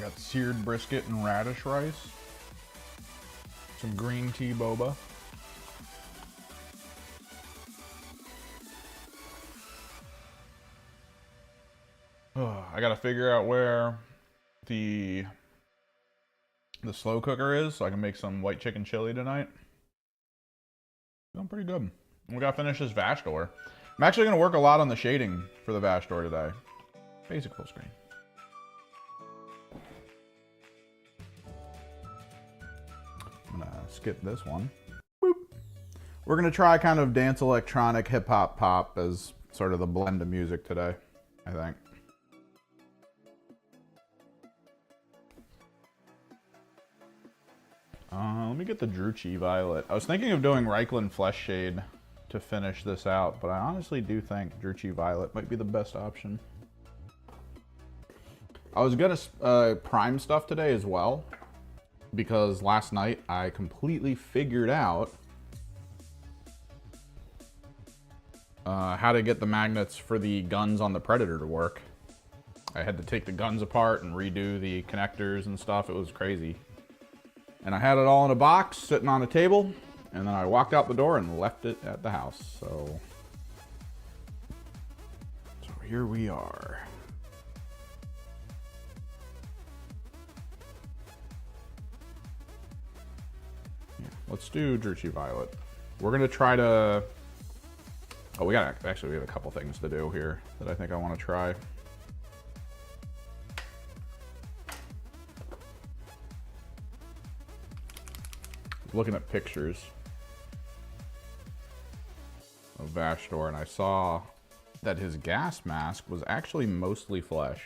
got seared brisket and radish rice. Some green tea boba. I gotta figure out where the slow cooker is so I can make some white chicken chili tonight. Feeling pretty good. We gotta finish this Vash door. I'm actually gonna work a lot on the shading for the Vash door today. Basic full screen. I'm gonna skip this one. Boop. We're gonna try kind of dance electronic hip hop pop as sort of the blend of music today, I think. Let me get the Druchii Violet. I was thinking of doing Reikland Flesh Shade to finish this out, but I honestly do think Druchii Violet might be the best option. I was gonna prime stuff today as well, because last night I completely figured out how to get the magnets for the guns on the Predator to work. I had to take the guns apart and redo the connectors and stuff. It was crazy. And I had it all in a box sitting on a table, and then I walked out the door and left it at the house. So here we are. Yeah, let's do Druchii Violet. We're gonna try to. Oh, we have a couple things to do here that I think I want to try. Looking at pictures of Vash door, and I saw that his gas mask was actually mostly flesh.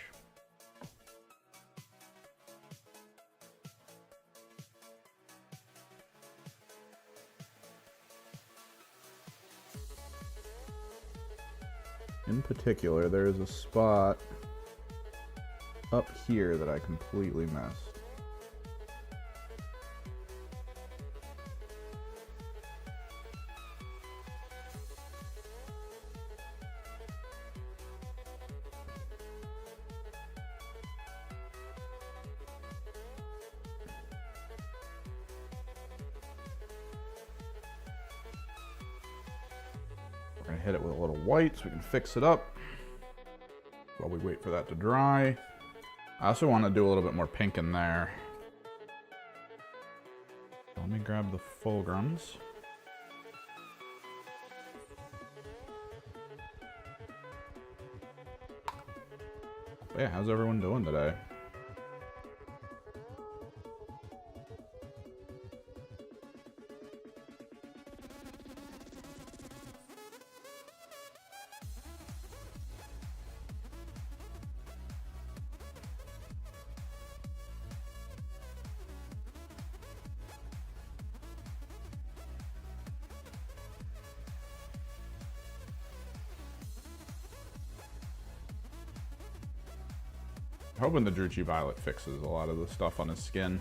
In particular, there is a spot up here that I completely missed. We're gonna hit it with a little white so we can fix it up while we wait for that to dry. I also want to do a little bit more pink in there. Let me grab the fulgurums. But yeah, how's everyone doing today? Hoping the Druchii Violet fixes a lot of the stuff on his skin.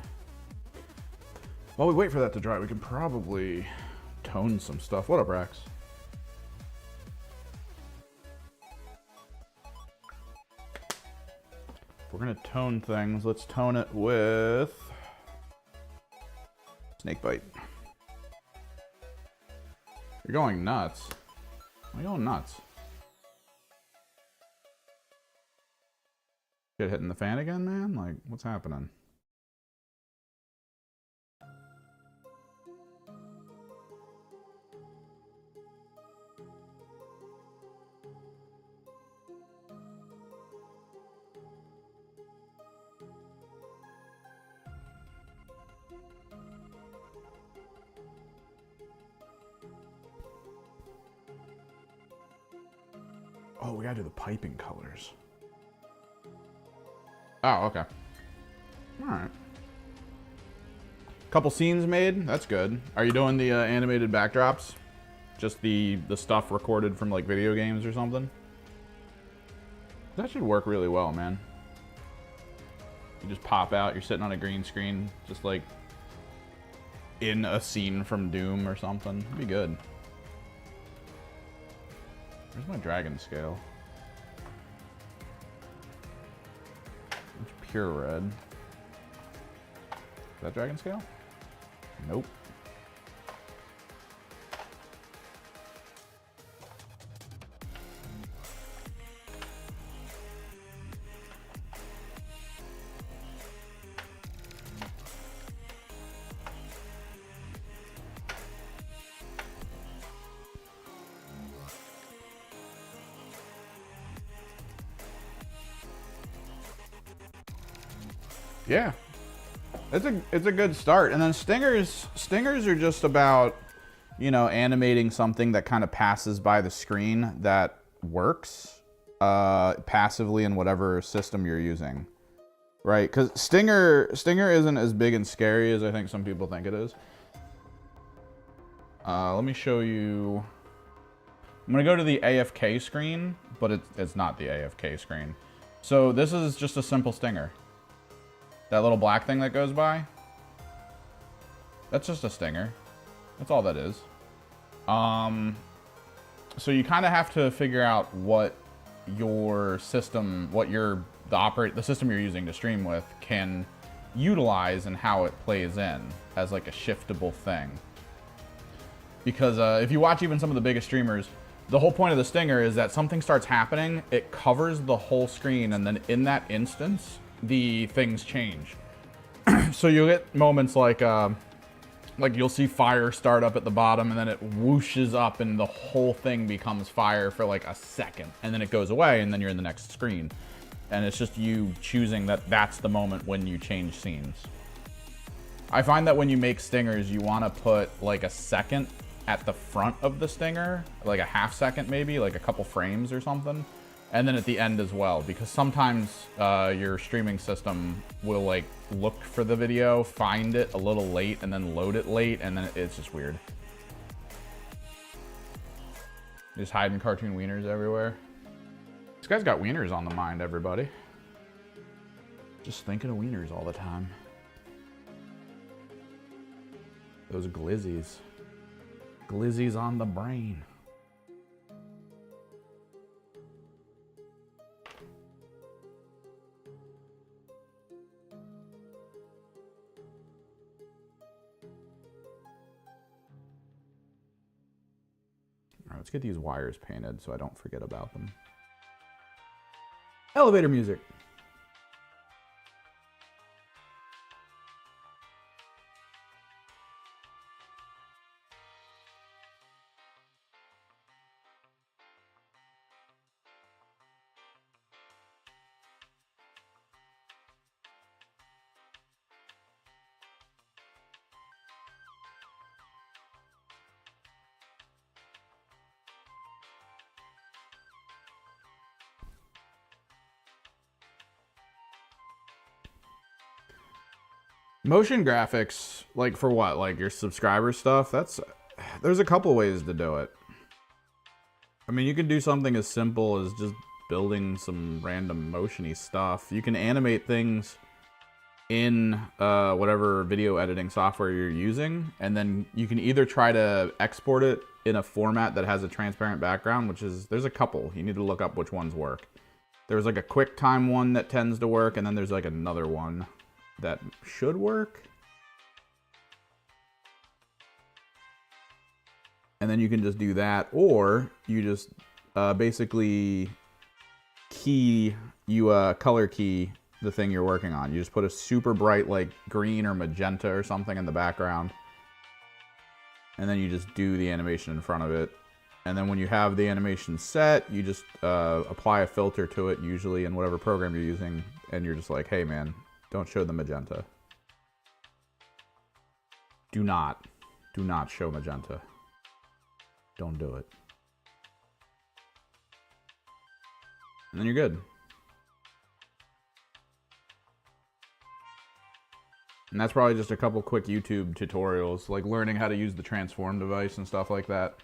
While we wait for that to dry, we can probably tone some stuff. What up, Rax? If we're gonna tone things, let's tone it with Snakebite. You're going nuts. Why are you going nuts? Shit hitting the fan again, man? Like, what's happening? Oh, we gotta do the piping colors. Oh, okay. Alright. Couple scenes made. That's good. Are you doing the animated backdrops? Just the stuff recorded from like video games or something? That should work really well, man. You just pop out, you're sitting on a green screen, just like in a scene from Doom or something. It'd be good. Where's my dragon scale? It's pure red. that dragon scale? Nope. Yeah, it's a good start. And then stingers are just about, you know, animating something that kind of passes by the screen that works passively in whatever system you're using, right? Because stinger isn't as big and scary as I think some people think it is. Let me show you. I'm gonna go to the AFK screen, but it's not the AFK screen. So this is just a simple stinger. That little black thing that goes by, that's just a stinger. That's all that is. So you kind of have to figure out what your system, the system you're using to stream with can utilize and how it plays in as like a shiftable thing. Because if you watch even some of the biggest streamers, the whole point of the stinger is that something starts happening, it covers the whole screen, and then in that instance, the things change. So you'll get moments like you'll see fire start up at the bottom, and then it whooshes up and the whole thing becomes fire for like a second, and then it goes away, and then you're in the next screen. And it's just you choosing that that's the moment when you change scenes. I find that when you make stingers, you want to put like a second at the front of the stinger, like a half second maybe, like a couple frames or something. And then at the end as well, because sometimes your streaming system will like look for the video, find it a little late, and then load it late, and then it's just weird. Just hiding cartoon wieners everywhere. This guy's got wieners on the mind, everybody. Just thinking of wieners all the time. Those glizzies. Glizzies on the brain. Let's get these wires painted so I don't forget about them. Elevator music. Motion graphics, like for what? Like your subscriber stuff? There's a couple ways to do it. I mean, you can do something as simple as just building some random motion-y stuff. You can animate things in whatever video editing software you're using, and then you can either try to export it in a format that has a transparent background, which is, there's a couple. You need to look up which ones work. There's like a QuickTime one that tends to work, and then there's like another one that should work. And then you can just do that, or you just basically color key the thing you're working on. You just put a super bright like green or magenta or something in the background, and then you just do the animation in front of it. And then when you have the animation set, you just apply a filter to it, usually in whatever program you're using, and you're just like, hey man, don't show the magenta. Do not show magenta. Don't do it. And then you're good. And that's probably just a couple quick YouTube tutorials, like learning how to use the transform device and stuff like that.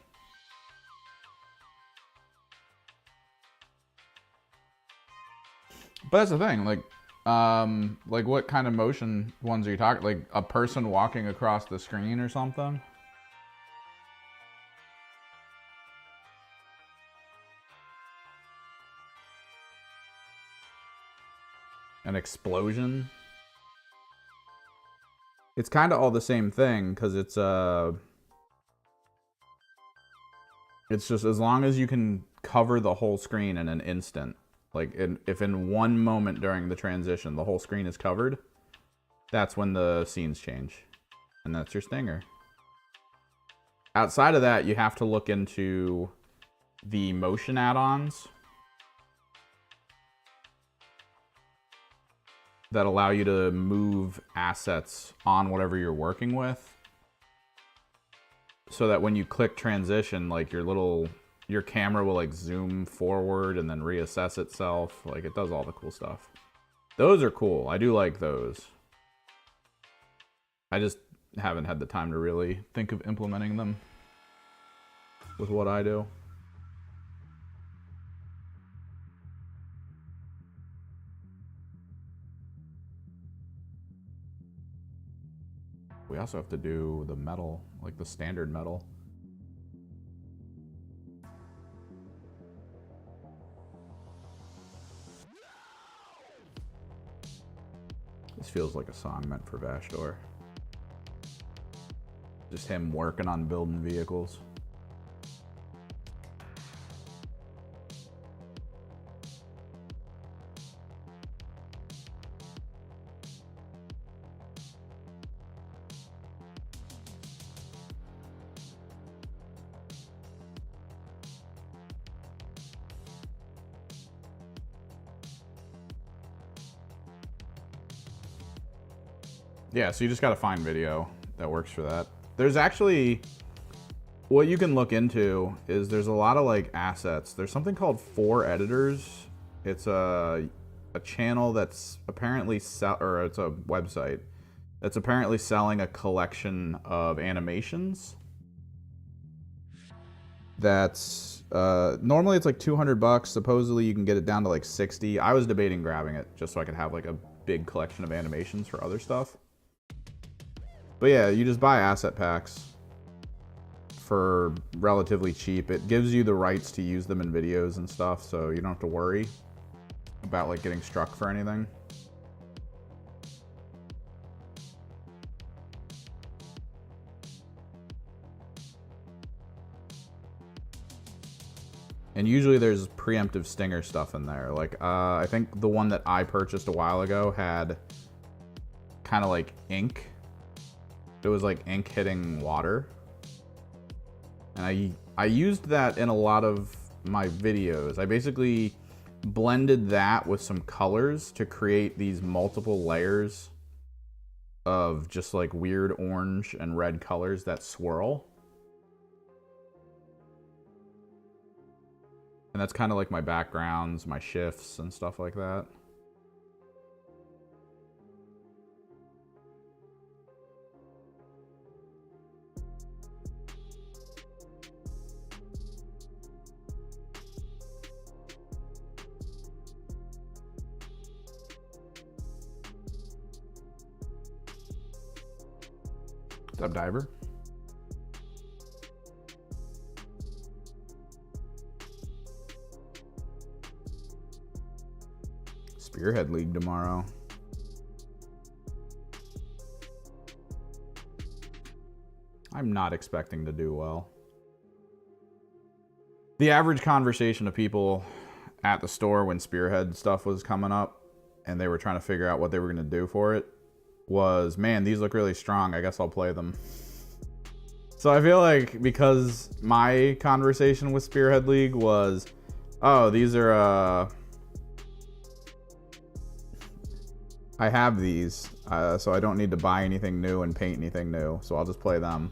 But that's the thing, like what kind of motion ones are you talking? Like a person walking across the screen or something? An explosion? It's kind of all the same thing, because it's just as long as you can cover the whole screen in an instant. Like, if in one moment during the transition the whole screen is covered, that's when the scenes change. And that's your stinger. Outside of that, you have to look into the motion add-ons that allow you to move assets on whatever you're working with. So that when you click transition, like your camera will like zoom forward and then reassess itself. Like, it does all the cool stuff. Those are cool. I do like those. I just haven't had the time to really think of implementing them with what I do. We also have to do the metal, like the standard metal. This feels like a song meant for Vash Door. Just him working on building vehicles. Yeah, so you just gotta find video that works for that. There's actually, what you can look into is there's a lot of like assets. There's something called 4 Editors. It's a channel that's apparently it's a website that's apparently selling a collection of animations. That's normally it's like $200. Supposedly you can get it down to like 60. I was debating grabbing it just so I could have like a big collection of animations for other stuff. But yeah, you just buy asset packs for relatively cheap. It gives you the rights to use them in videos and stuff, so you don't have to worry about like getting struck for anything. And usually there's preemptive stinger stuff in there. Like, I think the one that I purchased a while ago had kind of like ink. It was like ink hitting water. And I used that in a lot of my videos. I basically blended that with some colors to create these multiple layers of just like weird orange and red colors that swirl. And that's kind of like my backgrounds, my shifts, and stuff like that. What's up, Diver? Spearhead League tomorrow. I'm not expecting to do well. The average conversation of people at the store when Spearhead stuff was coming up and they were trying to figure out what they were going to do for it was, man, these look really strong. I guess I'll play them. So I feel like because my conversation with Spearhead League was, oh, these are, I have these, so I don't need to buy anything new and paint anything new, so I'll just play them.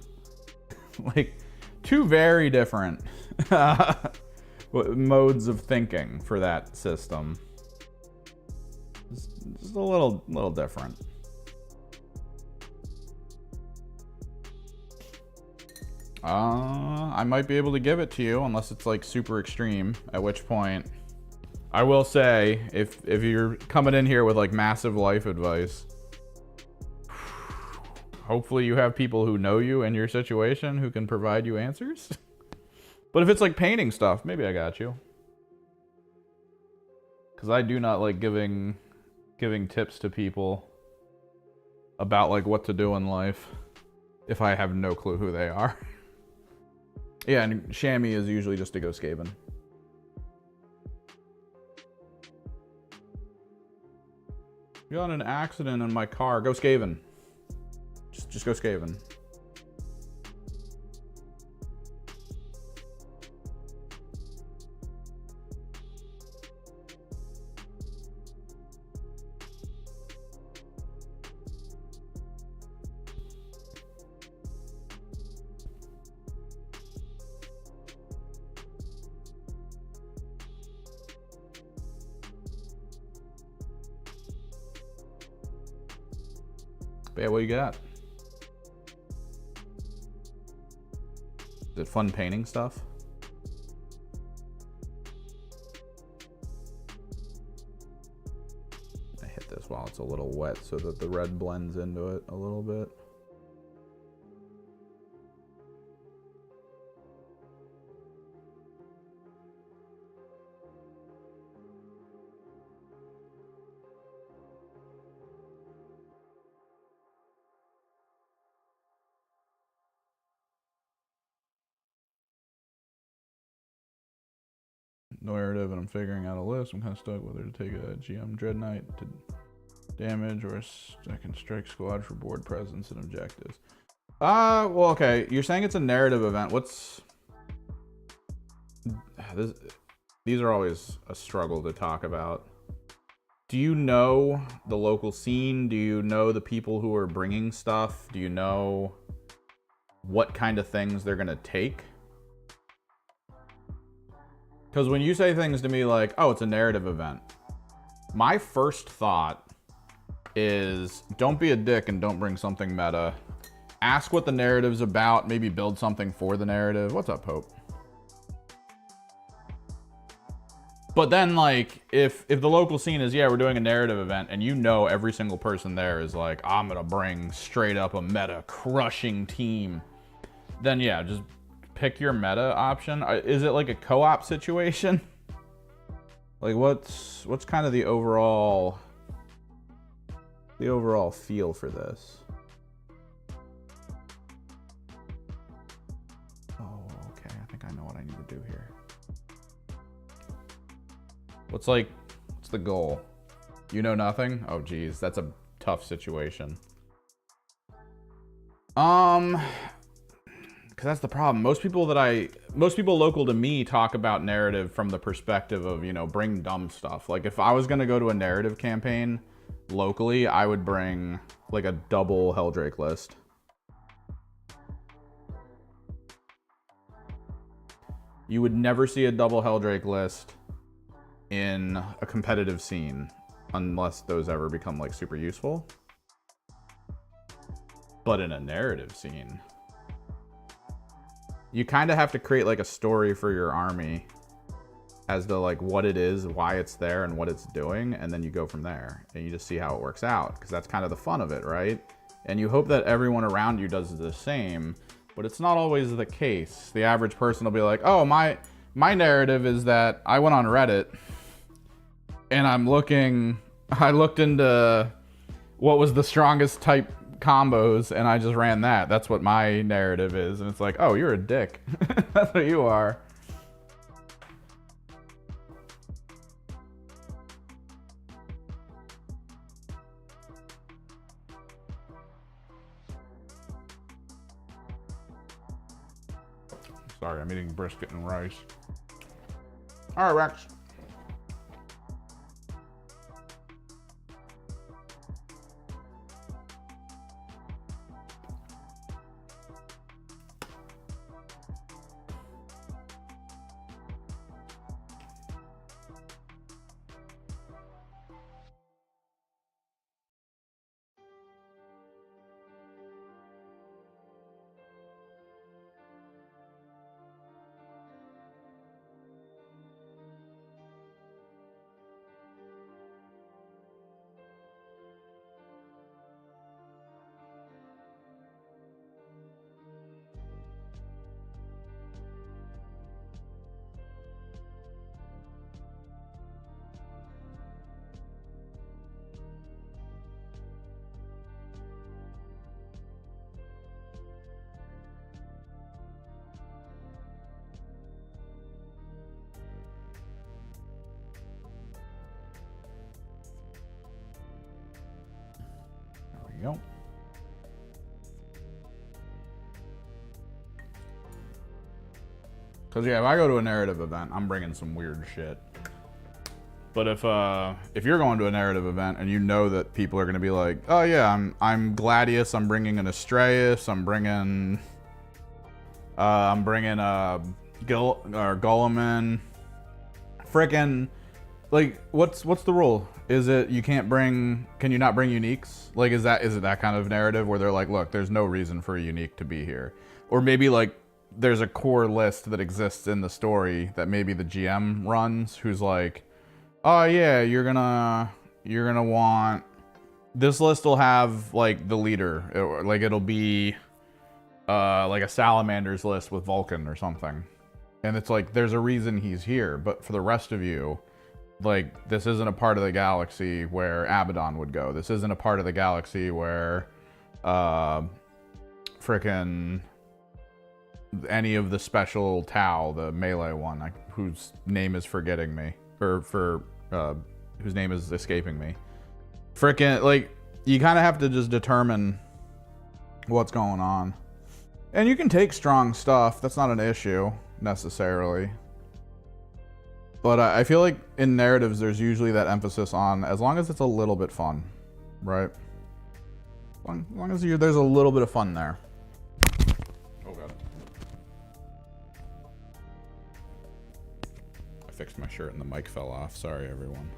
Like, two very different modes of thinking for that system. Just a little different. I might be able to give it to you unless it's like super extreme, at which point I will say, if you're coming in here with like massive life advice, hopefully you have people who know you and your situation who can provide you answers. But if it's like painting stuff, maybe I got you. Because I do not like giving tips to people about like what to do in life if I have no clue who they are. Yeah, and chamois is usually just to go scaving. Got an accident in my car. Go scaving. Just go scaving. But yeah, what you got? Is it fun painting stuff? I hit this while it's a little wet so that the red blends into it a little bit. Narrative, and I'm figuring out a list. I'm kind of stuck whether to take a GM Dread Knight to damage or a second strike squad for board presence and objectives. Well, okay. You're saying it's a narrative event. What's this? These are always a struggle to talk about. Do you know the local scene? Do you know the people who are bringing stuff? Do you know what kind of things they're gonna take? Because when you say things to me like, oh, it's a narrative event, my first thought is don't be a dick and don't bring something meta. Ask what the narrative's about, maybe build something for the narrative. What's up, Hope? But then, like, if the local scene is, yeah, we're doing a narrative event, and you know every single person there is like, I'm gonna bring straight up a meta crushing team, then yeah, just pick your meta option. Is it like a co-op situation? Like what's kind of the overall feel for this? Oh, okay. I think I know what I need to do here. What's the goal? You know nothing? Oh geez, that's a tough situation. Because that's the problem. Most people local to me talk about narrative from the perspective of, you know, bring dumb stuff. Like if I was going to go to a narrative campaign locally, I would bring like a double Helldrake list. You would never see a double Helldrake list in a competitive scene unless those ever become like super useful. But in a narrative scene, you kind of have to create like a story for your army as to like what it is, why it's there, and what it's doing, and then you go from there and you just see how it works out, because that's kind of the fun of it, right? And you hope that everyone around you does the same, but it's not always the case. The average person will be like, oh, my narrative is that I went on Reddit and I looked into what was the strongest type combos and I just ran that. That's what my narrative is. And it's like, oh, you're a dick. That's what you are. Sorry, I'm eating brisket and rice. All right, Rex. you go. Because, yeah, if I go to a narrative event, I'm bringing some weird shit. But if you're going to a narrative event and you know that people are going to be like, oh yeah, I'm Gladius, I'm bringing an Astraeus, I'm bringing Gulliman, frickin', like what's the rule? Is it you can't bring? Can you not bring uniques? Like is it that kind of narrative where they're like, look, there's no reason for a unique to be here, or maybe like there's a core list that exists in the story that maybe the GM runs, who's like, oh yeah, you're gonna want this list will have like the leader, like it'll be like a salamanders list with Vulcan or something, and it's like there's a reason he's here, but for the rest of you, like this isn't a part of the galaxy where Abaddon would go. This isn't a part of the galaxy where frickin' any of the special Tau, the melee one, whose name is forgetting me, or whose name is escaping me. Frickin', like, you kind of have to just determine what's going on. And you can take strong stuff. That's not an issue, necessarily. But I feel like in narratives, there's usually that emphasis on, as long as it's a little bit fun, right? As long as there's a little bit of fun there. Oh, God. I fixed my shirt and the mic fell off. Sorry, everyone.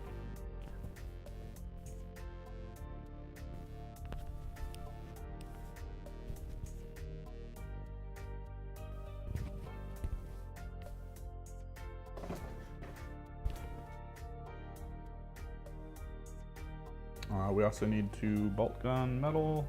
We also need to bolt gun metal.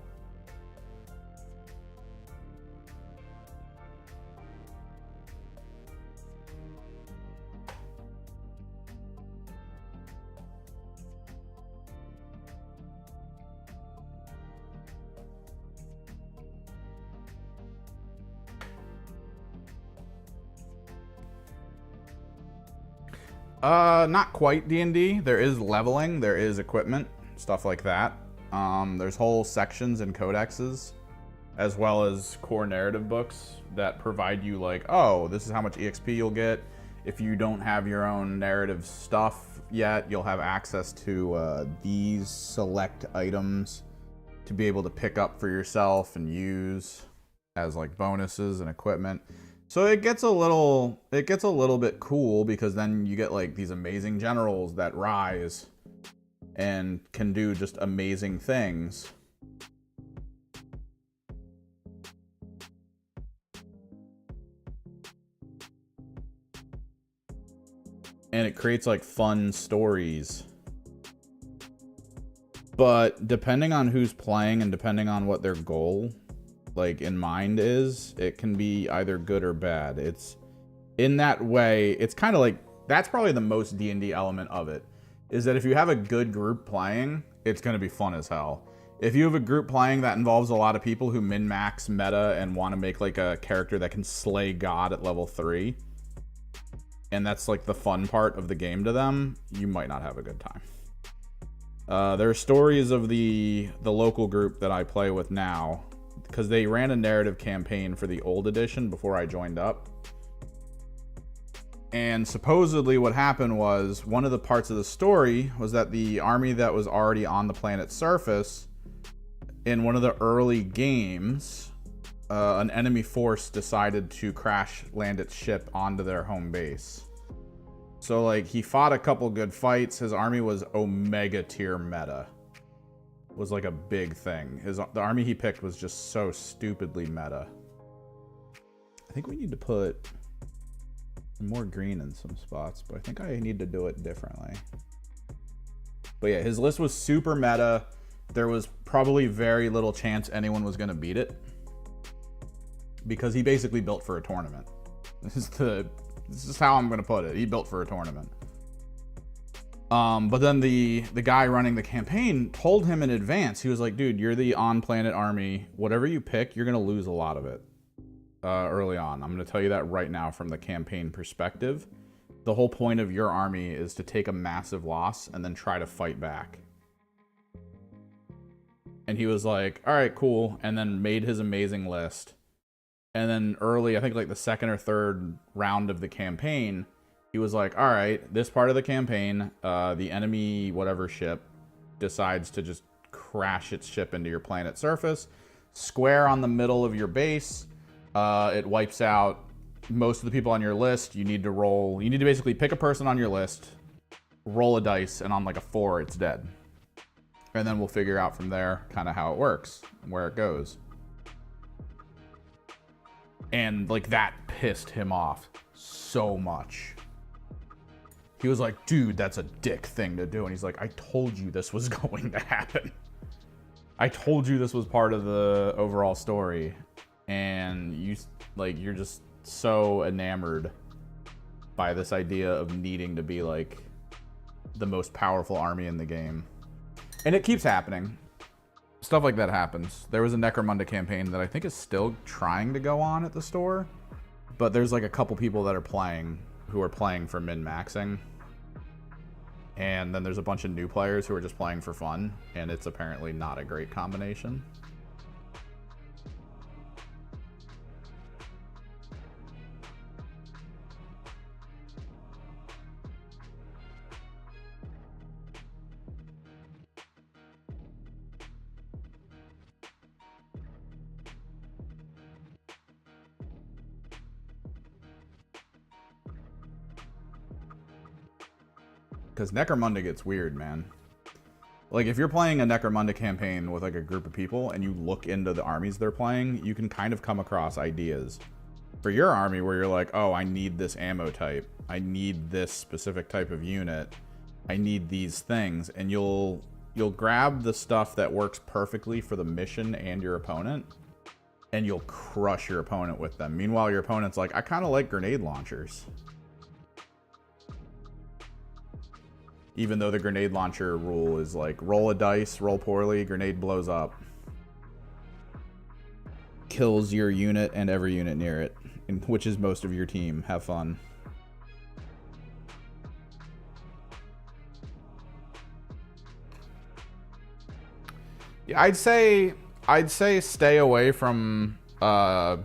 Not quite D&D. There is leveling, there is equipment, stuff like that. There's whole sections and codexes, as well as core narrative books that provide you like, oh, this is how much EXP you'll get. If you don't have your own narrative stuff yet, you'll have access to these select items to be able to pick up for yourself and use as like bonuses and equipment. So it gets a little bit cool, because then you get like these amazing generals that rise and can do just amazing things. And it creates like fun stories. But depending on who's playing and depending on what their goal like in mind is, it can be either good or bad. It's in that way, it's kind of like, that's probably the most D&D element of it, is that if you have a good group playing, it's going to be fun as hell. If you have a group playing that involves a lot of people who min-max meta and want to make like a character that can slay God at level 3, and that's like the fun part of the game to them, you might not have a good time. There are stories of the local group that I play with now, because they ran a narrative campaign for the old edition before I joined up. And supposedly what happened was, one of the parts of the story was that the army that was already on the planet's surface, in one of the early games, an enemy force decided to crash land its ship onto their home base. So like, he fought a couple good fights. His army was Omega tier meta. Was like a big thing. The army he picked was just so stupidly meta. I think we need to put more green in some spots, but I think I need to do it differently. But yeah, his list was super meta. There was probably very little chance anyone was going to beat it, because he basically built for a tournament. This is how I'm going to put it. He built for a tournament. But then the guy running the campaign told him in advance. He was like, dude, you're the on-planet army. Whatever you pick, you're going to lose a lot of it early on. I'm going to tell you that right now from the campaign perspective. The whole point of your army is to take a massive loss and then try to fight back. And he was like, all right, cool. And then made his amazing list. And then early, I think like the second or third round of the campaign, he was like, all right, this part of the campaign, the enemy whatever ship decides to just crash its ship into your planet surface, square on the middle of your base. It wipes out most of the people on your list. You need to basically pick a person on your list, roll a dice, and on like a 4, it's dead. And then we'll figure out from there kind of how it works and where it goes. And like that pissed him off so much. He was like, dude, that's a dick thing to do. And he's like, I told you this was going to happen. I told you this was part of the overall story. And you're just so enamored by this idea of needing to be like the most powerful army in the game. And it keeps happening. Stuff like that happens. There was a Necromunda campaign that I think is still trying to go on at the store. But there's like a couple people that are playing who are playing for min-maxing. And then there's a bunch of new players who are just playing for fun. And it's apparently not a great combination. Because Necromunda gets weird, man. Like, if you're playing a Necromunda campaign with, like, a group of people and you look into the armies they're playing, you can kind of come across ideas for your army where you're like, oh, I need this ammo type. I need this specific type of unit. I need these things. And you'll grab the stuff that works perfectly for the mission and your opponent, and you'll crush your opponent with them. Meanwhile, your opponent's like, I kind of like grenade launchers. Even though the grenade launcher rule is like, roll a dice, roll poorly, grenade blows up. Kills your unit and every unit near it, which is most of your team. Have fun. Yeah, I'd say stay away from the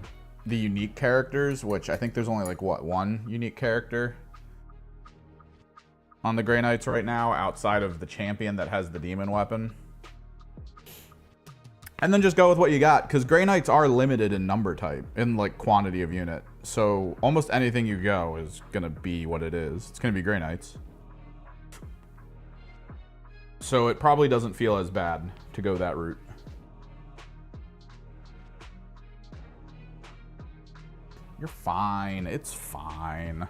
unique characters, which I think there's only like, what, one unique character on the Grey Knights right now, outside of the champion that has the demon weapon. And then just go with what you got, because Grey Knights are limited in number type, in like quantity of unit. So almost anything you go is gonna be what it is. It's gonna be Grey Knights. So it probably doesn't feel as bad to go that route. You're fine. It's fine.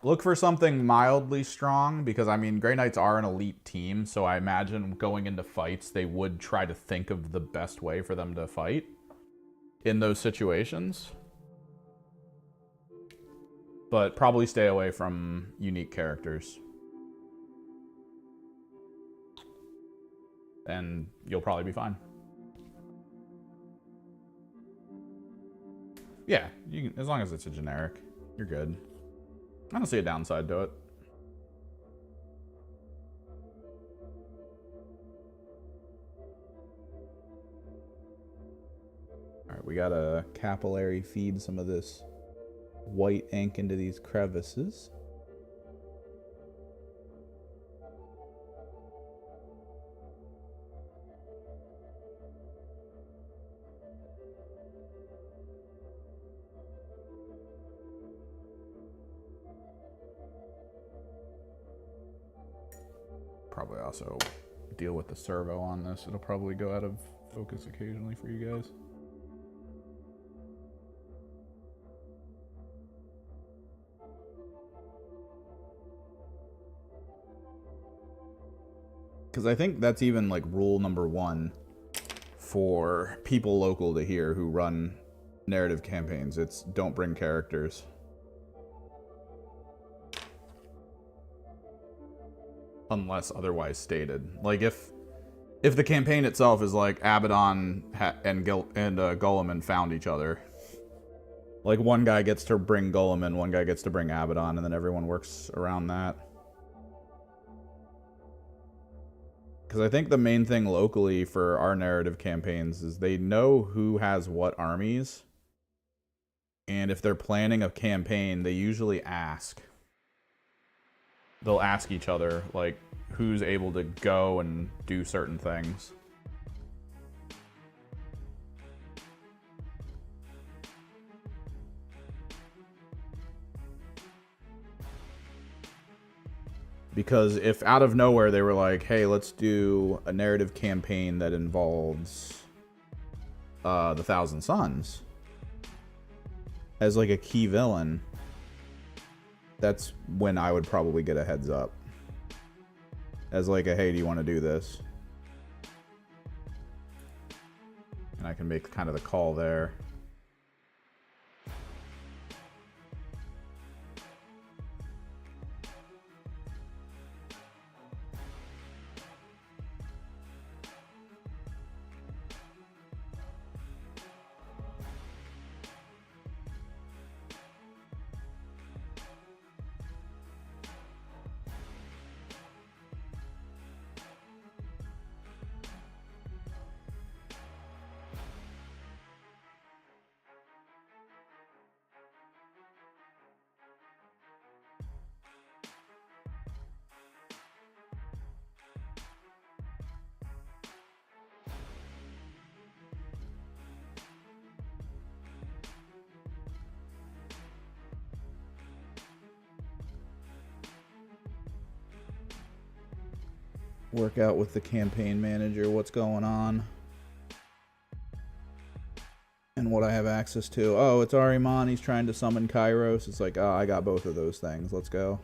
Look for something mildly strong, because, I mean, Grey Knights are an elite team, so I imagine going into fights, they would try to think of the best way for them to fight in those situations. But probably stay away from unique characters. And you'll probably be fine. Yeah, you can, as long as it's a generic, you're good. I don't see a downside to it. Alright, we gotta capillary feed some of this white ink into these crevices. Probably also deal with the servo on this. It'll probably go out of focus occasionally for you guys. Because I think that's even like rule number 1 for people local to here who run narrative campaigns. It's don't bring characters. Unless otherwise stated. Like if the campaign itself is like Abaddon and Guilliman found each other, like one guy gets to bring Guilliman, one guy gets to bring Abaddon, and then everyone works around that. Because I think the main thing locally for our narrative campaigns is they know who has what armies. And if they're planning a campaign, they usually ask. They'll ask each other, like, who's able to go and do certain things. Because if out of nowhere they were like, hey, let's do a narrative campaign that involves the Thousand Sons as like a key villain, that's when I would probably get a heads up. As like a, hey, do you want to do this? And I can make kind of the call there. Work out with the campaign manager what's going on and what I have access to. Oh, it's Ahriman. He's trying to summon Kairos. It's like, oh, I got both of those things. Let's go.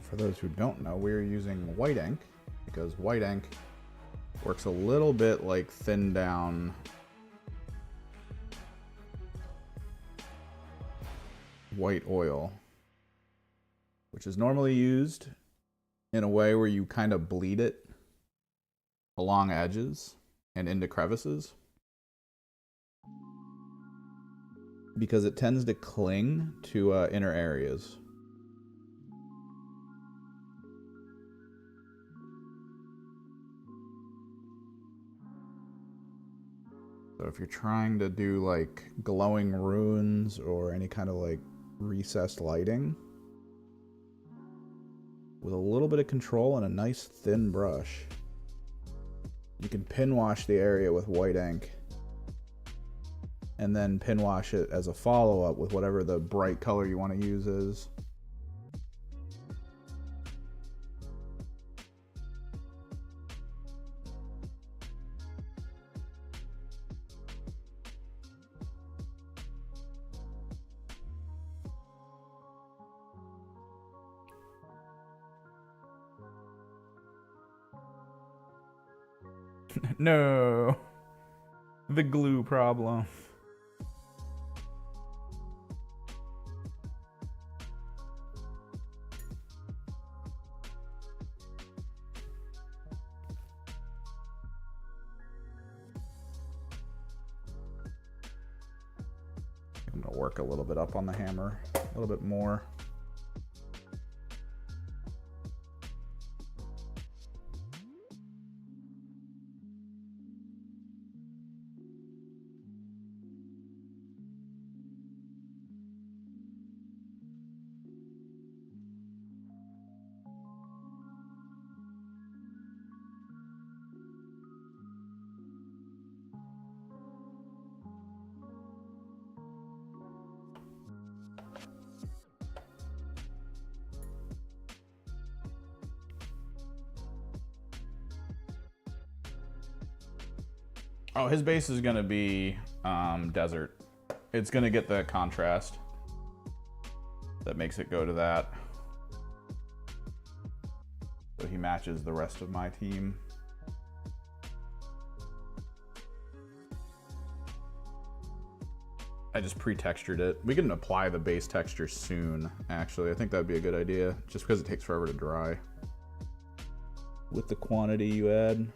For those who don't know, we're using white ink because white ink works a little bit like thin down white oil, which is normally used in a way where you kind of bleed it along edges and into crevices because it tends to cling to inner areas. So if you're trying to do like glowing runes or any kind of like recessed lighting, with a little bit of control and a nice thin brush, you can pin wash the area with white ink and then pin wash it as a follow-up with whatever the bright color you want to use is. No, the glue problem. I'm gonna work a little bit up on the hammer, a little bit more. Oh, his base is gonna be desert. It's gonna get the contrast that makes it go to that. So he matches the rest of my team. I just pre-textured it. We can apply the base texture soon, actually. I think that'd be a good idea, just because it takes forever to dry. With the quantity you add.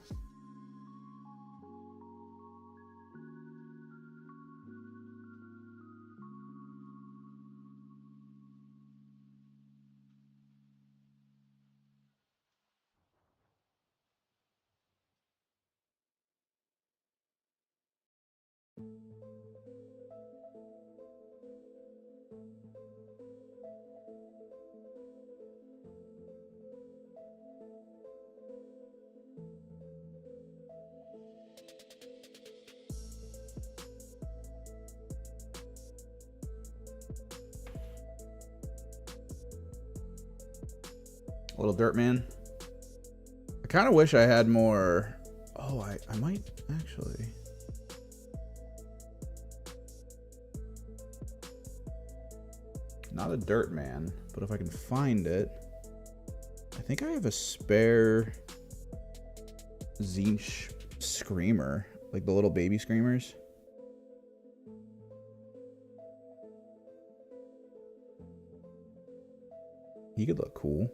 Little dirt man. I kind of wish I had more. Oh, I might actually. Not a dirt man, but if I can find it, I think I have a spare Zinch screamer, like the little baby screamers. He could look cool.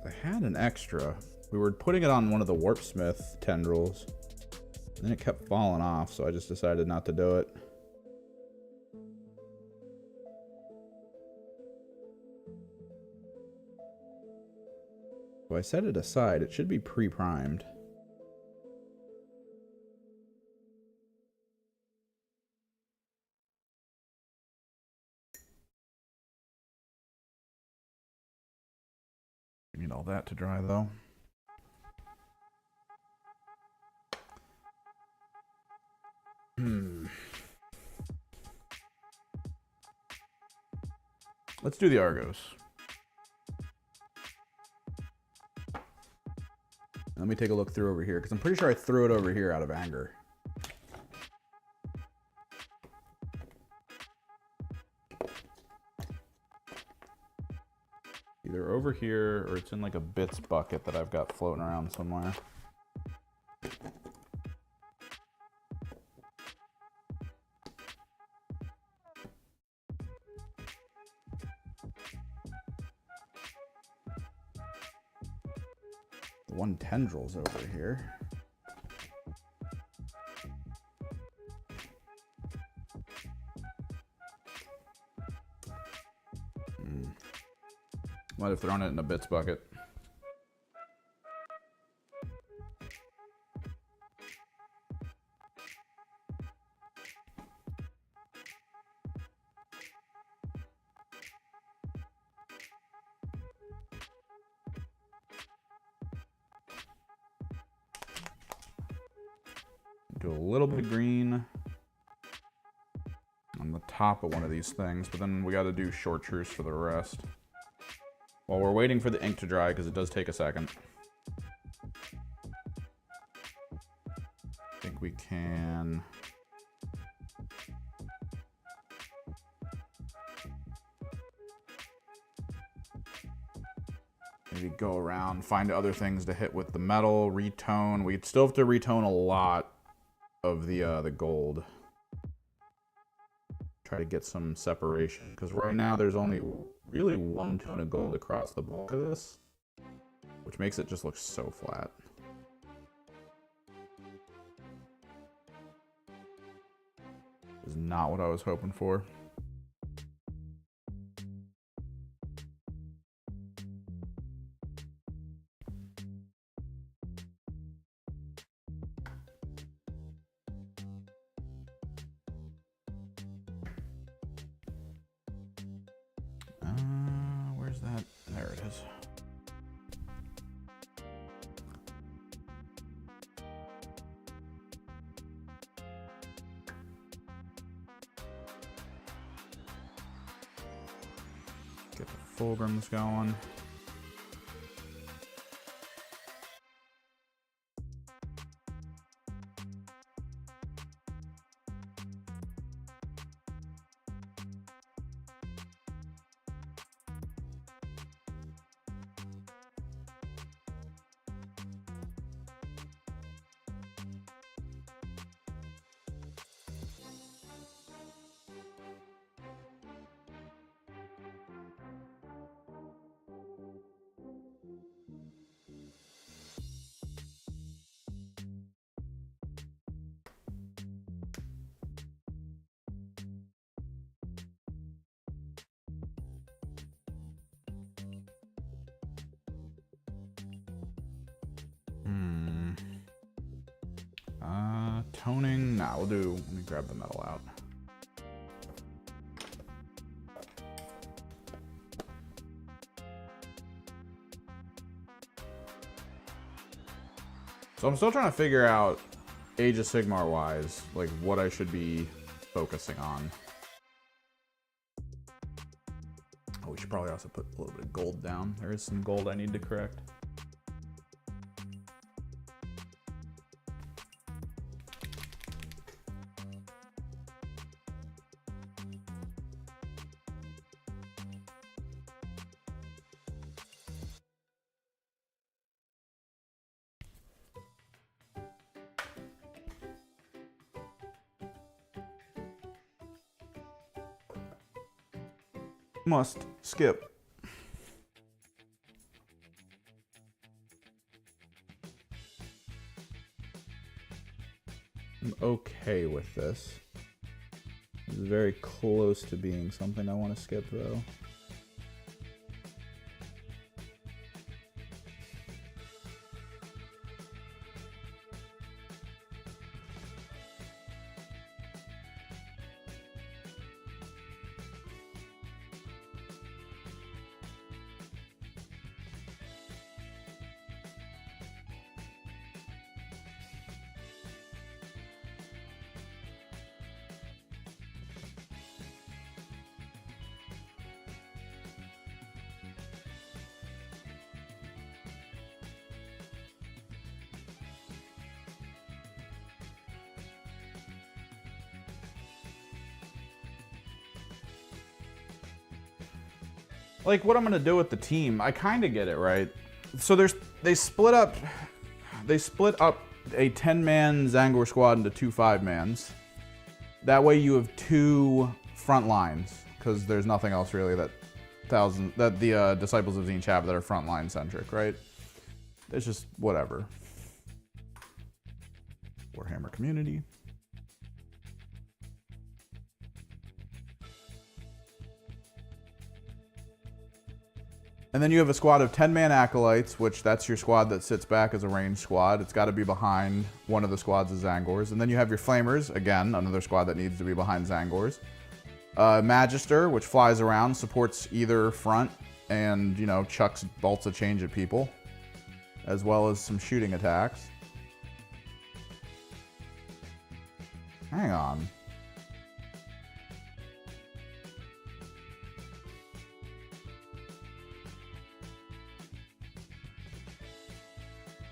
I had an extra. We were putting it on one of the Warpsmith tendrils, and then it kept falling off, so I just decided not to do it. So I set it aside. It should be pre-primed. Need all that to dry though. Let's do the Argos. Let me take a look through over here, because I'm pretty sure I threw it over here out of anger. Either over here, or it's in like a bits bucket that I've got floating around somewhere. The one tendril's over here. Might have thrown it in a bits bucket. Do a little bit of green on the top of one of these things, but then we got to do chartreuse for the rest. While we're waiting for the ink to dry, because it does take a second. I think we can... maybe go around, find other things to hit with the metal, retone. We'd still have to retone a lot of the gold. Try to get some separation, because right now there's only really one tone of gold across the bulk of this, which makes it just look so flat. Is not what I was hoping for. Where's that? There it is. Get the fulcrums going. Toning, nah, we'll do, let me grab the metal out. So I'm still trying to figure out Age of Sigmar wise, like what I should be focusing on. Oh, we should probably also put a little bit of gold down. There is some gold I need to correct. Must skip. I'm okay with this. It's very close to being something I want to skip though. Like what I'm gonna do with the team, I kind of get it, right? So they split up a 10-man Zangor squad into 2 5-mans. That way you have 2 front lines, because there's nothing else really that the Disciples of Tzeentch have that are frontline centric, right? It's just whatever. Warhammer community. And then you have a squad of 10-man acolytes, which that's your squad that sits back as a ranged squad. It's got to be behind one of the squads of Zangors. And then you have your Flamers, again, another squad that needs to be behind Zangors. Magister, which flies around, supports either front and, you know, chucks bolts of change at people, as well as some shooting attacks. Hang on.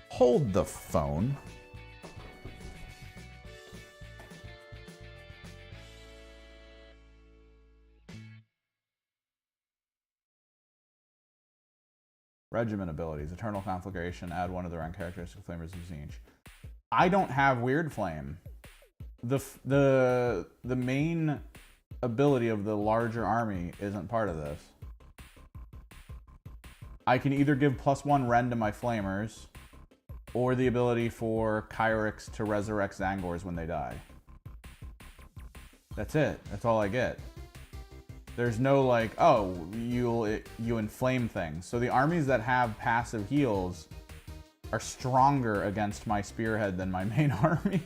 Hold the phone. Regiment abilities. Eternal Conflagration. Add one of the rank characteristic flamers of Zinch. I don't have Weird Flame. The main ability of the larger army isn't part of this. I can either give +1 Rend to my flamers, or the ability for Kyrix to resurrect Zangors when they die. That's it. That's all I get. There's no like, oh, you inflame things. So the armies that have passive heals are stronger against my spearhead than my main army.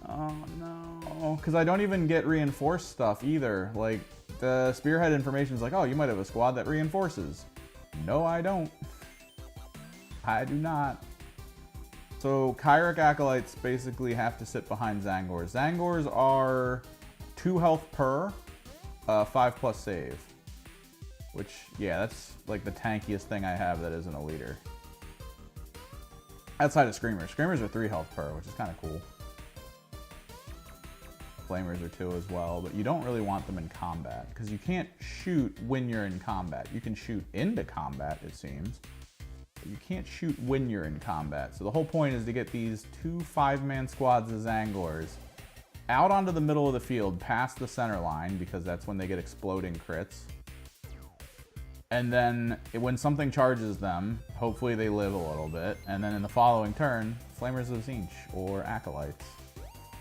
Oh no, because I don't even get reinforced stuff either. Like the spearhead information is like, oh, you might have a squad that reinforces. No, I don't. I do not. So Kyric Acolytes basically have to sit behind Zangors. Zangors are 2 health per, 5+ save. Which, yeah, that's like the tankiest thing I have that isn't a leader. Outside of Screamers. Screamers are 3 health per, which is kind of cool. Flamers are 2 as well, but you don't really want them in combat, because you can't shoot when you're in combat. You can shoot into combat, it seems. You can't shoot when you're in combat. So the whole point is to get these 2 5-man squads of Zangors out onto the middle of the field, past the center line, because that's when they get exploding crits. And then when something charges them, hopefully they live a little bit. And then in the following turn, Flamers of Zinch or Acolytes.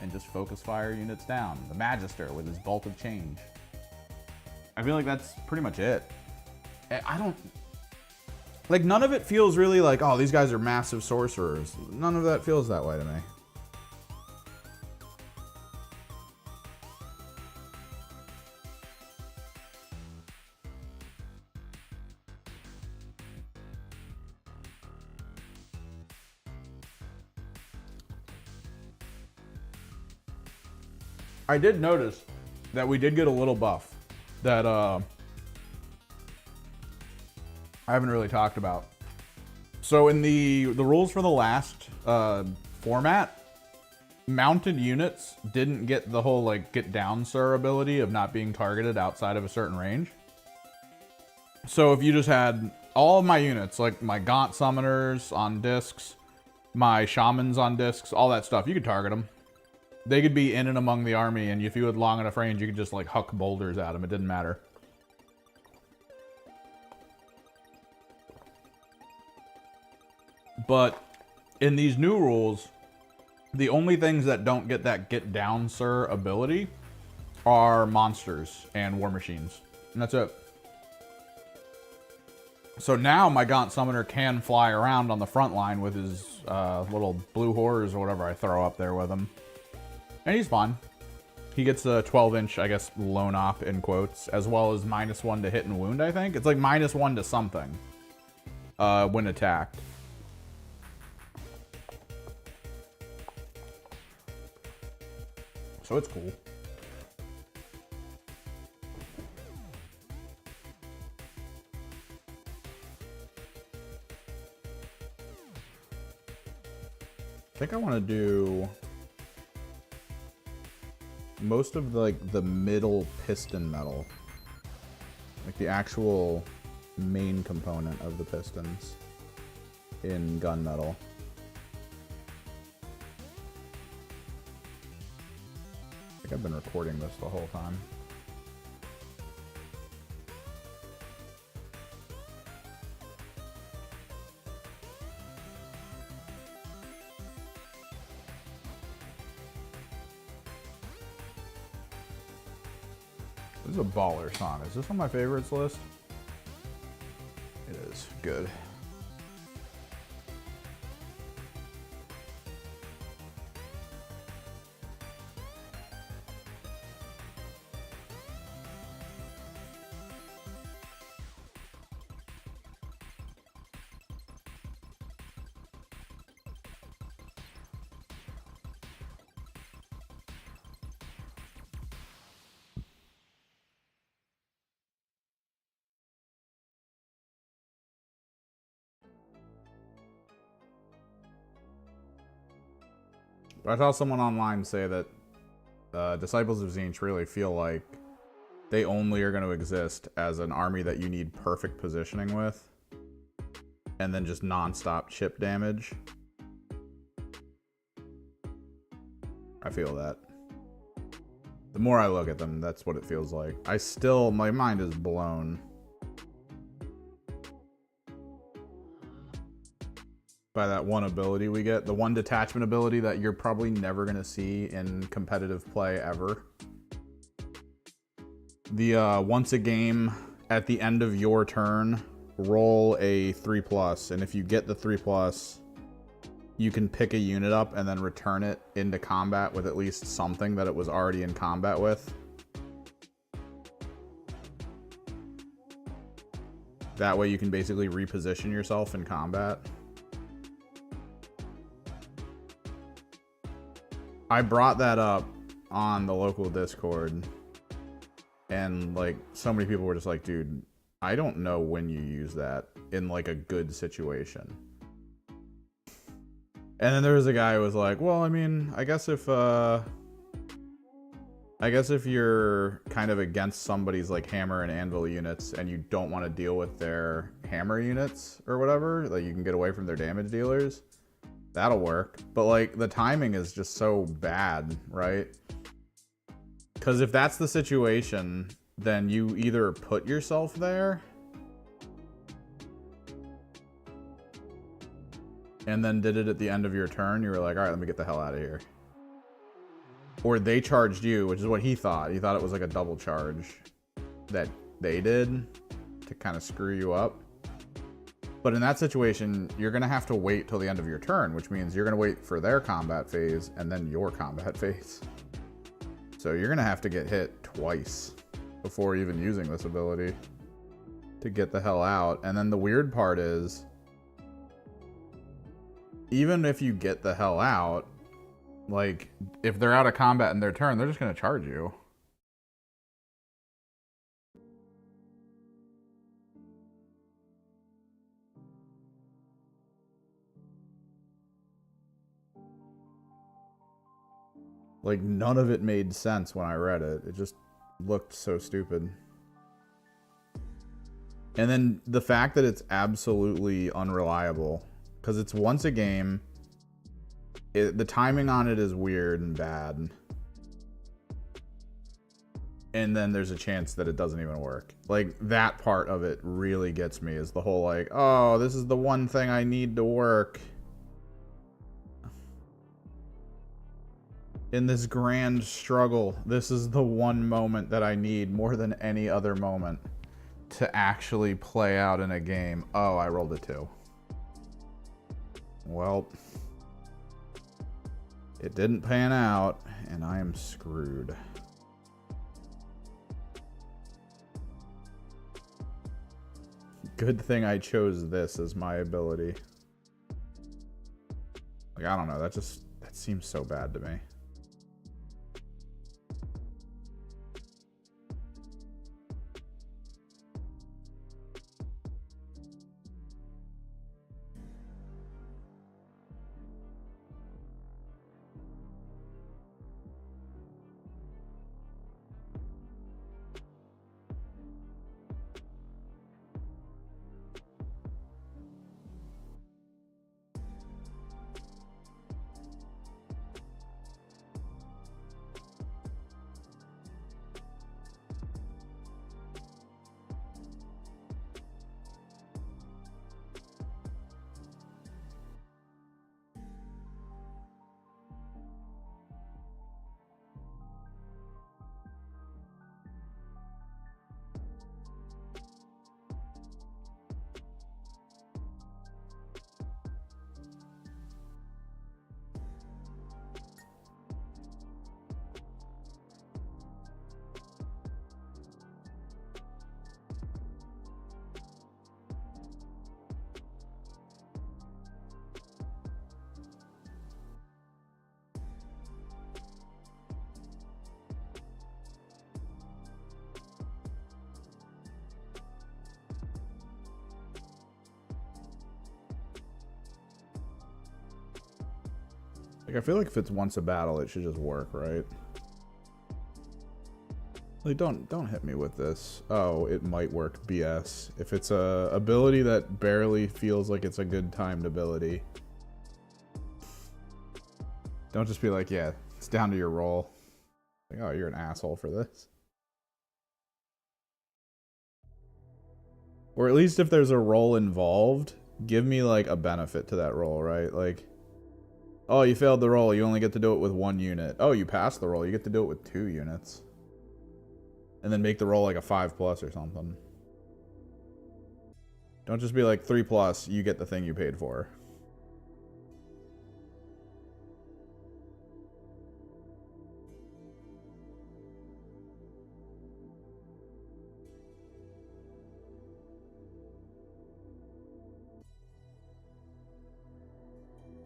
And just focus fire units down. The Magister with his Bolt of Change. I feel like that's pretty much it. I don't... Like, none of it feels really like, oh, these guys are massive sorcerers. None of that feels that way to me. I did notice that we did get a little buff that I haven't really talked about. So in the rules for the last format, mounted units didn't get the whole like get down sir ability of not being targeted outside of a certain range. So if you just had all of my units, like my Gaunt Summoners on discs, my Shamans on discs, all that stuff, you could target them. They could be in and among the army, and if you had long enough range, you could just like huck boulders at them. It didn't matter. But in these new rules, the only things that don't get that get down sir ability are monsters and war machines. And that's it. So now my Gaunt Summoner can fly around on the front line with his little blue horrors or whatever I throw up there with him. And he's fine. He gets a 12-inch, I guess, lone op in quotes, as well as -1 to hit and wound, I think. It's like -1 to something when attacked. So it's cool. I think I want to do most of the middle piston metal, like the actual main component of the pistons in gunmetal. I think I've been recording this the whole time. This is a baller song. Is this on my favorites list? It is. Good. But I saw someone online say that Disciples of Tzeentch really feel like they only are going to exist as an army that you need perfect positioning with, and then just non-stop chip damage. I feel that. The more I look at them, that's what it feels like. My mind is blown by that one ability we get. The one detachment ability that you're probably never going to see in competitive play ever. The once a game, at the end of your turn, roll a 3+, and if you get the 3+, you can pick a unit up and then return it into combat with at least something that it was already in combat with. That way you can basically reposition yourself in combat. I brought that up on the local Discord, and like so many people were just like, dude, I don't know when you use that in like a good situation. And then there was a guy who was like, well, I mean, I guess if you're kind of against somebody's like hammer and anvil units and you don't want to deal with their hammer units or whatever, like you can get away from their damage dealers, that'll work. But like the timing is just so bad, right? Because if that's the situation, then you either put yourself there and then did it at the end of your turn. You were like, all right, let me get the hell out of here. Or they charged you, which is what he thought. He thought it was like a double charge that they did to kind of screw you up. But in that situation, you're going to have to wait till the end of your turn, which means you're going to wait for their combat phase and then your combat phase. So you're going to have to get hit twice before even using this ability to get the hell out. And then the weird part is, even if you get the hell out, like, if they're out of combat in their turn, they're just going to charge you. Like, none of it made sense when I read it. It just looked so stupid. And then the fact that it's absolutely unreliable, because it's once a game, the timing on it is weird and bad. And then there's a chance that it doesn't even work. Like, that part of it really gets me, is the whole like, oh, this is the one thing I need to work in this grand struggle. This is the one moment that I need more than any other moment to actually play out in a game. Oh, I rolled a 2. Well, it didn't pan out, and I am screwed. Good thing I chose this as my ability. Like, I don't know, that seems so bad to me. Like, I feel like if it's once a battle, it should just work, right? Like, don't hit me with this. Oh, it might work, BS. If it's a ability that barely feels like it's a good timed ability, don't just be like, yeah, it's down to your roll. Like, oh, you're an asshole for this. Or at least if there's a roll involved, give me like a benefit to that roll, right? Like, oh, you failed the roll, you only get to do it with 1 unit. Oh, you passed the roll, you get to do it with 2 units. And then make the roll like a 5+ or something. Don't just be like 3+, you get the thing you paid for.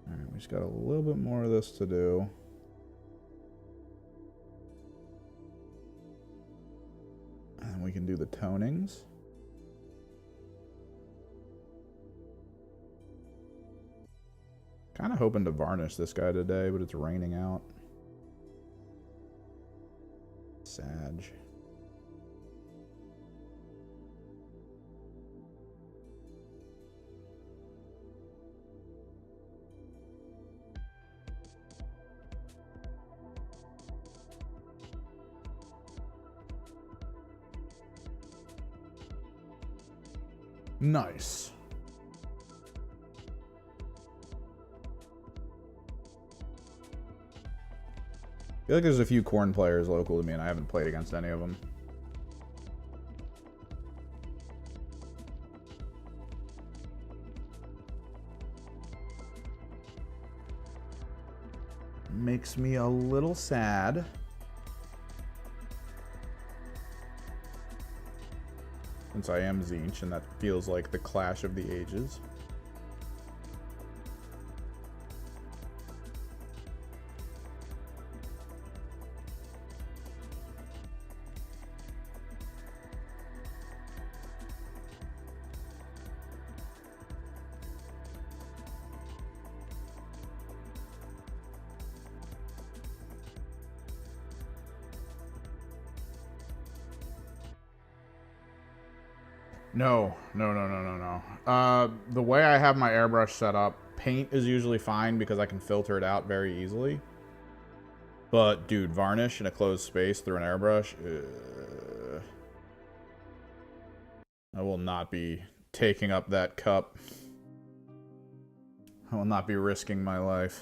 Alright, we just got a little bit more of this to do. And we can do the tonings. Kind of hoping to varnish this guy today, but it's raining out. Sag. Nice. I feel like there's a few corn players local to me, and I haven't played against any of them. Makes me a little sad. Since I am Tzeentch, and that feels like the clash of the ages. No. The way I have my airbrush set up, paint is usually fine because I can filter it out very easily. But, dude, varnish in a closed space through an airbrush, I will not be taking up that cup. I will not be risking my life.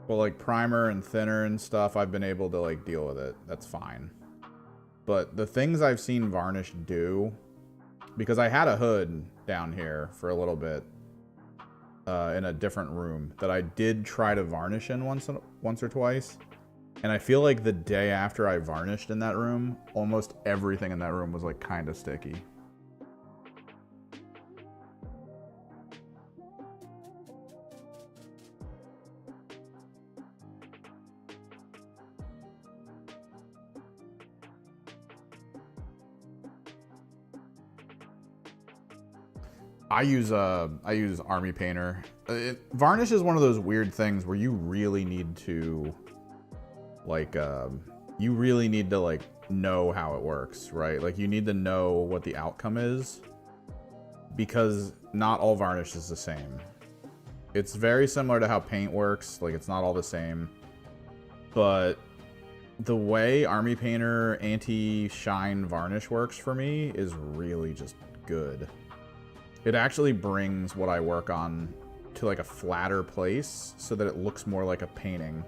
Well, like primer and thinner and stuff, I've been able to like deal with it. That's fine. But the things I've seen varnish do, because I had a hood down here for a little bit in a different room that I did try to varnish in once or twice. And I feel like the day after I varnished in that room, almost everything in that room was like kind of sticky. I use Army Painter. Varnish is one of those weird things where you really need to like know how it works, right? Like you need to know what the outcome is because not all varnish is the same. It's very similar to how paint works, like it's not all the same. But the way Army Painter anti-shine varnish works for me is really just good. It actually brings what I work on to like a flatter place so that it looks more like a painting.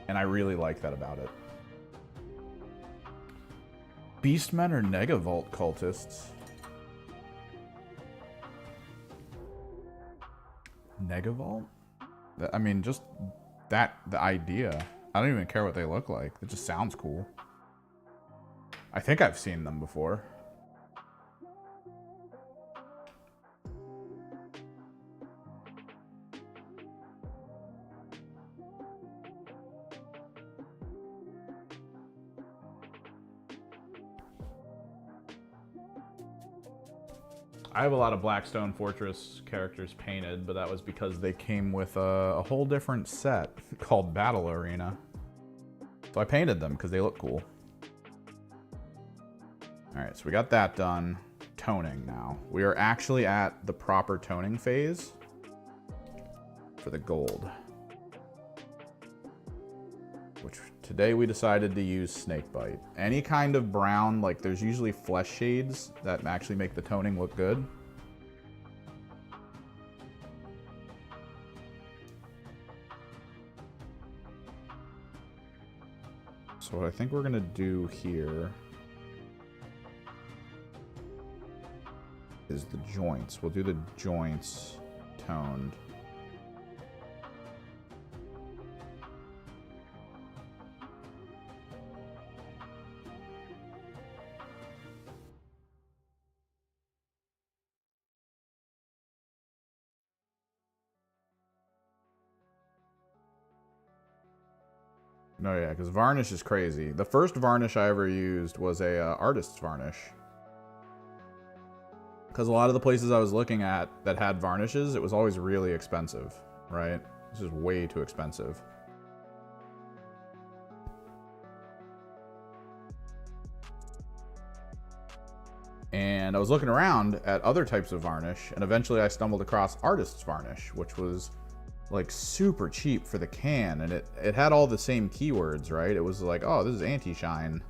And I really like that about it. Beastmen are Negavault cultists. Negavault? I mean, just the idea. I don't even care what they look like. It just sounds cool. I think I've seen them before. I have a lot of Blackstone Fortress characters painted, but that was because they came with a whole different set called Battle Arena. So I painted them because they look cool. All right, so we got that done. Toning now. We are actually at the proper toning phase for the gold. Which today we decided to use Snakebite. Any kind of brown, like there's usually flesh shades that actually make the toning look good. So what I think we're gonna do here is the joints. We'll do the joints toned. No, yeah, because varnish is crazy. The first varnish I ever used was a artist's varnish. Because a lot of the places I was looking at that had varnishes, it was always really expensive, right? This is way too expensive. And I was looking around at other types of varnish, and eventually I stumbled across artist's varnish, which was like super cheap for the can, and it had all the same keywords, right? It was like, oh, this is anti-shine,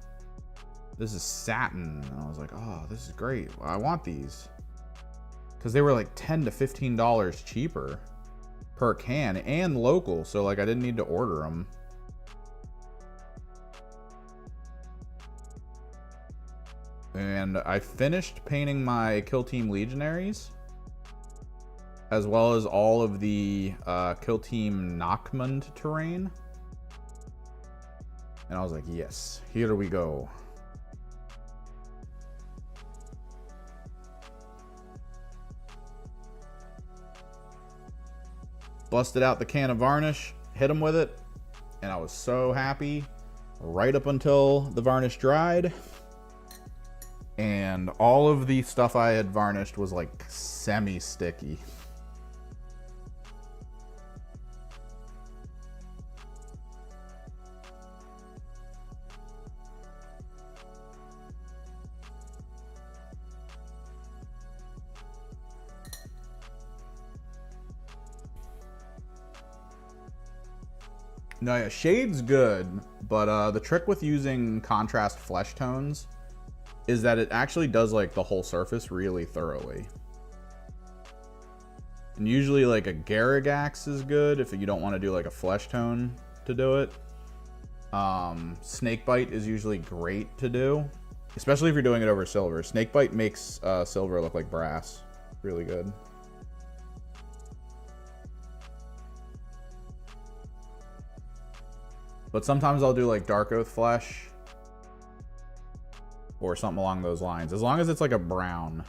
this is satin, and I was like, oh, this is great, I want these, because they were like $10 to $15 cheaper per can and local, so like I didn't need to order them. And I finished painting my Kill Team Legionaries, as well as all of the Kill Team Nachmund terrain. And I was like, yes, here we go. Busted out the can of varnish, hit them with it, and I was so happy right up until the varnish dried. And all of the stuff I had varnished was like semi-sticky. No, yeah, shade's good, but the trick with using contrast flesh tones is that it actually does like the whole surface really thoroughly. And usually like a Garrigax is good if you don't want to do like a flesh tone to do it. Snakebite is usually great to do, especially if you're doing it over silver. Snakebite makes silver look like brass. Really good. But sometimes I'll do like Dark Oath Flesh or something along those lines. As long as it's like a brown,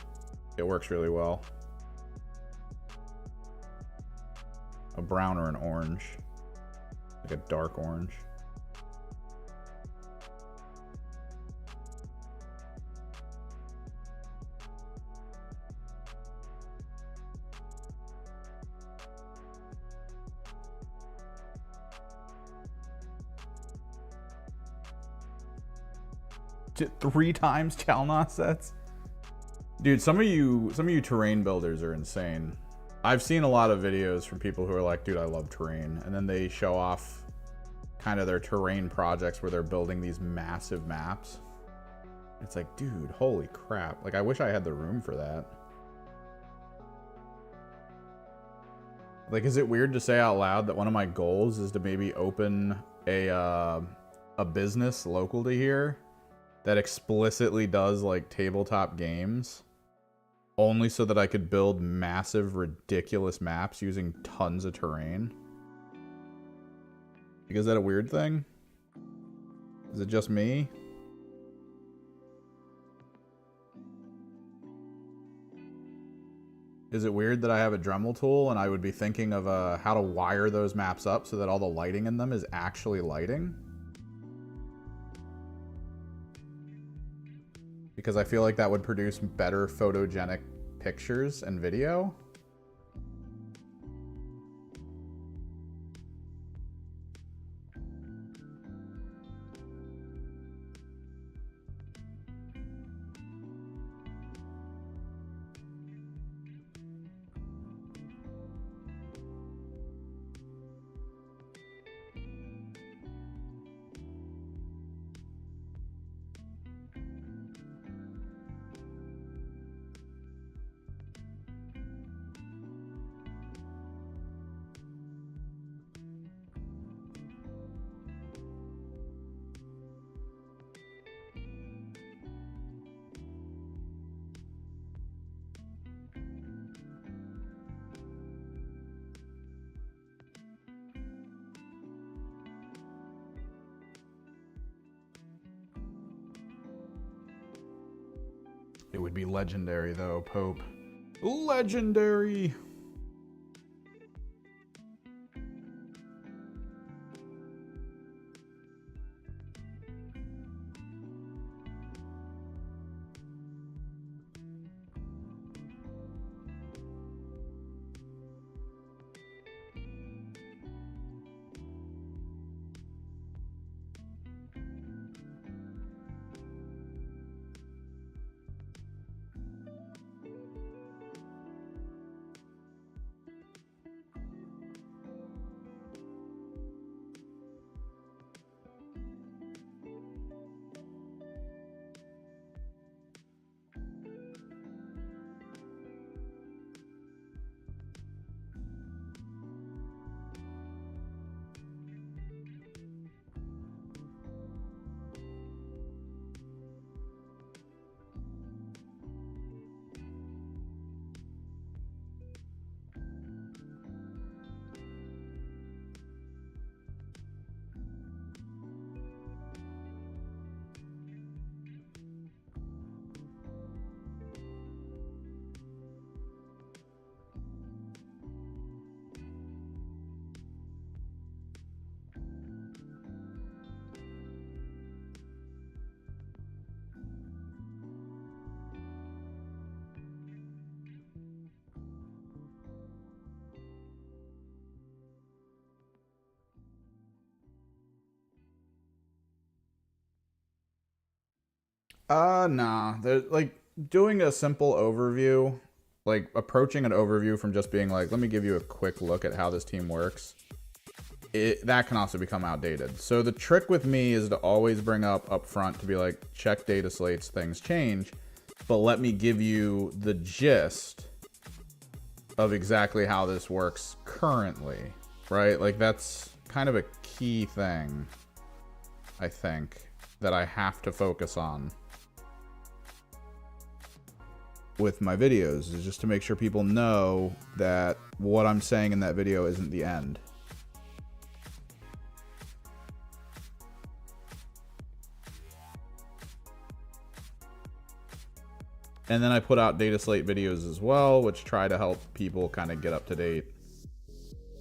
it works really well. A brown or an orange. Like a dark orange. Three times Chalnos sets? Dude, some of you terrain builders are insane. I've seen a lot of videos from people who are like, dude, I love terrain. And then they show off kind of their terrain projects where they're building these massive maps. It's like, dude, holy crap. Like, I wish I had the room for that. Like, is it weird to say out loud that one of my goals is to maybe open a business local to here that explicitly does like tabletop games only so that I could build massive, ridiculous maps using tons of terrain? Like, is that a weird thing? Is it just me? Is it weird that I have a Dremel tool and I would be thinking of how to wire those maps up so that all the lighting in them is actually lighting? Because I feel like that would produce better photogenic pictures and video. It would be legendary though, Pope. Legendary! Nah. Like, doing a simple overview, like, approaching an overview from just being like, let me give you a quick look at how this team works, that can also become outdated. So the trick with me is to always bring up front to be like, check data slates, things change, but let me give you the gist of exactly how this works currently, right? Like, that's kind of a key thing, I think, that I have to focus on with my videos, is just to make sure people know that what I'm saying in that video isn't the end. And then I put out data slate videos as well, which try to help people kind of get up to date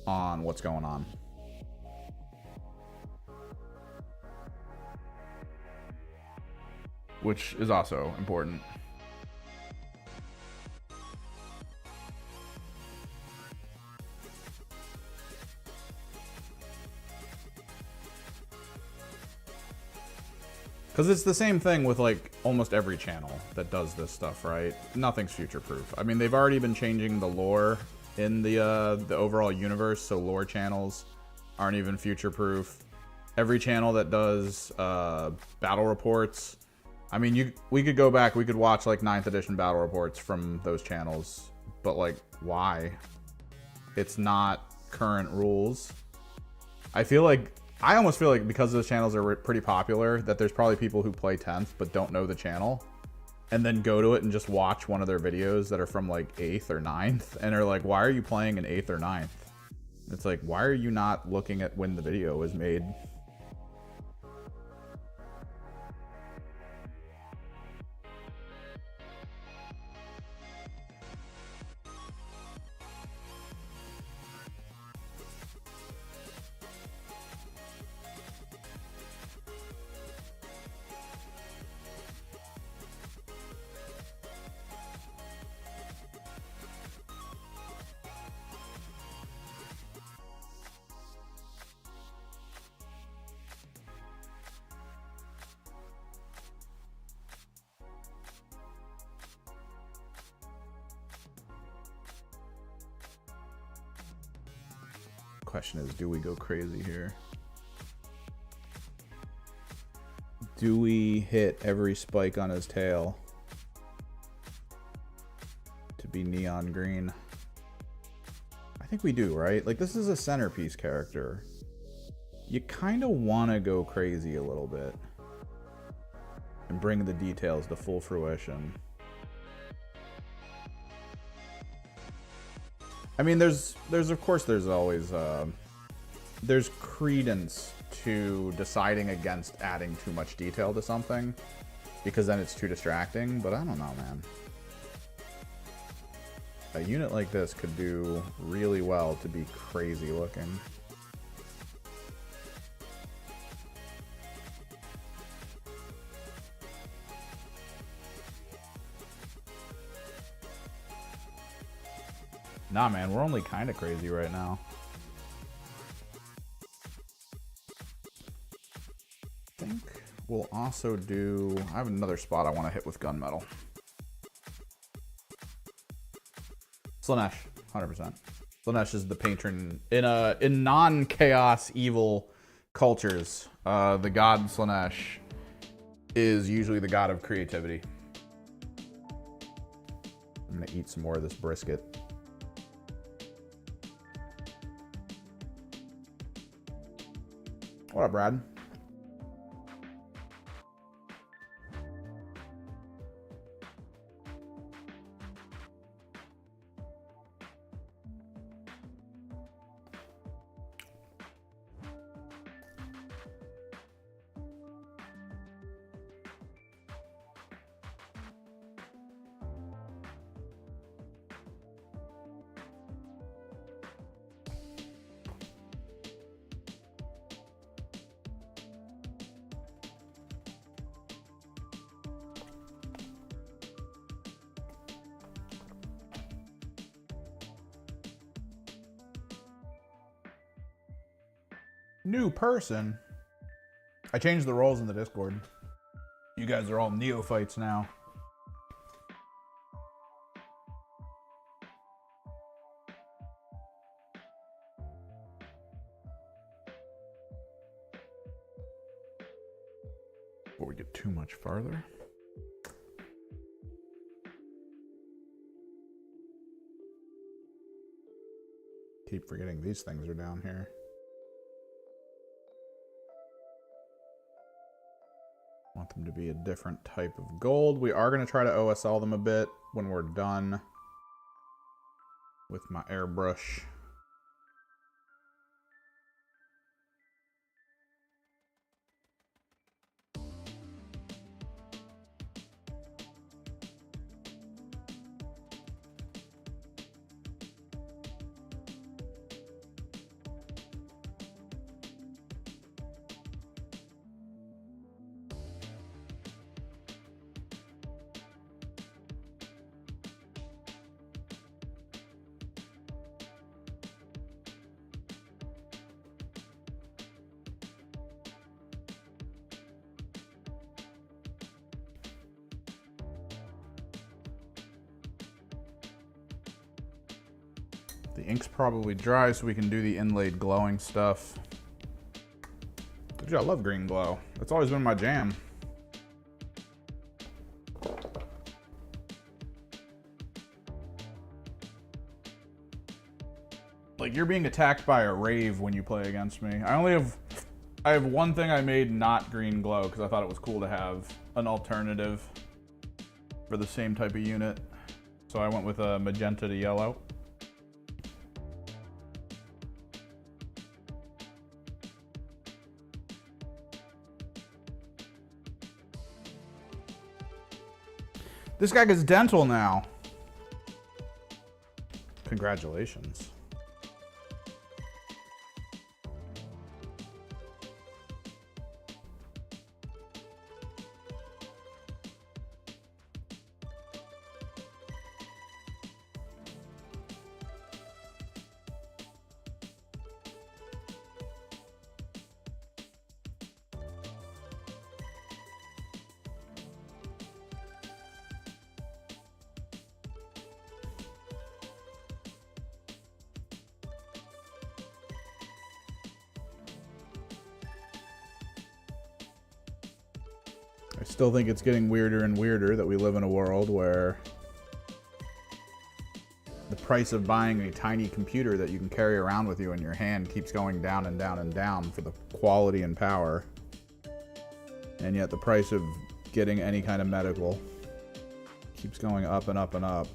on what's going on. Which is also important. Because it's the same thing with like almost every channel that does this stuff, right? Nothing's future-proof. I mean, they've already been changing the lore in the overall universe, so lore channels aren't even future-proof. Every channel that does battle reports, I mean, we could go back, we could watch like 9th edition battle reports from those channels, but like, why? It's not current rules. I almost feel like because those channels are pretty popular, that there's probably people who play 10th but don't know the channel, and then go to it and just watch one of their videos that are from like 8th or 9th, and are like, why are you playing in 8th or 9th? It's like, why are you not looking at when the video was made? Question is, do we go crazy here? Do we hit every spike on his tail to be neon green? I think we do, right? Like, this is a centerpiece character. You kind of want to go crazy a little bit and bring the details to full fruition. I mean, there's of course there's always there's credence to deciding against adding too much detail to something, because then it's too distracting, but I don't know, man. A unit like this could do really well to be crazy looking. Nah, man, we're only kind of crazy right now. I think we'll also do... I have another spot I want to hit with gunmetal. Slaanesh, 100%. Slaanesh is the patron in non-chaos evil cultures. The god Slaanesh is usually the god of creativity. I'm gonna eat some more of this brisket. What up, Brad? New person. I changed the roles in the Discord. You guys are all neophytes now. Before we get too much farther. Keep forgetting these things are down here. Want them to be a different type of gold. We are going to try to OSL them a bit when we're done with my airbrush. The ink's probably dry, so we can do the inlaid glowing stuff. Dude, I love green glow. It's always been my jam. Like, you're being attacked by a rave when you play against me. I have one thing I made not green glow because I thought it was cool to have an alternative for the same type of unit. So I went with a magenta to yellow. This guy gets dental now. Congratulations. I still think it's getting weirder and weirder that we live in a world where the price of buying a tiny computer that you can carry around with you in your hand keeps going down and down and down for the quality and power. And yet the price of getting any kind of medical keeps going up and up and up.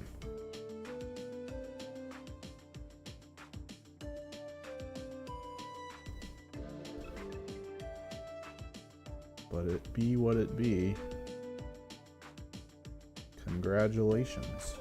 But it be what it be. Congratulations.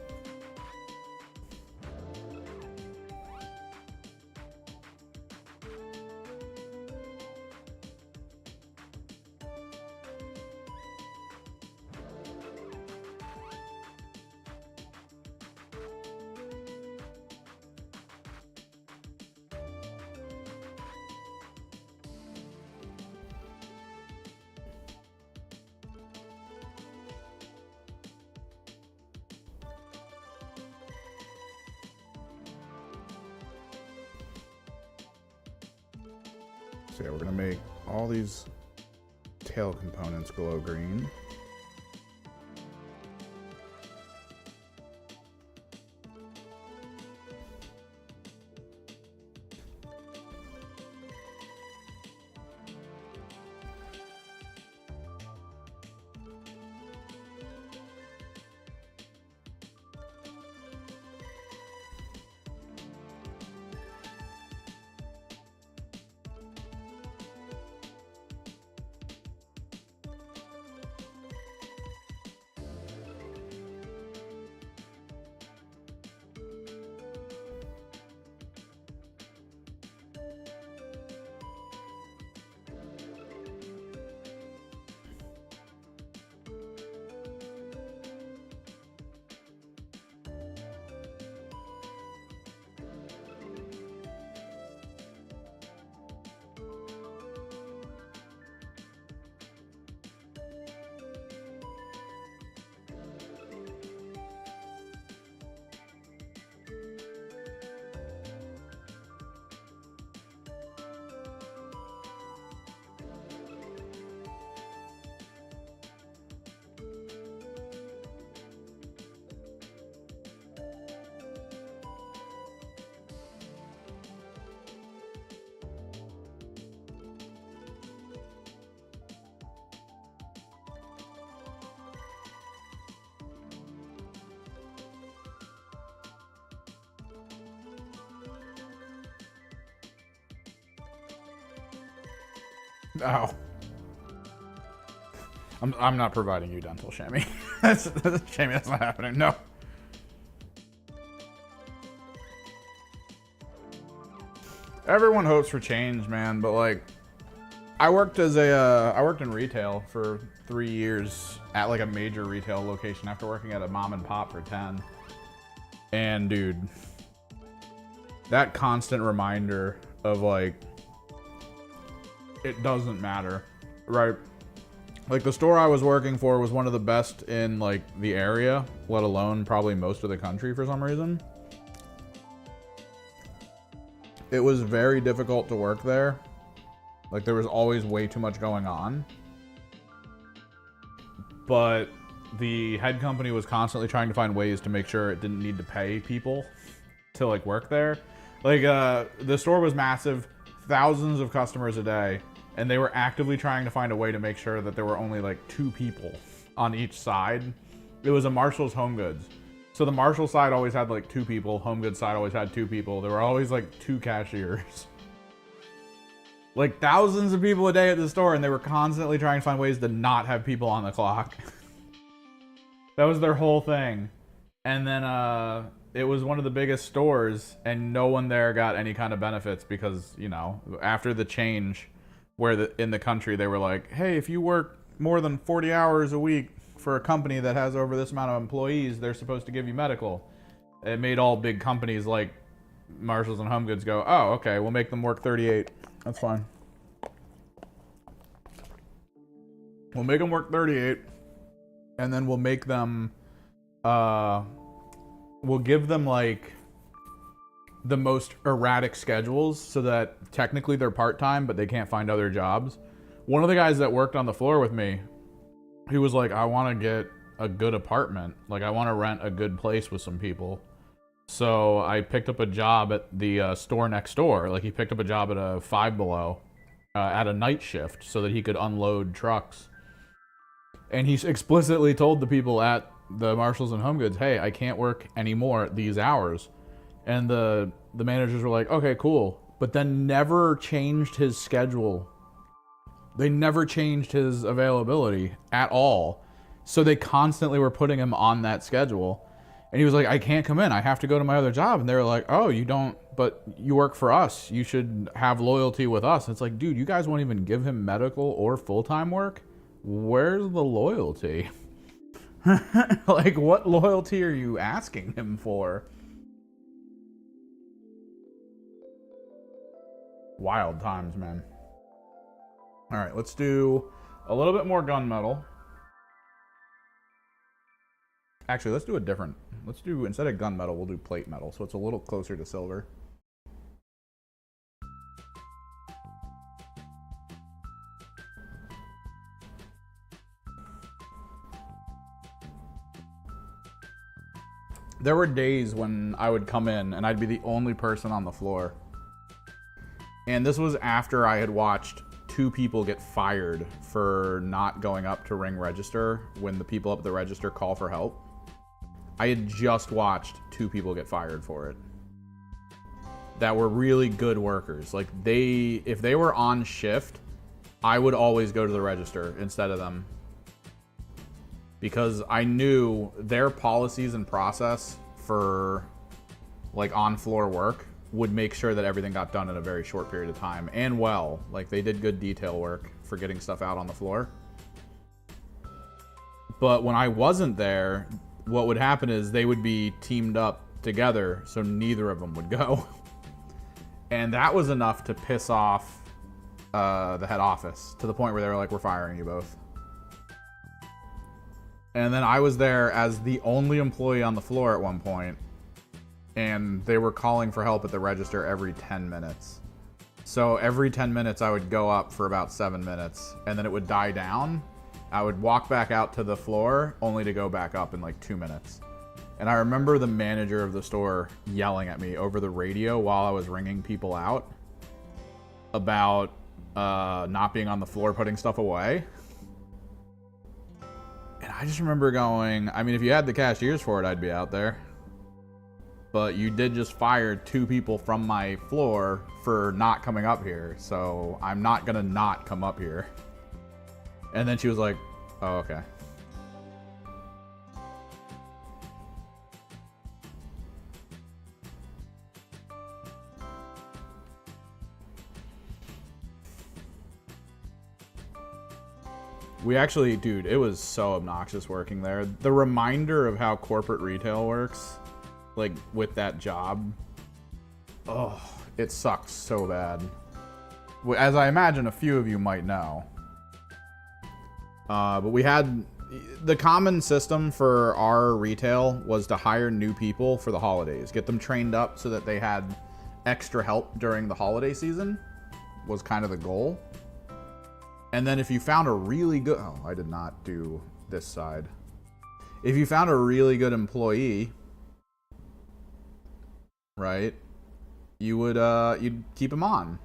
So yeah, we're gonna make all these tail components glow green. Oh. I'm not providing you dental, Shammy. Shammy, that's not happening. No. Everyone hopes for change, man, but like, I worked in retail for 3 years at like a major retail location after working at a mom and pop for 10. And dude, that constant reminder of like, it doesn't matter, right? Like the store I was working for was one of the best in like the area, let alone probably most of the country for some reason. It was very difficult to work there. Like there was always way too much going on. But the head company was constantly trying to find ways to make sure it didn't need to pay people to like work there. Like the store was massive, thousands of customers a day. And they were actively trying to find a way to make sure that there were only like 2 people on each side. It was a Marshall's Home Goods. So the Marshall side always had like 2 people. Home Goods side always had 2 people. There were always like 2 cashiers. Like thousands of people a day at the store, and they were constantly trying to find ways to not have people on the clock. That was their whole thing. And then it was one of the biggest stores, and no one there got any kind of benefits because, you know, after the change, where in the country they were like, hey, if you work more than 40 hours a week for a company that has over this amount of employees, they're supposed to give you medical. It made all big companies like Marshalls and Home Goods go, oh, okay, we'll make them work 38. That's fine. We'll make them work 38, and then we'll make them, we'll give them like the most erratic schedules so that technically they're part-time, but they can't find other jobs. One of the guys that worked on the floor with me, he was like, I want to get a good apartment. Like, I want to rent a good place with some people. So I picked up a job at the store next door. Like, he picked up a job at a Five Below at a night shift so that he could unload trucks. And he explicitly told the people at the Marshalls and Home Goods, hey, I can't work anymore at these hours. And the managers were like, okay, cool. But then never changed his schedule. They never changed his availability at all. So they constantly were putting him on that schedule. And he was like, I can't come in. I have to go to my other job. And they were like, oh, you don't, but you work for us. You should have loyalty with us. And it's like, dude, you guys won't even give him medical or full-time work? Where's the loyalty? Like, what loyalty are you asking him for? Wild times, man. All right, let's do a little bit more gunmetal. Actually, let's do a different. Let's do, instead of gunmetal, we'll do plate metal, so it's a little closer to silver. There were days when I would come in and I'd be the only person on the floor. And this was after I had watched 2 people get fired for not going up to ring register when the people up at the register call for help. I had just watched 2 people get fired for it that were really good workers. Like, if they were on shift, I would always go to the register instead of them, because I knew their policies and process for like on-floor work would make sure that everything got done in a very short period of time, and well, like, they did good detail work for getting stuff out on the floor. But when I wasn't there, what would happen is they would be teamed up together, so neither of them would go. And that was enough to piss off the head office, to the point where they were like, we're firing you both. And then I was there as the only employee on the floor at one point, and they were calling for help at the register every 10 minutes. So every 10 minutes I would go up for about 7 minutes, and then it would die down. I would walk back out to the floor, only to go back up in like 2 minutes. And I remember the manager of the store yelling at me over the radio while I was ringing people out about not being on the floor putting stuff away. And I just remember going, I mean, if you had the cashiers for it, I'd be out there. But you did just fire 2 people from my floor for not coming up here, so I'm not gonna not come up here. And then she was like, oh, okay. We actually, dude, it was so obnoxious working there. The reminder of how corporate retail works, like with that job, oh, it sucks so bad. As I imagine a few of you might know. But we had, the common system for our retail was to hire new people for the holidays, get them trained up so that they had extra help during the holiday season, was kind of the goal. And then if you found a really good, oh, I did not do this side. If you found a really good employee, right, you would, you'd keep them on.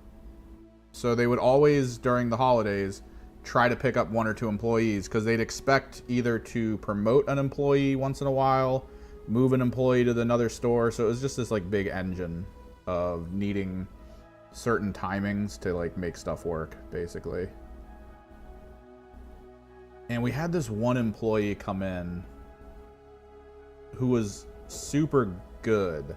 So they would always, during the holidays, try to pick up 1 or 2 employees, because they'd expect either to promote an employee once in a while, move an employee to another store. So it was just this like big engine of needing certain timings to like make stuff work, basically. And we had this one employee come in who was super good.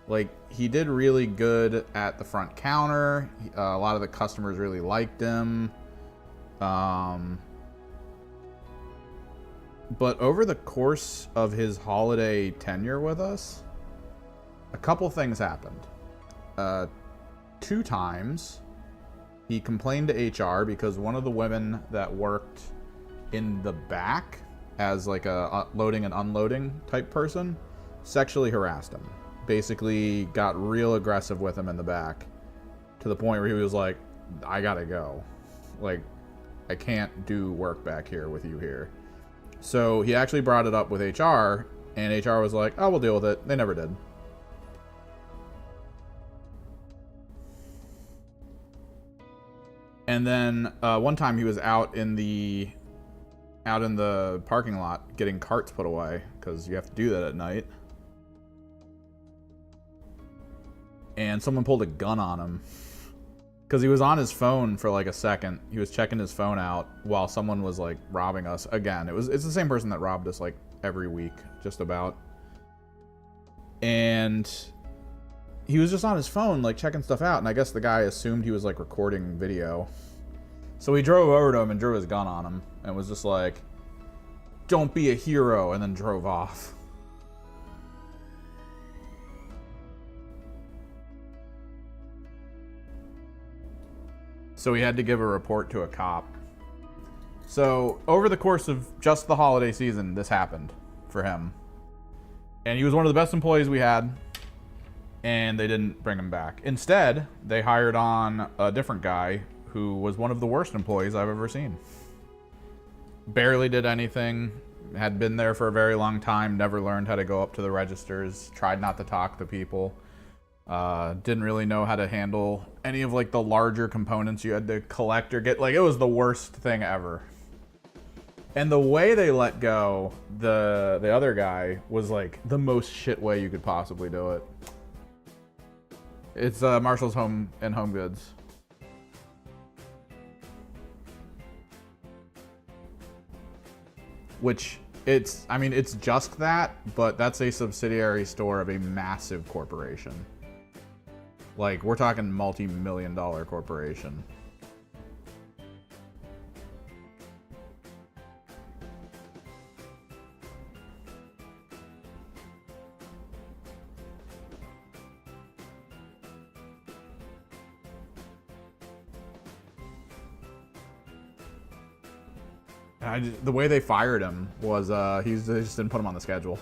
Like, he did really good at the front counter. A lot of the customers really liked him. But over the course of his holiday tenure with us, a couple things happened. 2 times, he complained to HR because one of the women that worked in the back as like a loading and unloading type person sexually harassed him. Basically got real aggressive with him in the back, to the point where he was like, I gotta go. Like, I can't do work back here with you here. So he actually brought it up with HR, and HR was like, oh, we'll deal with it. They never did. And then one time he was out in the parking lot getting carts put away, because you have to do that at night. And someone pulled a gun on him. Because he was on his phone for like a second. He was checking his phone out while someone was like robbing us. Again, it's the same person that robbed us like every week, just about. And he was just on his phone like checking stuff out, and I guess the guy assumed he was like recording video. So he drove over to him and drew his gun on him and was just like, don't be a hero, and then drove off. So he had to give a report to a cop. So over the course of just the holiday season, this happened for him. And he was one of the best employees we had, and they didn't bring him back. Instead, they hired on a different guy who was one of the worst employees I've ever seen. Barely did anything, had been there for a very long time, never learned how to go up to the registers, tried not to talk to people. Didn't really know how to handle any of like the larger components you had to collect or get. Like, it was the worst thing ever. And the way they let go the other guy was like the most shit way you could possibly do it. It's Marshall's Home and Home Goods. Which it's just that, but that's a subsidiary store of a massive corporation. Like, we're talking multi-million-dollar corporation. The way they fired him was they just didn't put him on the schedule.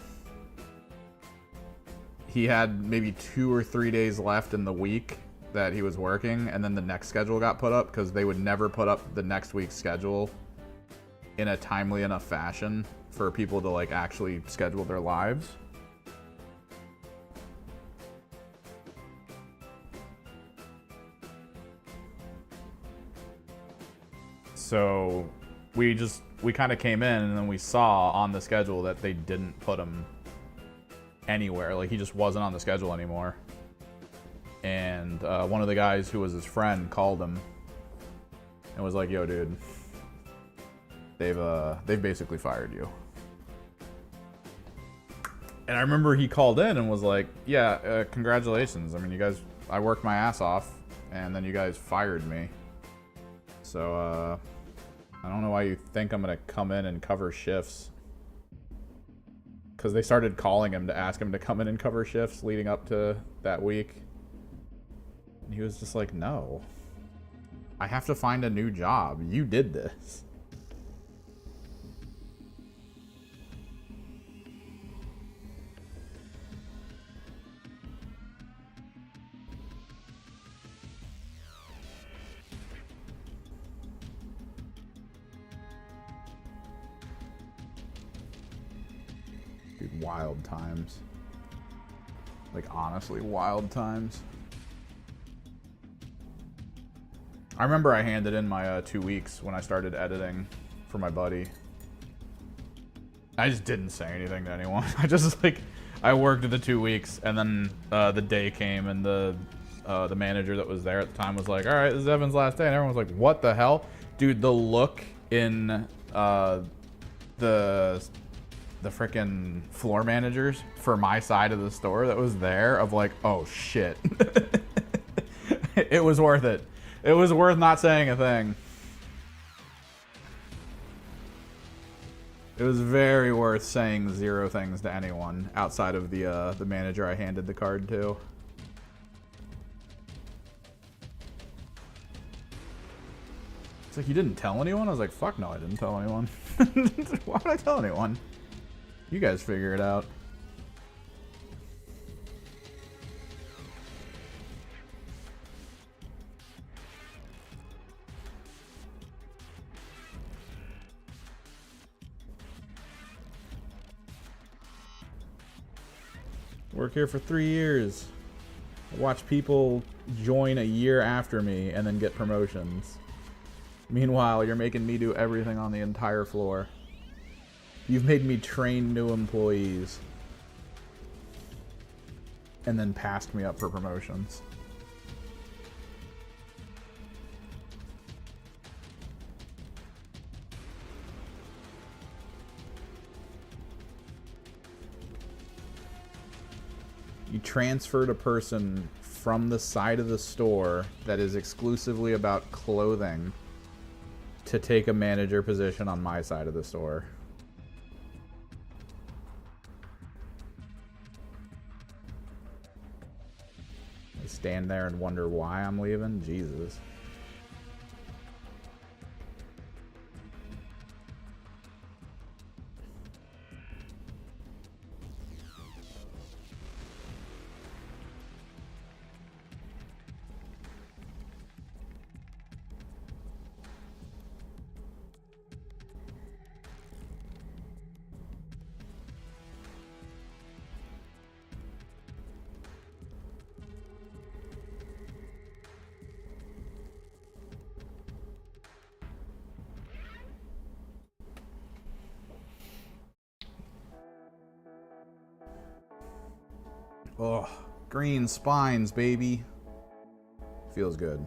He had maybe 2 or 3 days left in the week that he was working, and then the next schedule got put up because they would never put up the next week's schedule in a timely enough fashion for people to like actually schedule their lives. So we kind of came in, and then we saw on the schedule that they didn't put him anywhere. Like, he just wasn't on the schedule anymore. And one of the guys who was his friend called him and was like, yo, dude, they've basically fired you. And I remember he called in and was like, yeah, congratulations. I mean, you guys, I worked my ass off, and then you guys fired me. So, I don't know why you think I'm gonna come in and cover shifts. Because they started calling him to ask him to come in and cover shifts leading up to that week. And he was just like, no. I have to find a new job. You did this. Dude, wild times. Like, honestly, wild times. I remember I handed in my 2 weeks when I started editing for my buddy. I just didn't say anything to anyone. I worked the 2 weeks, and then the day came, and the manager that was there at the time was like, all right, this is Evan's last day. And everyone was like, what the hell? Dude, the look in the frickin' floor managers for my side of the store that was there of like, oh shit. It was worth it. It was worth not saying a thing. It was very worth saying 0 things to anyone outside of the manager I handed the card to. It's like, you didn't tell anyone? I was like, fuck no, I didn't tell anyone. Why would I tell anyone? You guys figure it out. Work here for 3 years. I watch people join a year after me and then get promotions. Meanwhile, you're making me do everything on the entire floor. You've made me train new employees. And then passed me up for promotions. You transferred a person from the side of the store that is exclusively about clothing to take a manager position on my side of the store. I stand there and wonder why I'm leaving? Jesus. Oh, green spines, baby. Feels good.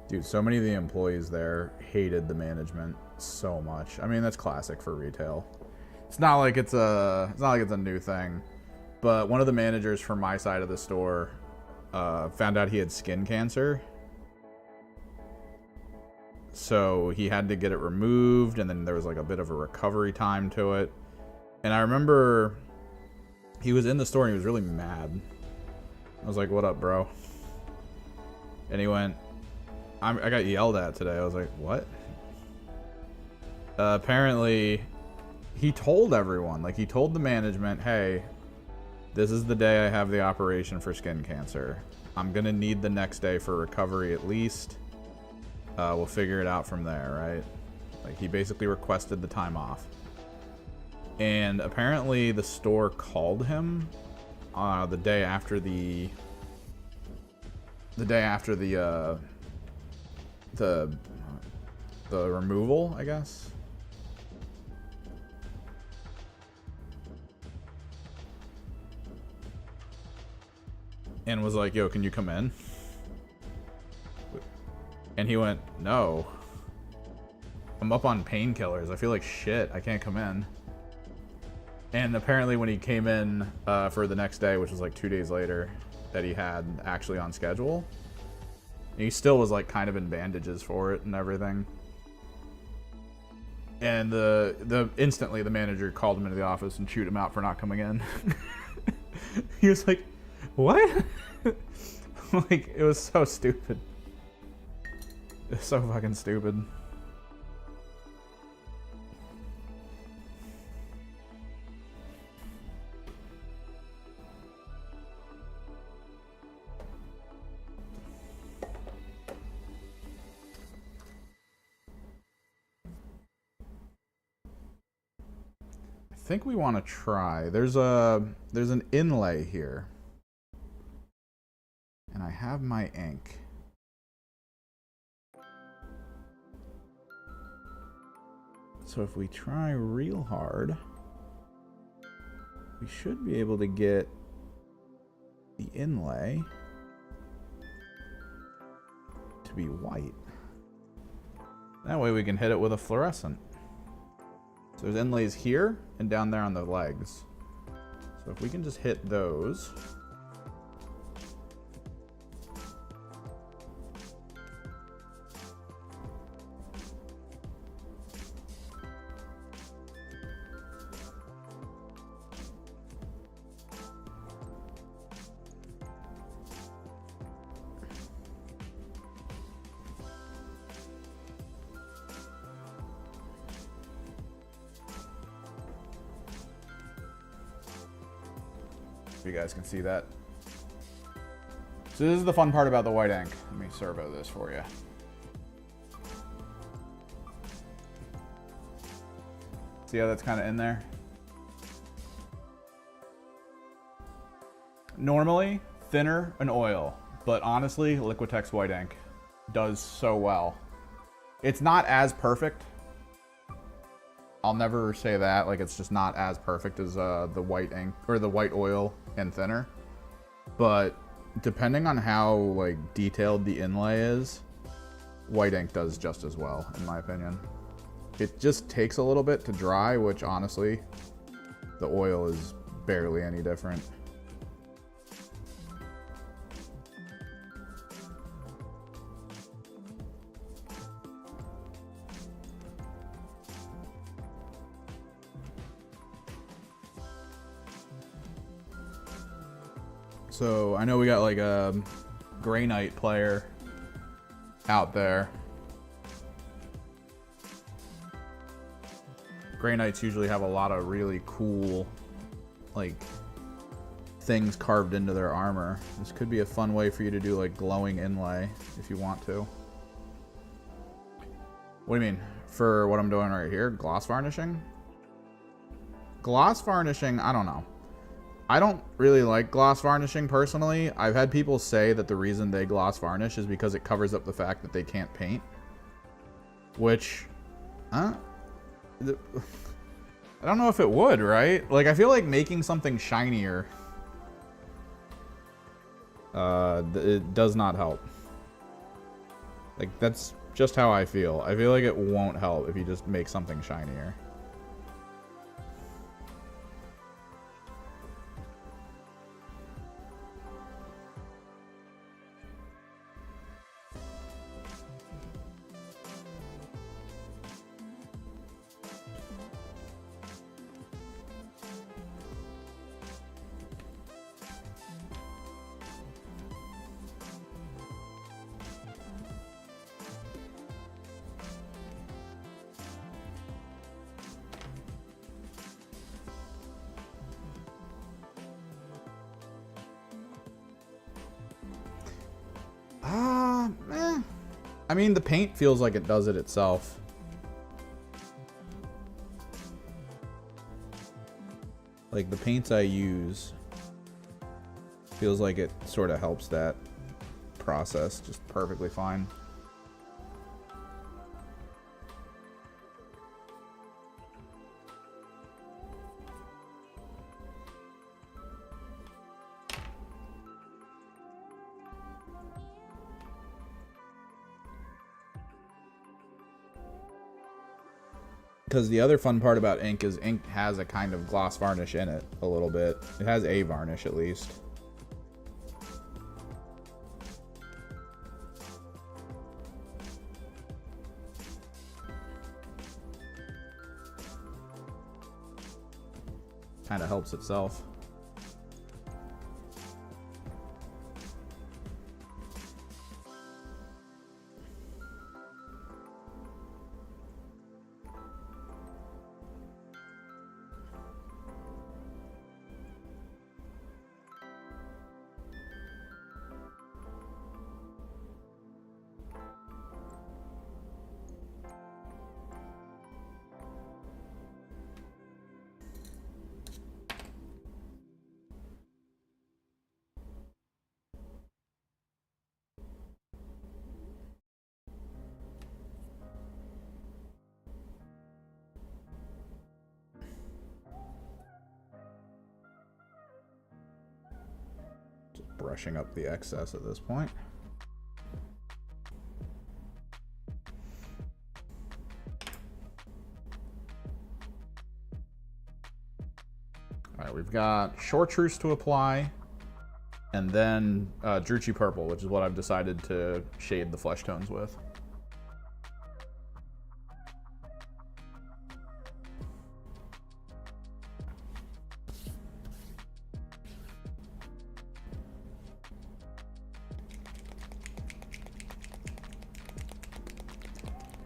Dude, so many of the employees there hated the management so much. I mean, that's classic for retail. It's not like it's a new thing. But one of the managers from my side of the store found out he had skin cancer. So he had to get it removed, and then there was like a bit of a recovery time to it. And I remember he was in the store and he was really mad. I was like, "What up, bro?" And he went, I got yelled at today. I was like, "What?" Apparently, he told everyone, like he told the management, "Hey, this is the day I have the operation for skin cancer. I'm gonna need the next day for recovery at least. We'll figure it out from there," right? Like, he basically requested the time off. And apparently the store called him the day after the removal, I guess. And was like, "Yo, can you come in?" And he went, "No. I'm up on painkillers. I feel like shit. I can't come in." And apparently when he came in for the next day, which was like 2 days later, that he had actually on schedule, he still was like kind of in bandages for it and everything. And instantly the manager called him into the office and chewed him out for not coming in. He was like, "What?" Like, it was so stupid. It's so fucking stupid. I think we want to try. There's an inlay here. And I have my ink. So if we try real hard, we should be able to get the inlay to be white. That way we can hit it with a fluorescent. So there's inlays here and down there on the legs. So if we can just hit those. You guys can see that. So this is the fun part about the white ink. Let me servo this for you. See how that's kind of in there? Normally, thinner an oil, but honestly, Liquitex white ink does so well. It's not as perfect. I'll never say that, like it's just not as perfect as the white ink or the white oil and thinner. But depending on how like detailed the inlay is, white ink does just as well, in my opinion. It just takes a little bit to dry, which honestly, the oil is barely any different. So I know we got like a Grey Knight player out there. Grey Knights usually have a lot of really cool like things carved into their armor. This could be a fun way for you to do like glowing inlay if you want to. What do you mean? For what I'm doing right here, gloss varnishing? Gloss varnishing, I don't know. I don't really like gloss varnishing personally. I've had people say that the reason they gloss varnish is because it covers up the fact that they can't paint. Which, I don't know if it would, right? Like, I feel like making something shinier, it does not help. Like, that's just how I feel. I feel like it won't help if you just make something shinier. I mean, the paint feels like it does it itself. Like, the paints I use feels like it sort of helps that process just perfectly fine. Because the other fun part about ink is ink has a kind of gloss varnish in it a little bit. It has a varnish at least. Kind of helps itself. Brushing up the excess at this point. All right, we've got chartreuse to apply, and then Druchii purple, which is what I've decided to shade the flesh tones with.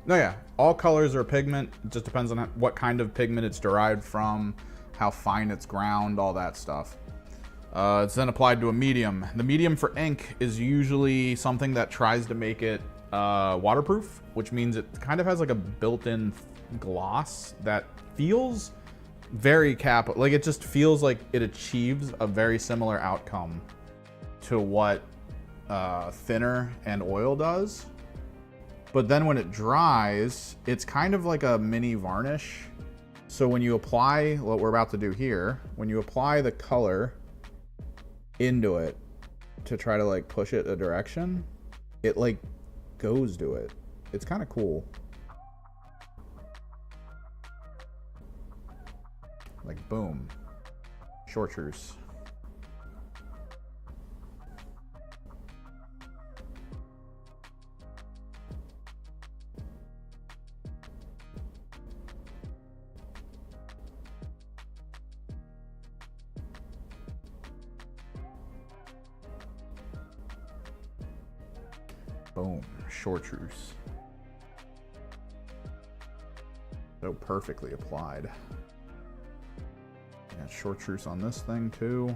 No, yeah, all colors are pigment. It just depends on what kind of pigment it's derived from, how fine it's ground, all that stuff. It's then applied to a medium. The medium for ink is usually something that tries to make it waterproof, which means it kind of has like a built-in gloss that feels very like it just feels like it achieves a very similar outcome to what thinner and oil does. But then when it dries, it's kind of like a mini varnish. So when you apply what we're about to do here, when you apply the color into it to try to like push it a direction, it like goes to it. It's kind of cool. Like boom, chartreuse. Boom, chartreuse. So perfectly applied. Got chartreuse on this thing too.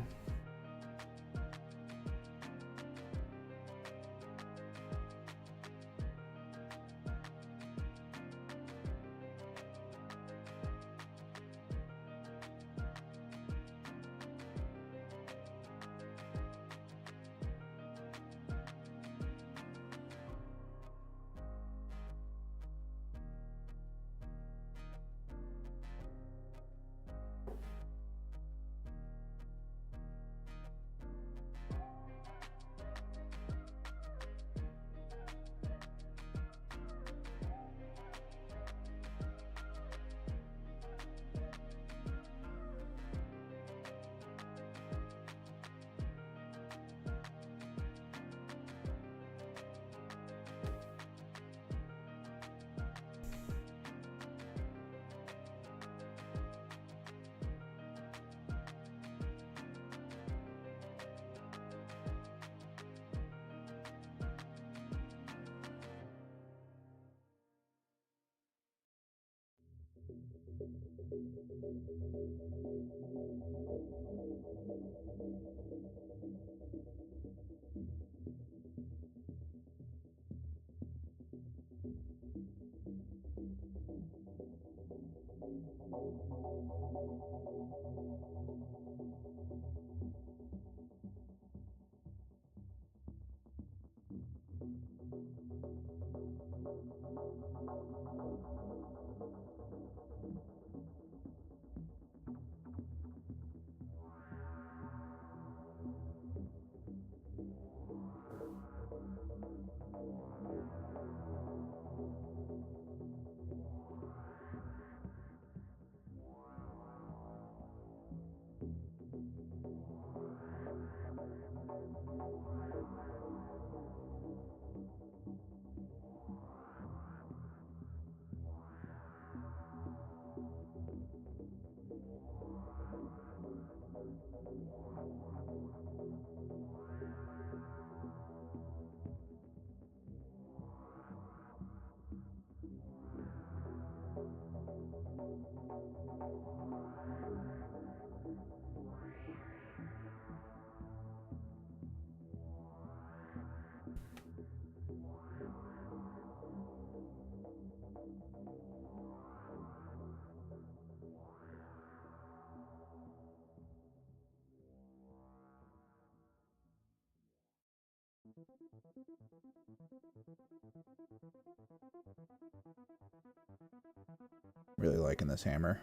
Really liking this hammer.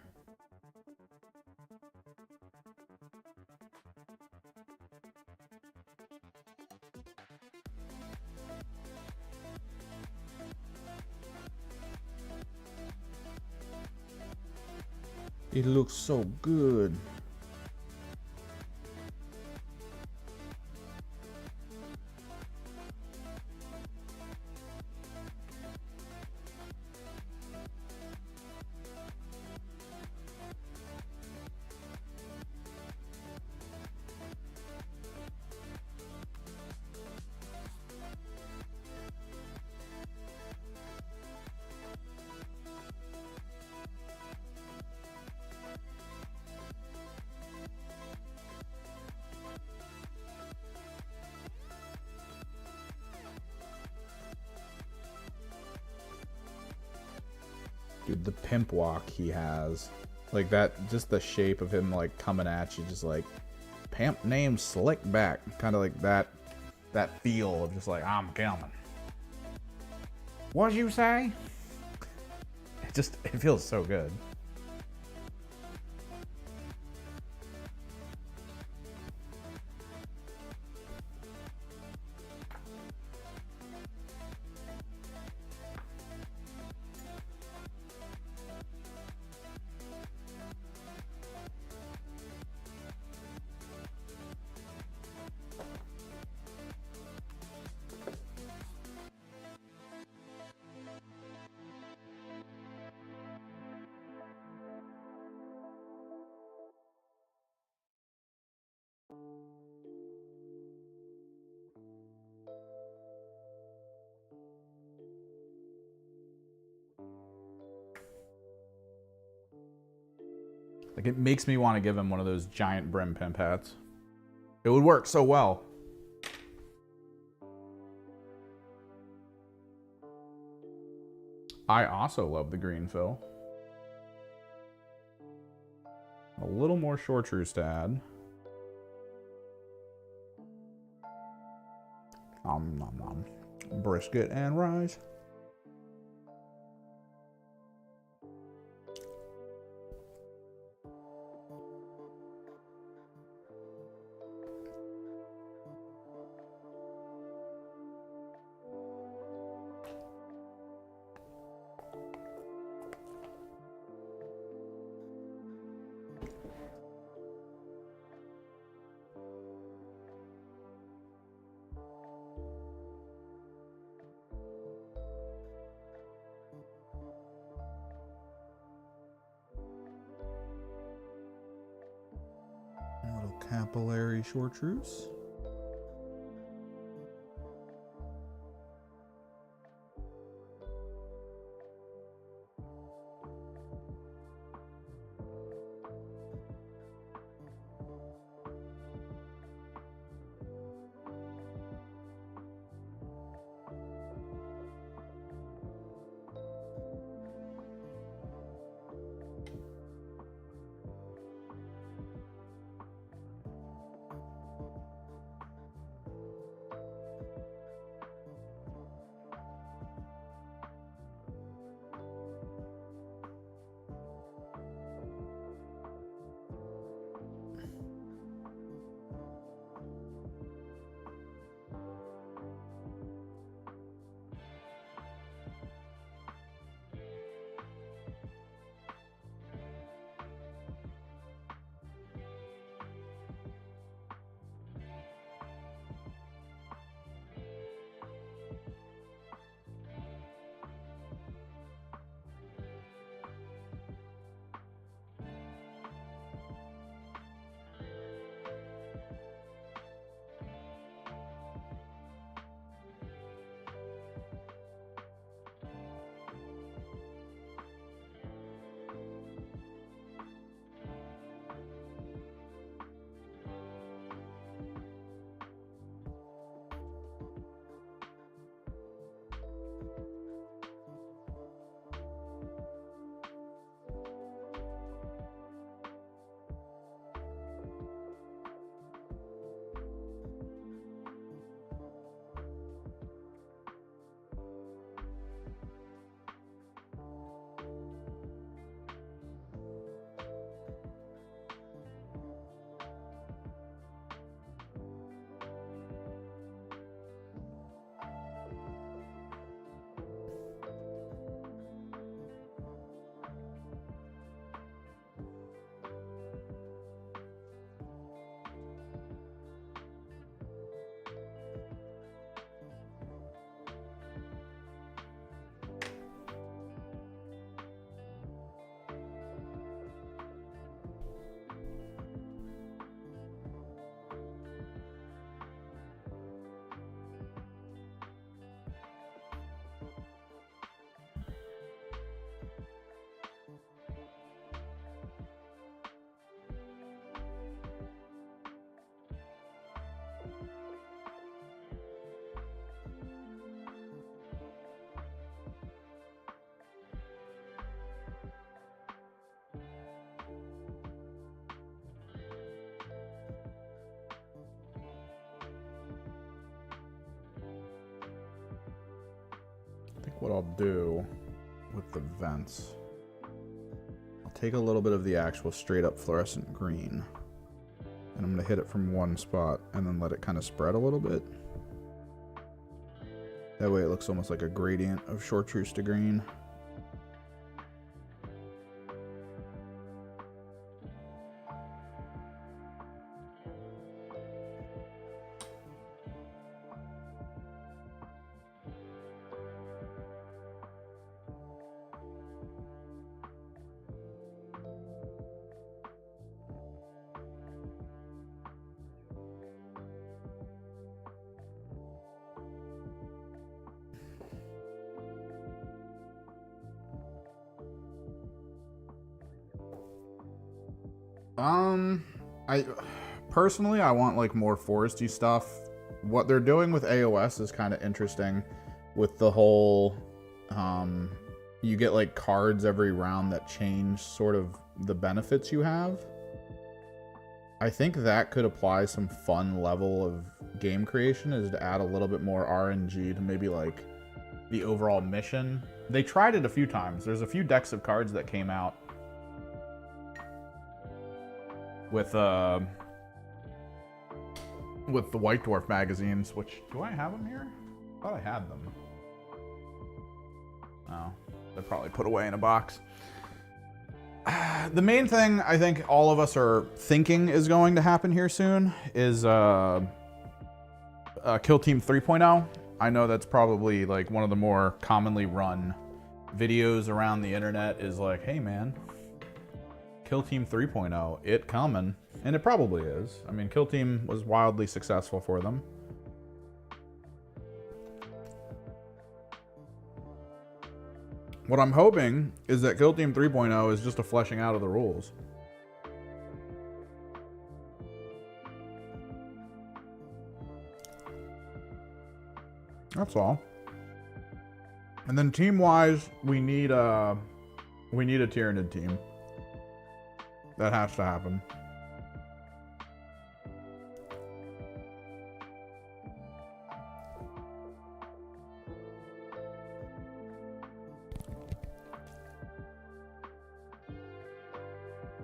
It looks so good. Dude, the pimp walk he has. Like that, just the shape of him like coming at you, just like pimp name slick back. Kind of like that feel of just like, I'm coming. What'd you say? It feels so good. Like, it makes me want to give him one of those giant brim pimp hats. It would work so well. I also love the green fill. A little more chartreuse to add. Nom nom nom. Brisket and rice. A little capillary chartreuse. what I'll do with the vents, I'll take a little bit of the actual straight up fluorescent green, and I'm going to hit it from one spot and then let it kind of spread a little bit. That way it looks almost like a gradient of chartreuse to green. I want like more foresty stuff. What they're doing with AoS is kind of interesting with the whole, you get like cards every round that change sort of the benefits you have. I think that could apply some fun level of game creation, is to add a little bit more RNG to maybe like the overall mission. They tried it a few times. There's a few decks of cards that came out with the White Dwarf magazines, which, do I have them here? I thought I had them. Oh, they're probably put away in a box. The main thing I think all of us are thinking is going to happen here soon is Kill Team 3.0. I know that's probably like one of the more commonly run videos around the internet, is like, hey man, Kill Team 3.0, it coming. And it probably is. I mean, Kill Team was wildly successful for them. What I'm hoping is that Kill Team 3.0 is just a fleshing out of the rules. That's all. And then team-wise, we need a Tyranid team. That has to happen.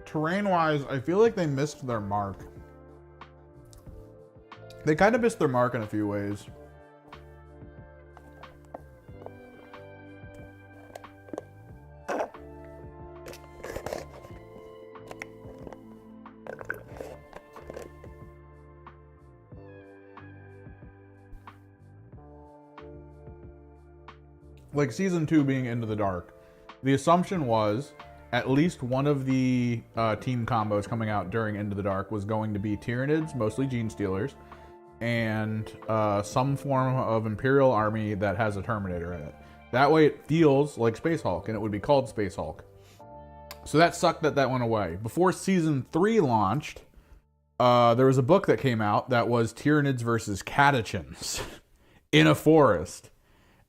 Terrain-wise, I feel like they missed their mark. They kind of missed their mark in a few ways. Like Season 2 being Into the Dark, the assumption was at least one of the team combos coming out during Into the Dark was going to be Tyranids, mostly Gene Stealers, and some form of Imperial army that has a Terminator in it. That way it feels like Space Hulk, and it would be called Space Hulk. So that sucked that that went away. Before Season 3 launched, there was a book that came out that was Tyranids versus Catachans in a forest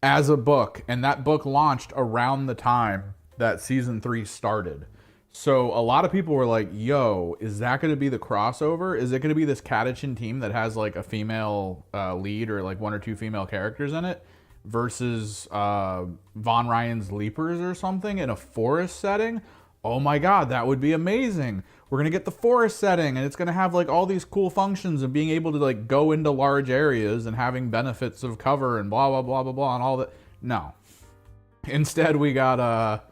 as a book, and that book launched around the time that Season 3 started. So a lot of people were like, yo, is that going to be the crossover? Is it going to be this Catachan team that has like a female lead or like one or two female characters in it versus Von Ryan's Leapers or something in a forest setting? Oh my god, that would be amazing. We're going to get the forest setting, and it's going to have like all these cool functions of being able to like go into large areas and having benefits of cover and blah, blah, blah, blah, blah, and all that. No. Instead, we got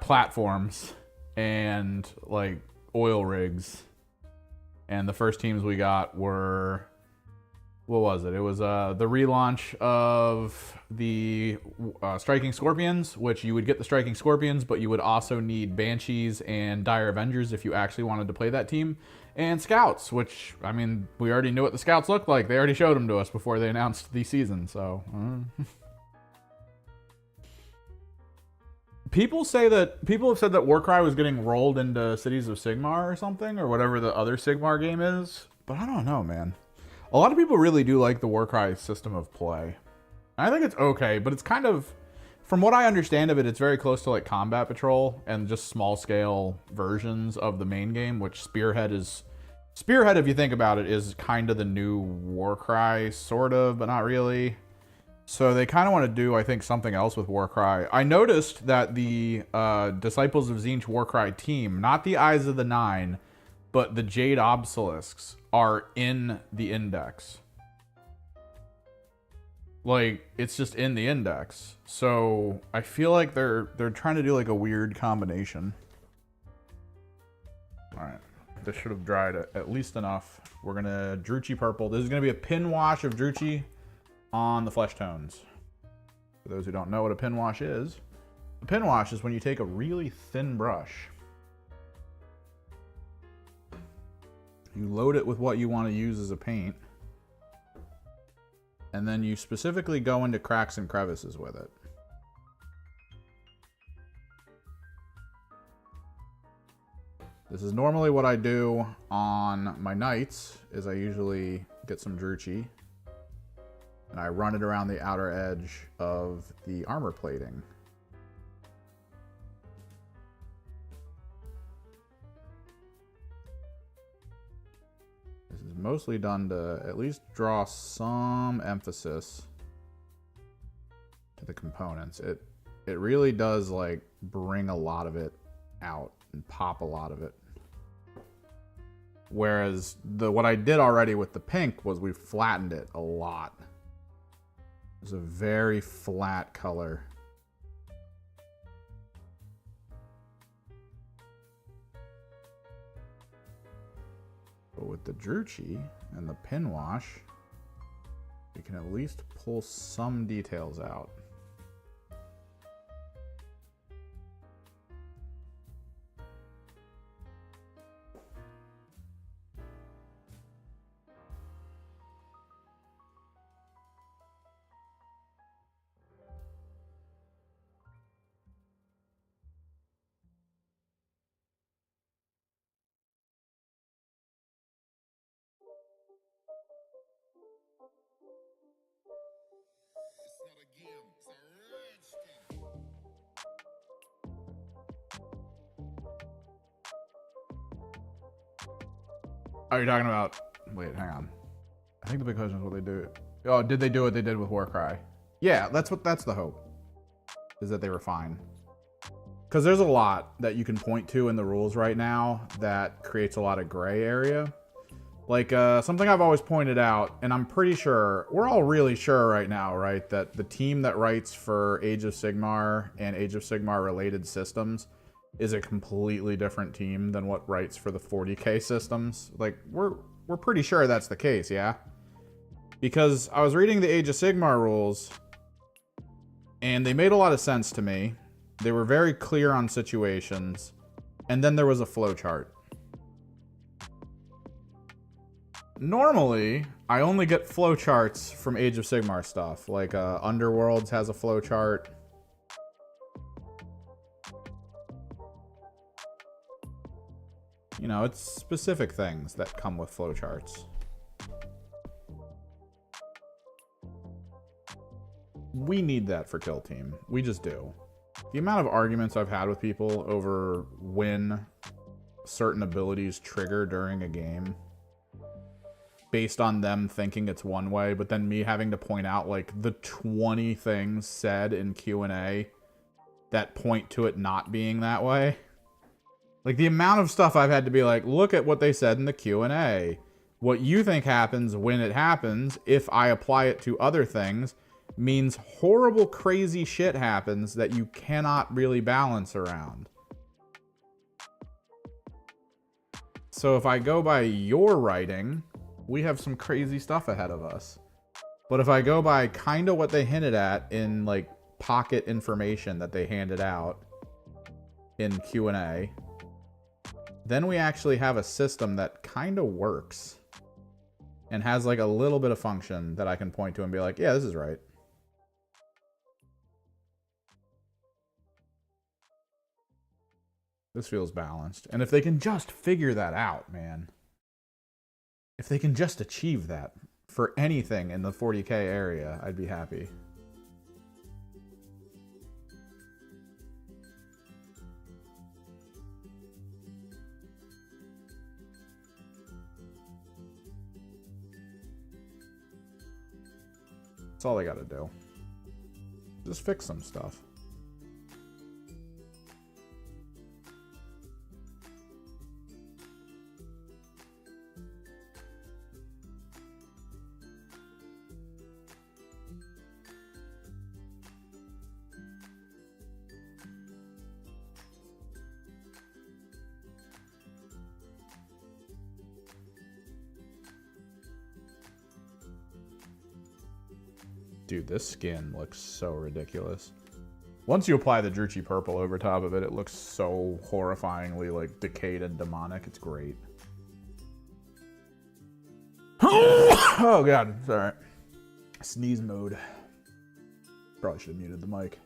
platforms and like oil rigs, and the first teams we got were, what was it? It was the relaunch of the Striking Scorpions, which you would get the Striking Scorpions, but you would also need Banshees and Dire Avengers if you actually wanted to play that team, and Scouts, which, I mean, we already knew what the Scouts looked like. They already showed them to us before they announced the season, so people have said that Warcry was getting rolled into Cities of Sigmar or something, or whatever the other Sigmar game is, but I don't know, man. A lot of people really do like the Warcry system of play. I think it's okay, but it's kind of, from what I understand of it, it's very close to like Combat Patrol and just small scale versions of the main game, which Spearhead, if you think about it, is kind of the new Warcry, sort of, but not really. So they kind of want to do, I think, something else with Warcry. I noticed that the Disciples of Tzeentch Warcry team, not the Eyes of the Nine, but the Jade Obelisk's, are in the index. Like, it's just in the index. So I feel like they're trying to do like a weird combination. All right, this should have dried at least enough. We're gonna Druchii purple. This is gonna be a pin wash of Druchii on the flesh tones. For those who don't know what a pin wash is, a pin wash is when you take a really thin brush, you load it with what you want to use as a paint, and then you specifically go into cracks and crevices with it. This is normally what I do on my knights, is I usually get some Druchii and I run it around the outer edge of the armor plating. This is mostly done to at least draw some emphasis to the components. It really does like bring a lot of it out and pop a lot of it. Whereas what I did already with the pink was we flattened it a lot. It's a very flat color. But with the Druchii and the pin wash, we can at least pull some details out. Oh, you're talking about... Wait, hang on. I think the big question is what they do. Oh, did they do what they did with Warcry? Yeah, that's the hope. Is that they refine. Because there's a lot that you can point to in the rules right now that creates a lot of gray area. Like, something I've always pointed out, and I'm pretty sure, we're all really sure right now, right, that the team that writes for Age of Sigmar and Age of Sigmar related systems is a completely different team than what writes for the 40K systems. Like, we're pretty sure that's the case, yeah? Because I was reading the Age of Sigmar rules, and they made a lot of sense to me. They were very clear on situations, and then there was a flowchart. Normally, I only get flowcharts from Age of Sigmar stuff, like Underworlds has a flowchart. You know, it's specific things that come with flowcharts. We need that for Kill Team. We just do. The amount of arguments I've had with people over when certain abilities trigger during a game based on them thinking it's one way, but then me having to point out like the 20 things said in Q&A that point to it not being that way. Like, the amount of stuff I've had to be like, look at what they said in the Q&A. What you think happens when it happens, if I apply it to other things, means horrible, crazy shit happens that you cannot really balance around. So if I go by your writing, we have some crazy stuff ahead of us. But if I go by kind of what they hinted at in, like, pocket information that they handed out in Q&A, then we actually have a system that kind of works and has like a little bit of function that I can point to and be like, yeah, this is right. This feels balanced. And if they can just figure that out, man, if they can just achieve that for anything in the 40K area, I'd be happy. That's all they gotta do. Just fix some stuff. Dude, this skin looks so ridiculous. Once you apply the Druchii purple over top of it, it looks so horrifyingly like decayed and demonic. It's great. Oh god, it's alright. Sneeze mode. Probably should have muted the mic.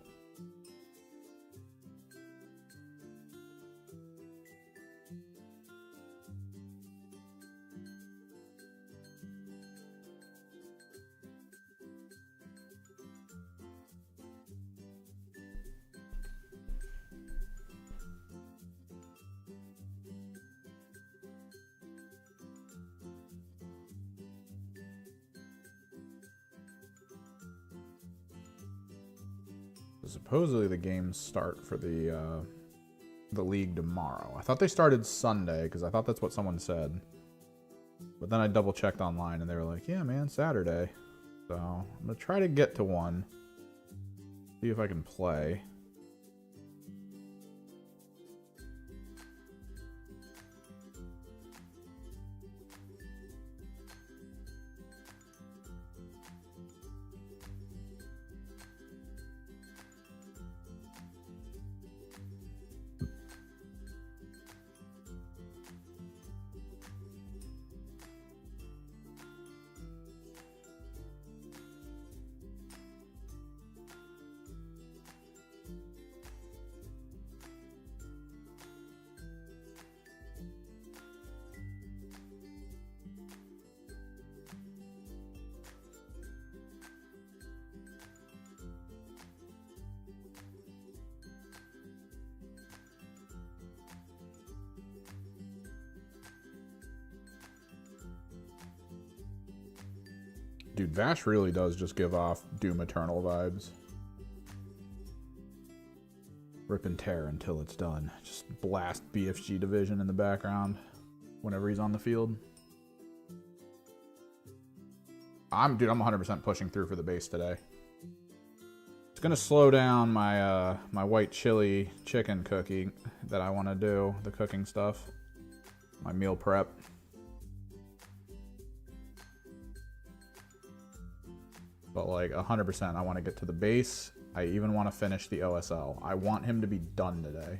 Supposedly the games start for the league tomorrow. I thought they started Sunday because I thought that's what someone said. But then I double checked online and they were like, yeah, man, Saturday. So I'm going to try to get to one. See if I can play. Dude, Vash really does just give off Doom Eternal vibes. Rip and tear until it's done. Just blast BFG Division in the background whenever he's on the field. I'm 100% pushing through for the base today. It's gonna slow down my my white chili chicken cookie that I want to do, the cooking stuff, my meal prep. But like 100%, I want to get to the base. I even want to finish the OSL. I want him to be done today.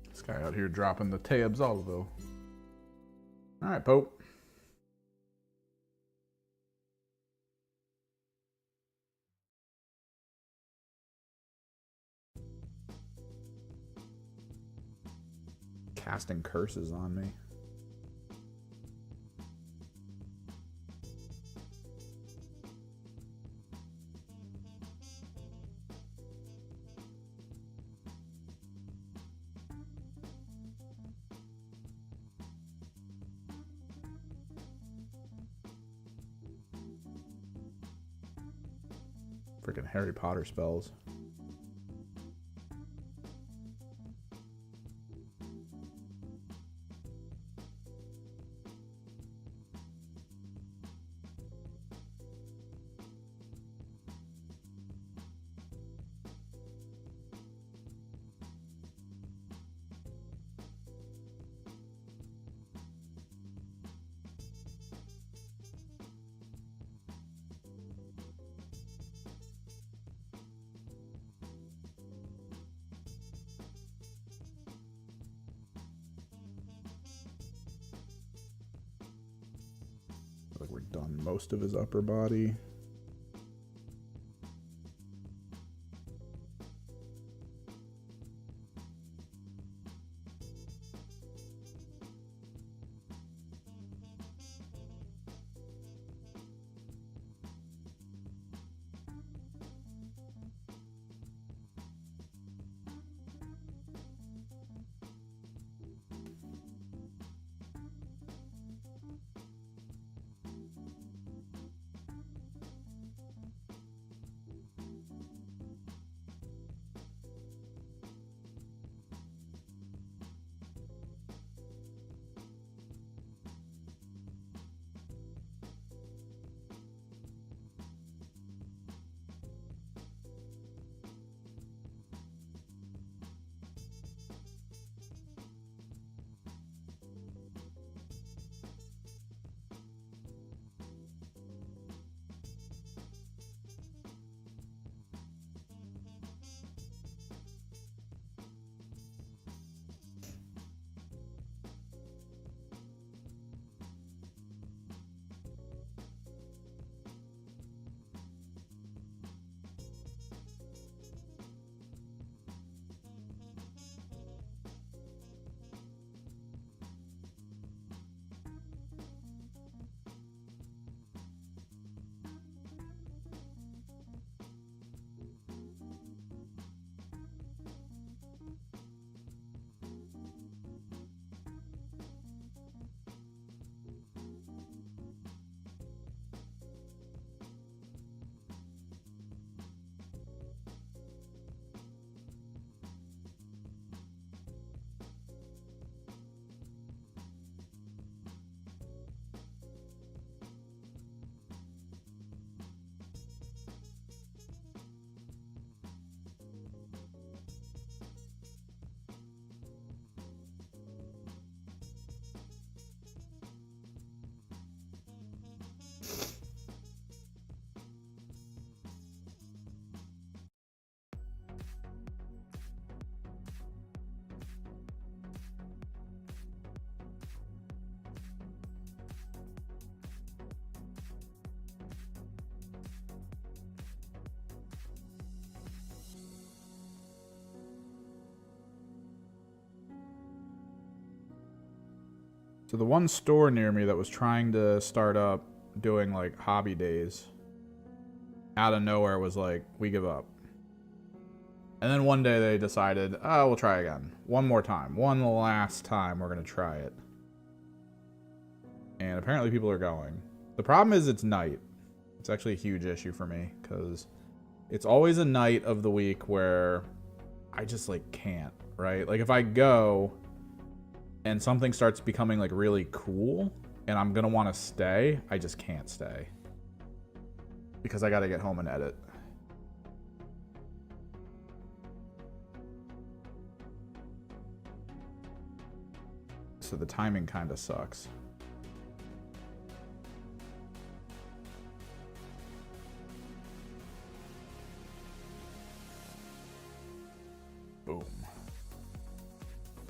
This guy out here dropping the tabs all though. All right, Pope. Casting curses on me. Freaking Harry Potter spells. Like we're done most of his upper body. So the one store near me that was trying to start up doing like hobby days, out of nowhere was like, we give up. And then one day they decided, oh, we'll try again. One more time. One last time we're going to try it. And apparently people are going. The problem is it's night. It's actually a huge issue for me because it's always a night of the week where I just like can't, right? Like if I go and something starts becoming like really cool and I'm going to want to stay, I just can't stay because I got to get home and edit. So the timing kind of sucks. Boom.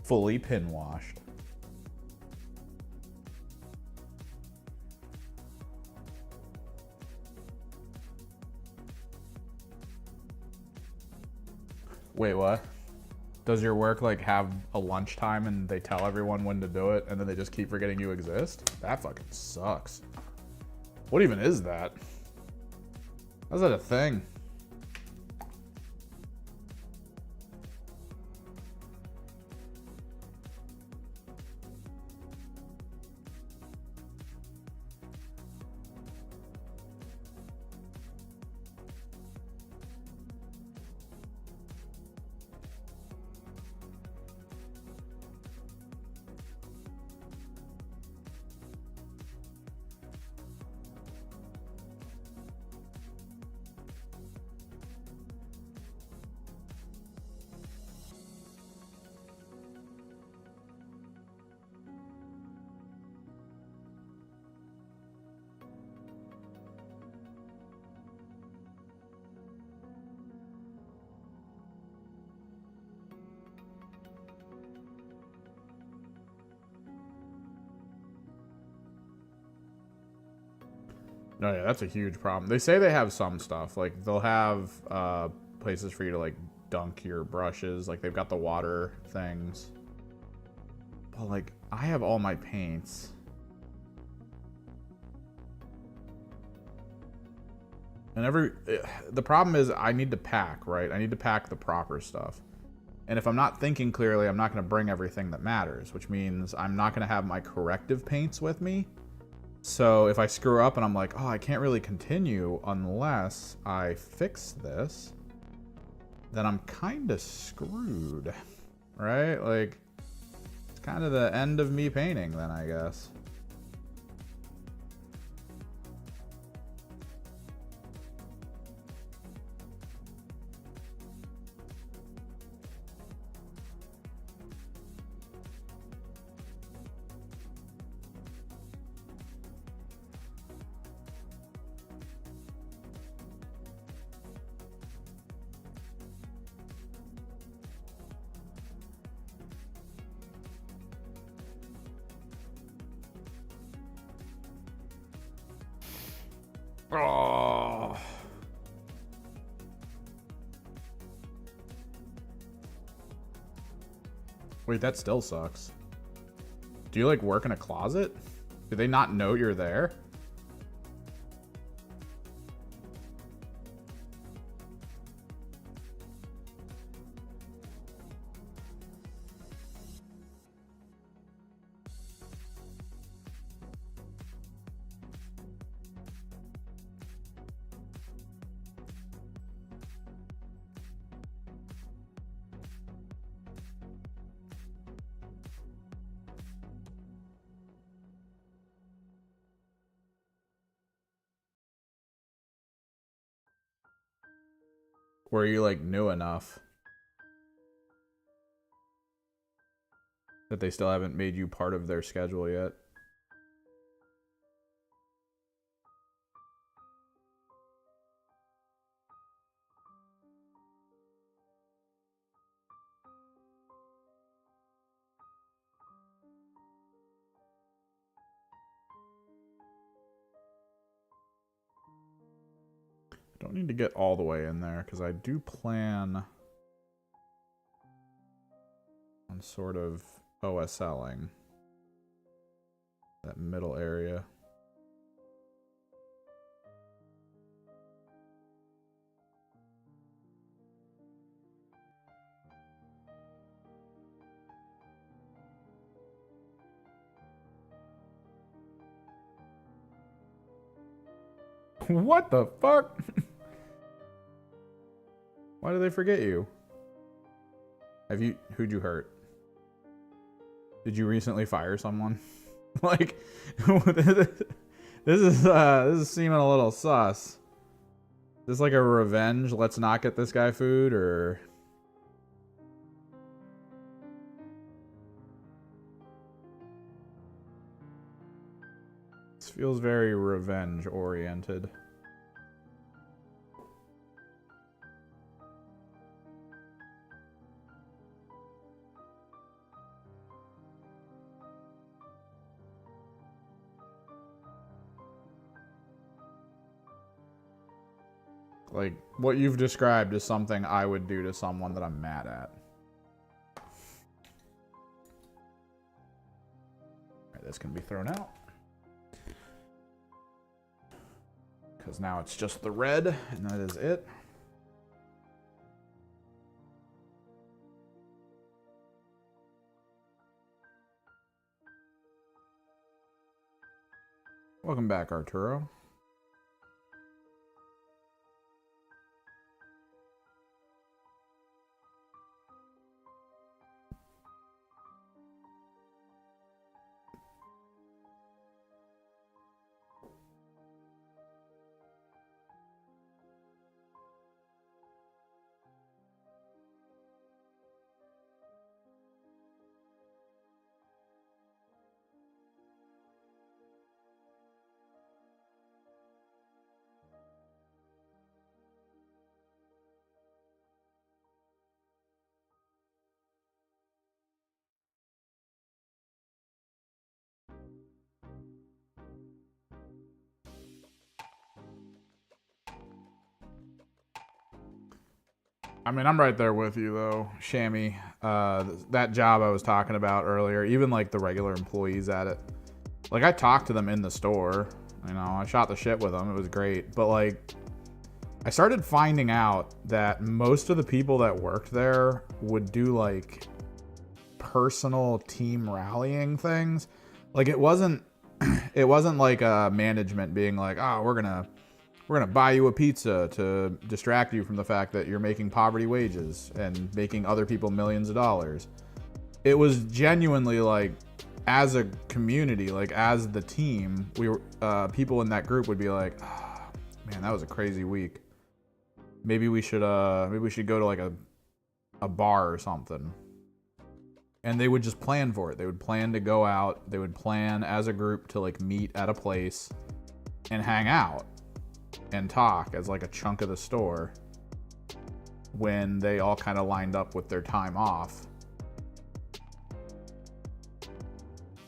Fully pin washed. Wait, what? Does your work like have a lunchtime and they tell everyone when to do it and then they just keep forgetting you exist? That fucking sucks. What even is that? How's that a thing? No, yeah, that's a huge problem. They say they have some stuff. Like, they'll have places for you to, like, dunk your brushes. Like, they've got the water things. But, like, I have all my paints. And the problem is I need to pack, right? I need to pack the proper stuff. And if I'm not thinking clearly, I'm not going to bring everything that matters, which means I'm not going to have my corrective paints with me. So if I screw up and I'm like, oh, I can't really continue unless I fix this, then I'm kind of screwed, right? Like, it's kind of the end of me painting then, I guess. Oh. Wait, that still sucks. Do you like work in a closet? Do they not know you're there? Were you like new enough that they still haven't made you part of their schedule yet? Don't need to get all the way in there because I do plan on sort of OSLing. That middle area. What the fuck? Why did they forget you? Who'd you hurt? Did you recently fire someone? Like, this is seeming a little sus. Is this like a revenge? Let's not get this guy food, or? This feels very revenge oriented. Like, what you've described is something I would do to someone that I'm mad at. Alright, this can be thrown out. Because now it's just the red, and that is it. Welcome back, Arturo. I mean, I'm right there with you, though, Shammy. That job I was talking about earlier, even, like, the regular employees at it. Like, I talked to them in the store. You know, I shot the shit with them. It was great. But, like, I started finding out that most of the people that worked there would do, like, personal team rallying things. Like, it wasn't like management being like, oh, we're gonna buy you a pizza to distract you from the fact that you're making poverty wages and making other people millions of dollars. It was genuinely like, as a community, like as the team, we were people in that group would be like, oh, man, that was a crazy week. Maybe we should go to like a bar or something. And they would just plan for it. They would plan to go out. They would plan as a group to like meet at a place and hang out and talk as like a chunk of the store when they all kind of lined up with their time off.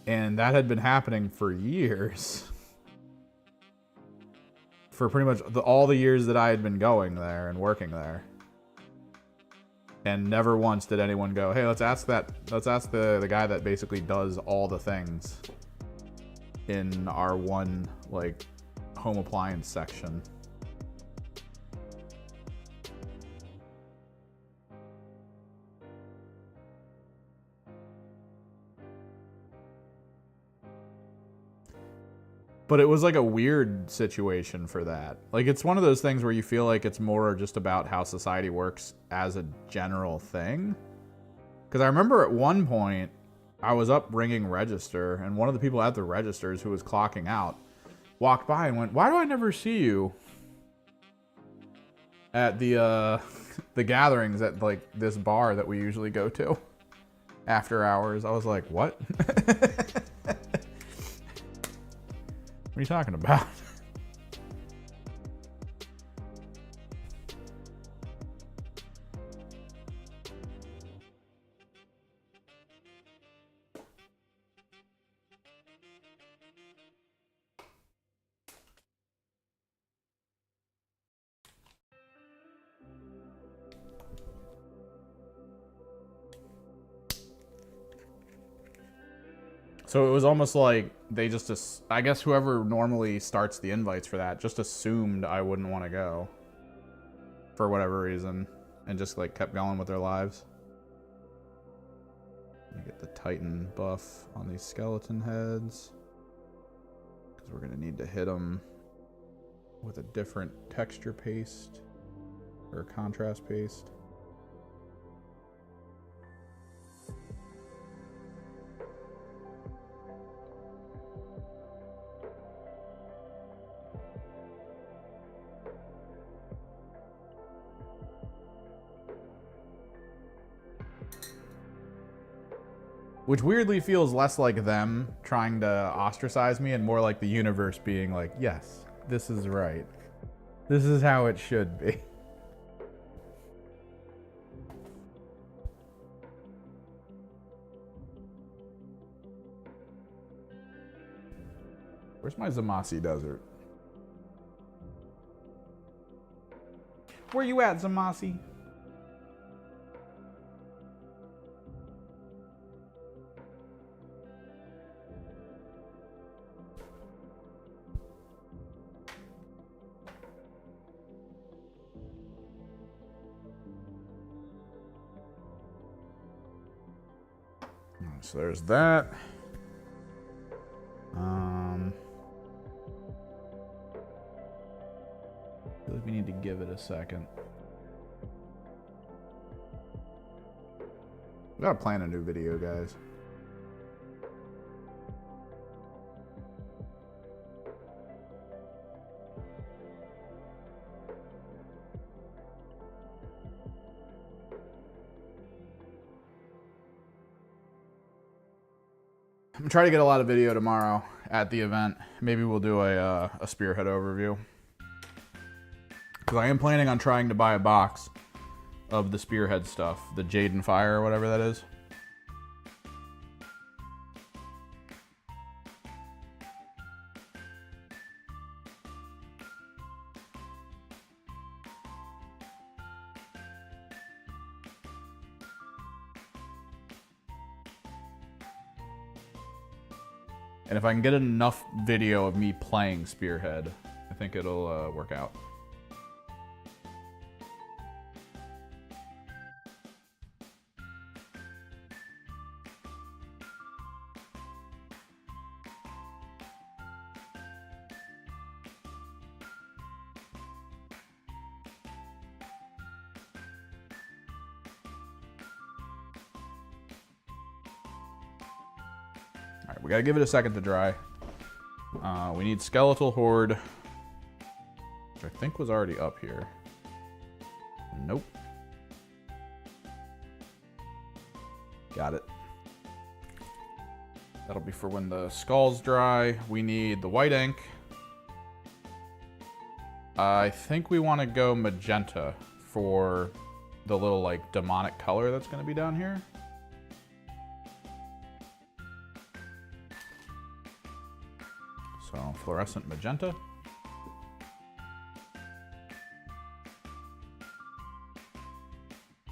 And that had been happening for years. For pretty much all the years that I had been going there and working there. And never once did anyone go, hey, let's ask the guy that basically does all the things in our one like home appliance section. But it was like a weird situation for that. Like, it's one of those things where you feel like it's more just about how society works as a general thing. Because I remember at one point, I was up ringing register, and one of the people at the registers who was clocking out walked by and went, why do I never see you at the the gatherings at like this bar that we usually go to after hours? I was like, what? What are you talking about? So it was almost like they just, I guess whoever normally starts the invites for that just assumed I wouldn't want to go for whatever reason and just like kept going with their lives. Let me get the Titan buff on these skeleton heads because we're going to need to hit them with a different texture paste or contrast paste. Which weirdly feels less like them trying to ostracize me and more like the universe being like, yes, this is right. This is how it should be. Where's my Zamasi desert? Where you at, Zamasi? So there's that. I feel like we need to give it a second. We gotta plan a new video, guys. I'm trying to get a lot of video tomorrow at the event. Maybe we'll do a spearhead overview. Because I am planning on trying to buy a box of the spearhead stuff, the Jade and Fire or whatever that is. And if I can get enough video of me playing Spearhead, I think it'll work out. We gotta give it a second to dry. We need Skeletal Horde, which I think was already up here. Nope. Got it. That'll be for when the skulls dry. We need the white ink. I think we want to go magenta for the little like demonic color that's going to be down here. So fluorescent magenta.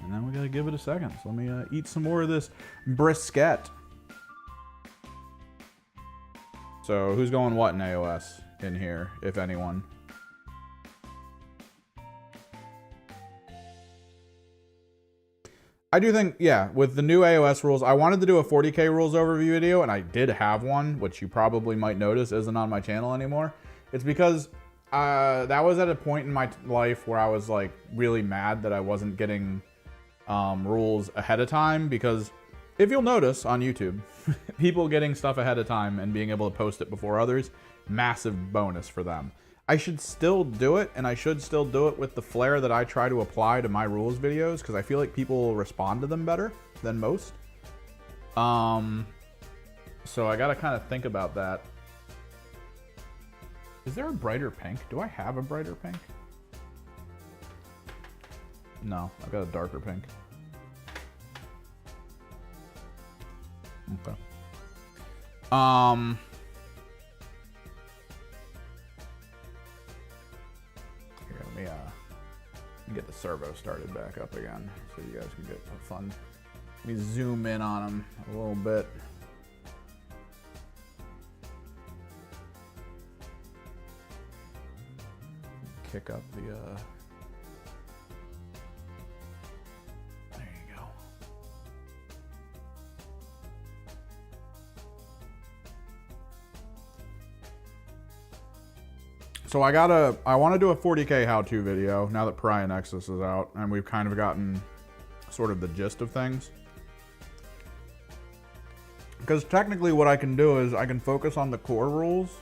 And then we gotta give it a second. So let me eat some more of this brisket. So who's going what in AoS in here, if anyone? I do think, yeah, with the new AoS rules, I wanted to do a 40K rules overview video, and I did have one, which you probably might notice isn't on my channel anymore. It's because that was at a point in my life where I was like really mad that I wasn't getting rules ahead of time, because if you'll notice on YouTube, people getting stuff ahead of time and being able to post it before others, massive bonus for them. I should still do it, and I should still do it with the flair that I try to apply to my rules videos, because I feel like people respond to them better than most. So I gotta kind of think about that. Is there a brighter pink? Do I have a brighter pink? No, I've got a darker pink. Okay. Here, let me get the servo started back up again so you guys can get fun. Let me zoom in on them a little bit. kick up the, there you go. So I want to do a 40K how-to video now that Pariah Nexus is out, and we've kind of gotten sort of the gist of things. Because technically what I can do is I can focus on the core rules,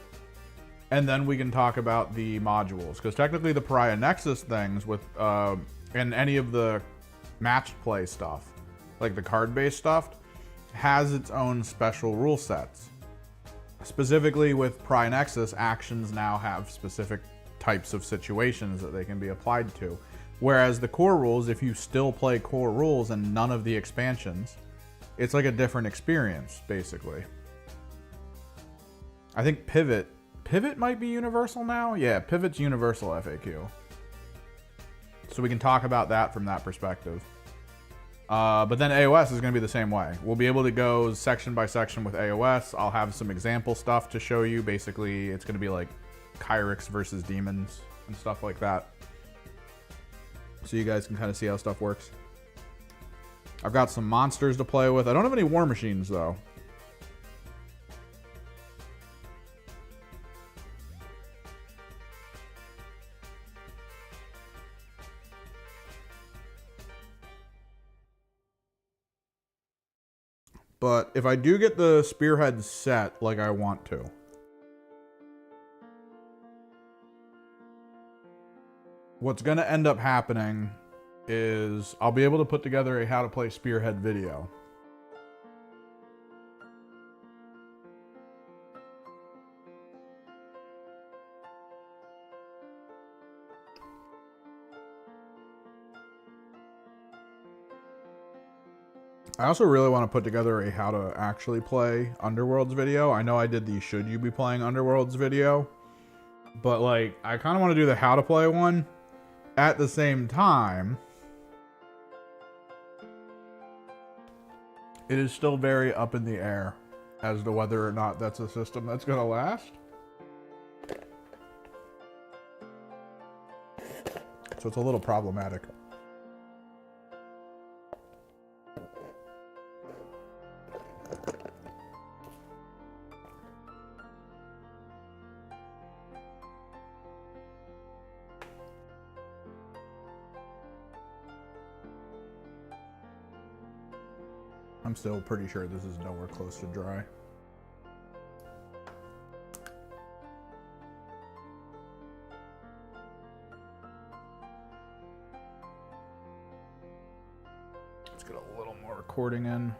and then we can talk about the modules. Because technically the Pariah Nexus things with, and any of the matched play stuff, like the card-based stuff, has its own special rule sets. Specifically with Pariah Nexus, actions now have specific types of situations that they can be applied to. Whereas the core rules, if you still play core rules and none of the expansions, it's like a different experience, basically. I think Pivot might be universal now? Yeah, Pivot's universal FAQ. So we can talk about that from that perspective. But then AoS is going to be the same way. We'll be able to go section by section with AoS. I'll have some example stuff to show you. Basically, it's going to be like Kyrics versus demons and stuff like that. So you guys can kind of see how stuff works. I've got some monsters to play with. I don't have any war machines, though. But if I do get the spearhead set like I want to, what's going to end up happening is I'll be able to put together a how to play spearhead video. I also really want to put together a how to actually play Underworlds video. I know I did the should you be playing Underworlds video, but like I kind of want to do the how to play one at the same time. It is still very up in the air as to whether or not that's a system that's going to last. So it's a little problematic. I'm still pretty sure this is nowhere close to dry. Let's get a little more recording in.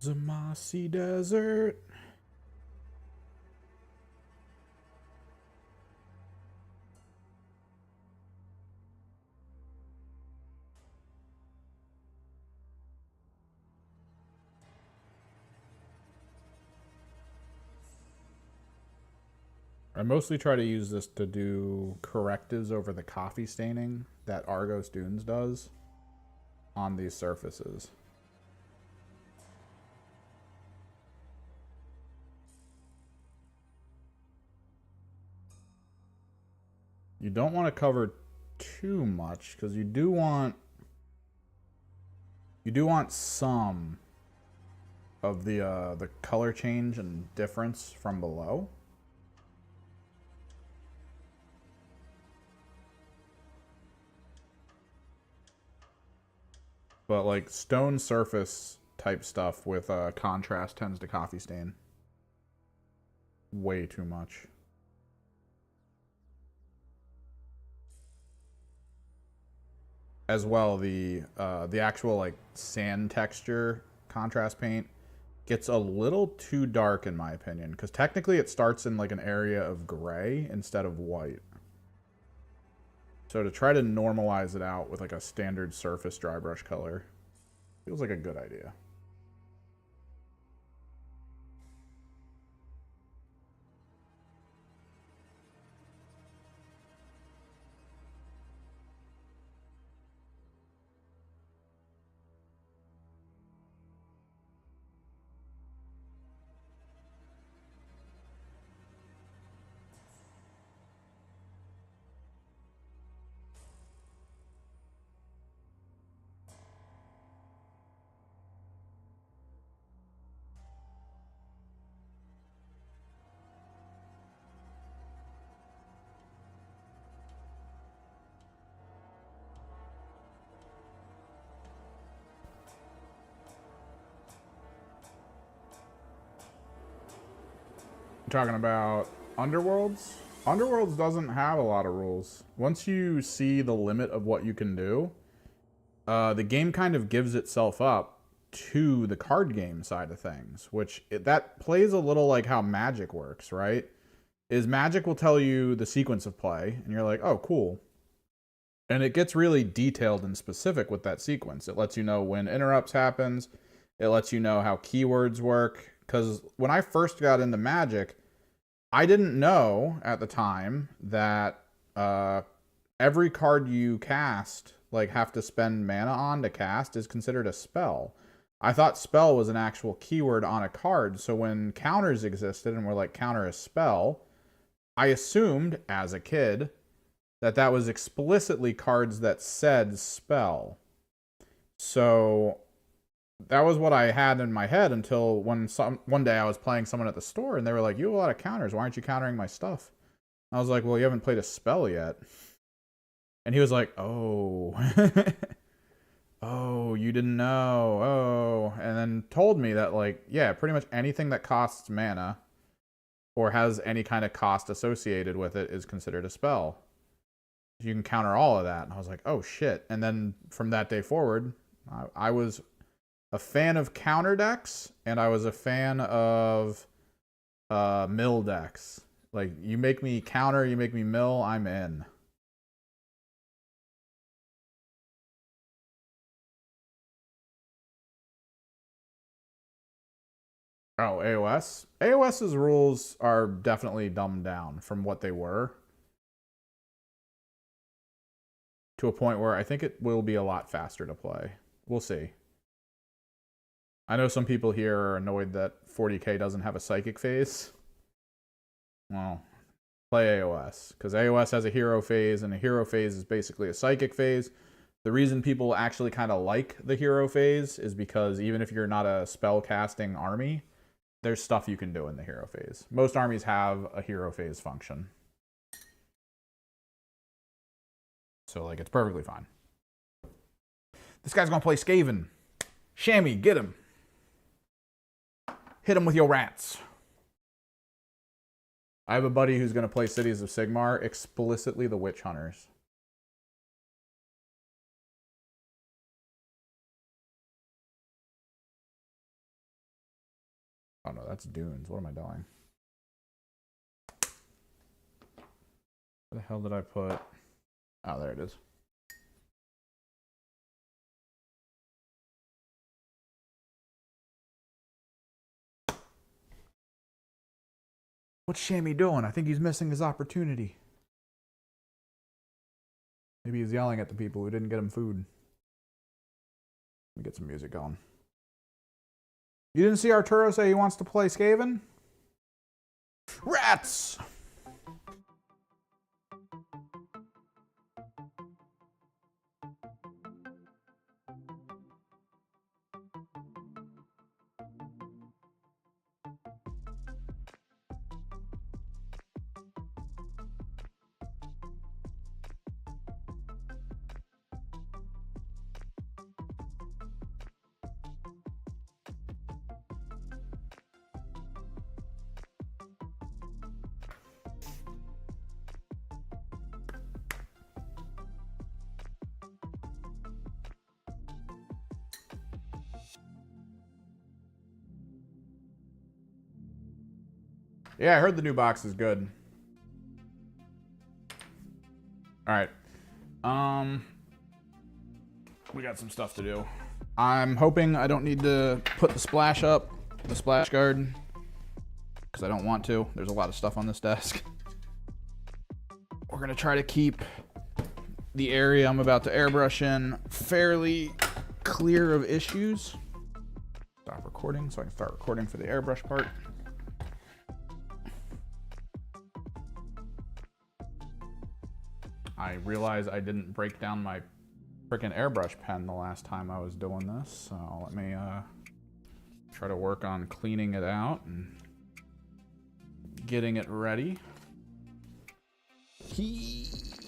The mossy desert. I mostly try to use this to do correctives over the coffee staining that Argos Dunes does on these surfaces. You don't want to cover too much because you do want some of the color change and difference from below. But like stone surface type stuff with contrast tends to coffee stain way too much. as well, the actual like sand texture contrast paint gets a little too dark in my opinion, because technically it starts in like an area of gray instead of white. So to try to normalize it out with like a standard surface dry brush color feels like a good idea. Talking about Underworlds? Underworlds doesn't have a lot of rules. Once you see the limit of what you can do, the game kind of gives itself up to the card game side of things, which that plays a little like how Magic works, right? Is Magic will tell you the sequence of play, and you're like, oh, cool. And it gets really detailed and specific with that sequence. It lets you know when interrupts happens. It lets you know how keywords work. Because when I first got into Magic, I didn't know at the time that every card you cast, like have to spend mana on to cast, is considered a spell. I thought spell was an actual keyword on a card. So when counters existed and were like counter a spell, I assumed as a kid that that was explicitly cards that said spell. So that was what I had in my head until one day I was playing someone at the store and they were like, you have a lot of counters. Why aren't you countering my stuff? I was like, well, you haven't played a spell yet. And he was like, oh. Oh, you didn't know. Oh. And then told me that, like, yeah, pretty much anything that costs mana or has any kind of cost associated with it is considered a spell. You can counter all of that. And I was like, oh, shit. And then from that day forward, I was a fan of counter decks, and I was a fan of mill decks. Like, you make me counter, you make me mill, I'm in. Oh, AoS? AoS's rules are definitely dumbed down from what they were, to a point where I think it will be a lot faster to play. We'll see. I know some people here are annoyed that 40k doesn't have a psychic phase. Well, play AoS, because AoS has a hero phase, and a hero phase is basically a psychic phase. The reason people actually kind of like the hero phase is because even if you're not a spell casting army, there's stuff you can do in the hero phase. Most armies have a hero phase function. So, like, it's perfectly fine. This guy's gonna play Skaven. Shammy, get him. Hit him with your rats. I have a buddy who's gonna play Cities of Sigmar, explicitly the Witch Hunters. Oh no, that's Dunes. What am I doing? Where the hell did I put? Oh, there it is. What's Shammy doing? I think he's missing his opportunity. Maybe he's yelling at the people who didn't get him food. Let me get some music going. You didn't see Arturo say he wants to play Skaven? Rats! Yeah, I heard the new box is good. All right. We got some stuff to do. I'm hoping I don't need to put the splash up, the splash guard, because I don't want to. There's a lot of stuff on this desk. We're gonna try to keep the area I'm about to airbrush in fairly clear of issues. Stop recording so I can start recording for the airbrush part. I realize I didn't break down my freaking airbrush pen the last time I was doing this, so let me try to work on cleaning it out and getting it ready.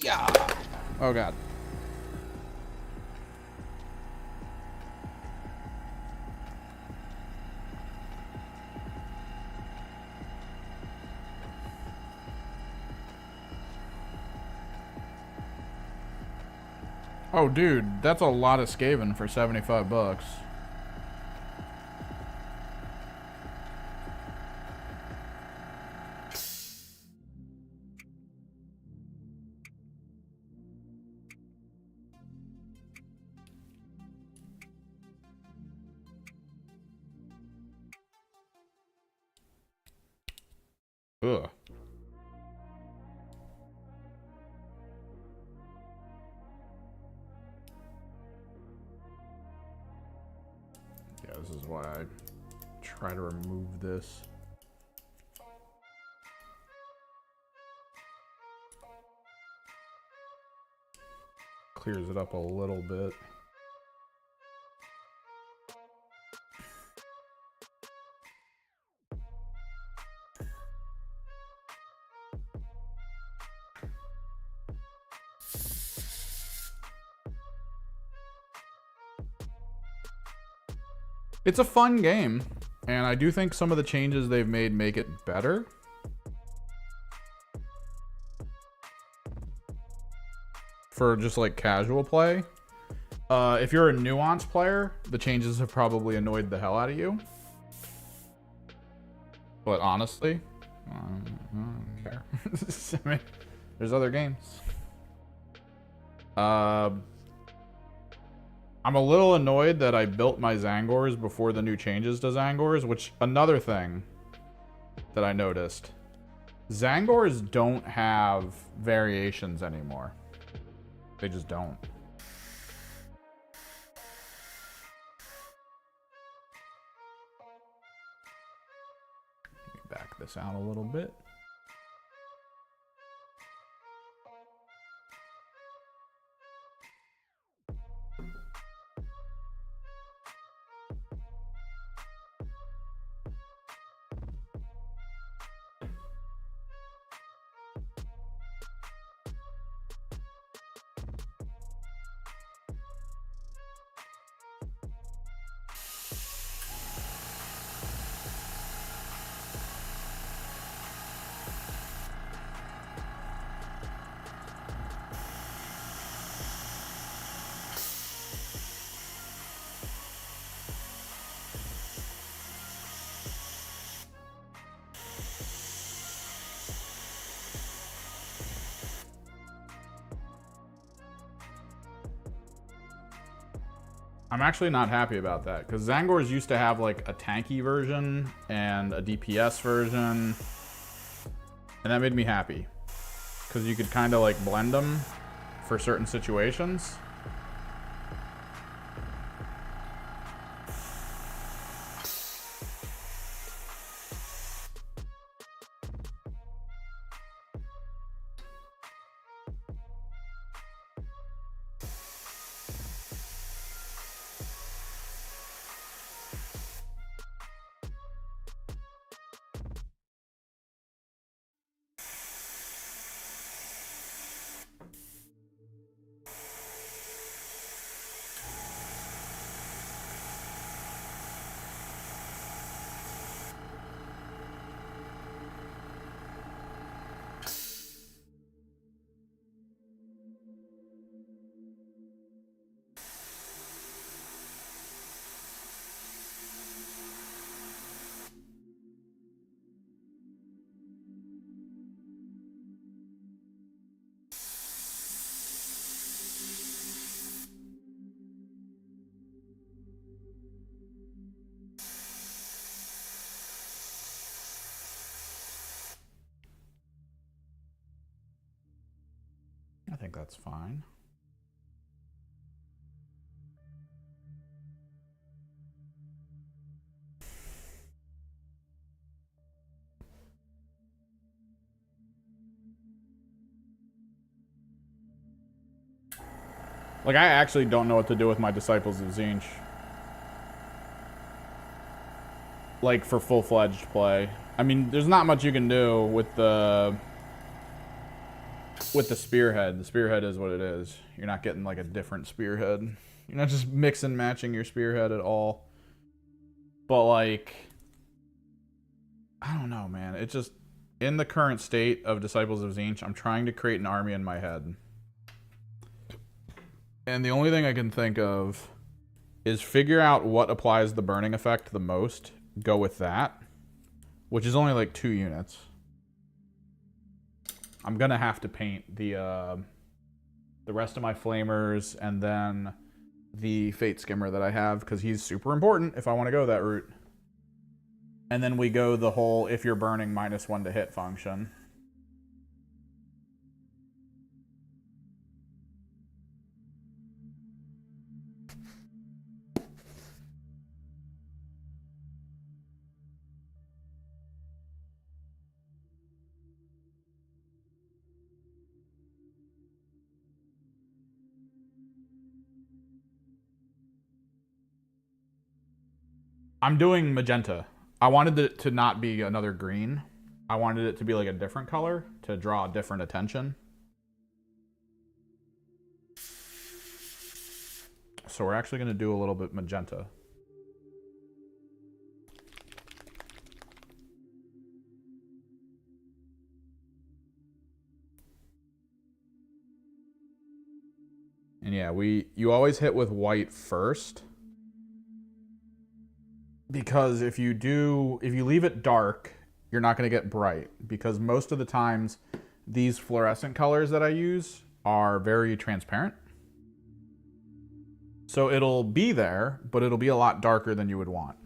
Yeah. Oh god. Oh dude, that's a lot of Skaven for 75 bucks. Ugh. Yeah, this is why I try to remove this. Clears it up a little bit. It's a fun game, and I do think some of the changes they've made make it better. For just like casual play. If you're a nuanced player, the changes have probably annoyed the hell out of you. But honestly, I don't care. I mean, there's other games. I'm a little annoyed that I built my Zangors before the new changes to Zangors, which another thing that I noticed. Zangors don't have variations anymore. They just don't. Let me back this out a little bit. I'm actually not happy about that, because Zangors used to have like a tanky version and a DPS version, and that made me happy, because you could kind of like blend them for certain situations. think that's fine. Like, I actually don't know what to do with my Disciples of Zinch. Like, for full-fledged play. I mean, there's not much you can do with the spearhead. The spearhead is what it is. You're not getting, like, a different spearhead. You're not just mix and matching your spearhead at all. But, like, I don't know, man. It just, in the current state of Disciples of Zinch, I'm trying to create an army in my head. And the only thing I can think of is figure out what applies the burning effect the most. Go with that, which is only like 2 units. I'm gonna have to paint the rest of my flamers and then the Fate Skimmer that I have, because he's super important if I want to go that route. And then we go the whole if you're burning -1 to hit function. I'm doing magenta. I wanted it to not be another green. I wanted it to be like a different color to draw different attention. So we're actually going to do a little bit magenta. And yeah, you always hit with white first. Because if you leave it dark, you're not going to get bright. Because most of the times, these fluorescent colors that I use are very transparent. So it'll be there, but it'll be a lot darker than you would want.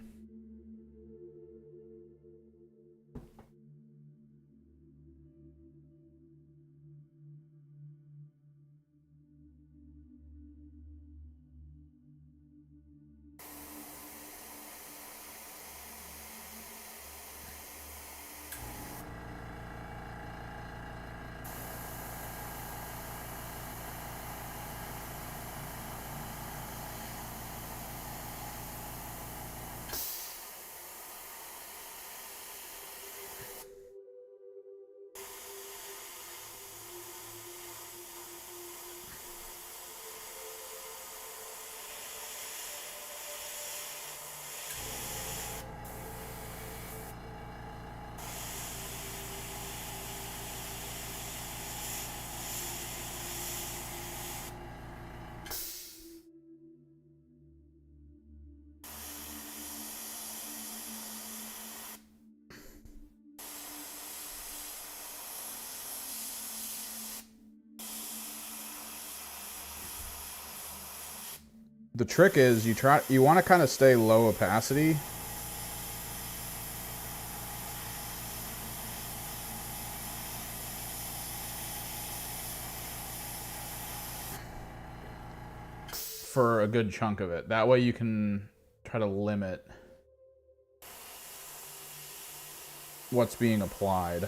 The trick is you want to kind of stay low opacity. For a good chunk of it. That way you can try to limit what's being applied.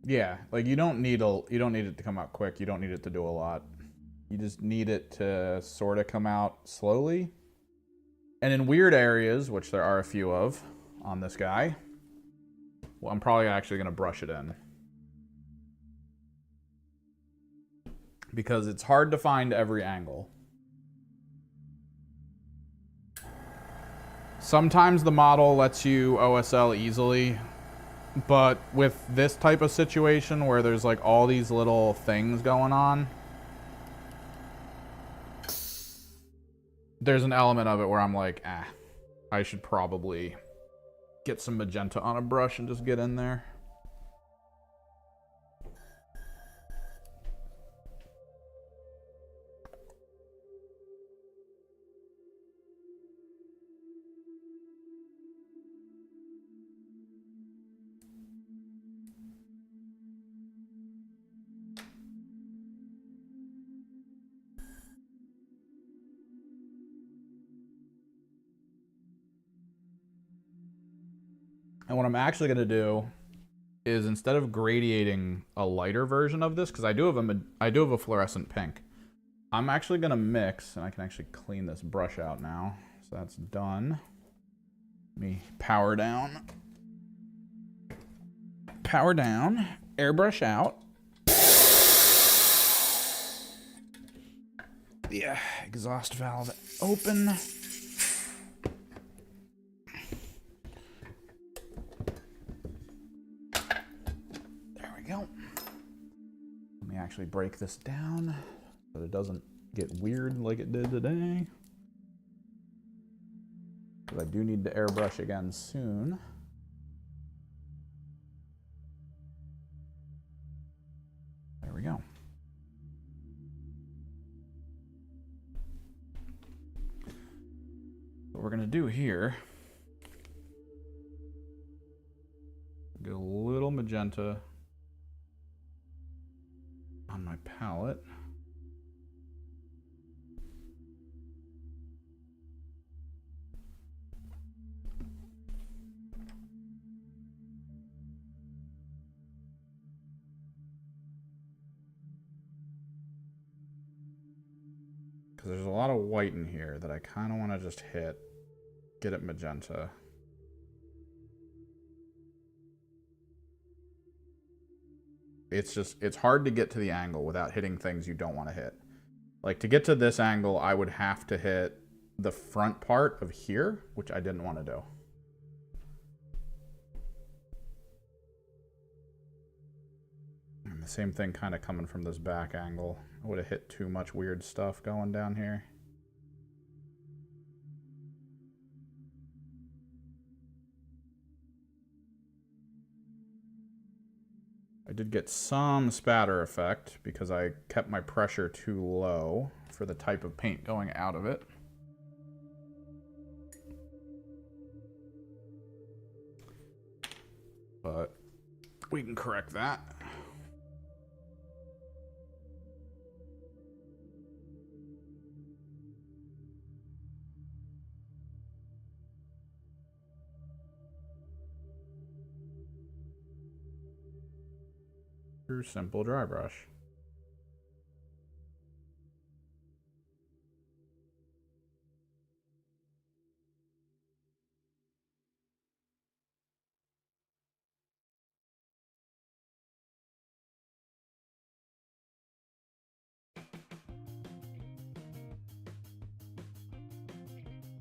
Yeah, like you don't need it to come out quick. You don't need it to do a lot. You just need it to sort of come out slowly. And in weird areas, which there are a few of on this guy, well, I'm probably actually going to brush it in. Because it's hard to find every angle. Sometimes the model lets you OSL easily, but with this type of situation where there's like all these little things going on, there's an element of it where I'm like, I should probably get some magenta on a brush and just get in there. And what I'm actually going to do is, instead of gradiating a lighter version of this, because I do have a fluorescent pink, I'm actually going to mix, and I can actually clean this brush out now. So that's done. Let me power down. Power down. Airbrush out. Yeah, exhaust valve open. Go. Let me actually break this down so that it doesn't get weird like it did today. Because I do need to airbrush again soon. There we go. What we're going to do here, get a little magenta on my palette. Because there's a lot of white in here that I kind of want to just get it magenta. It's hard to get to the angle without hitting things you don't want to hit. Like, to get to this angle, I would have to hit the front part of here, which I didn't want to do. And the same thing kind of coming from this back angle. I would have hit too much weird stuff going down here. I did get some spatter effect because I kept my pressure too low for the type of paint going out of it. But we can correct that. Through simple dry brush.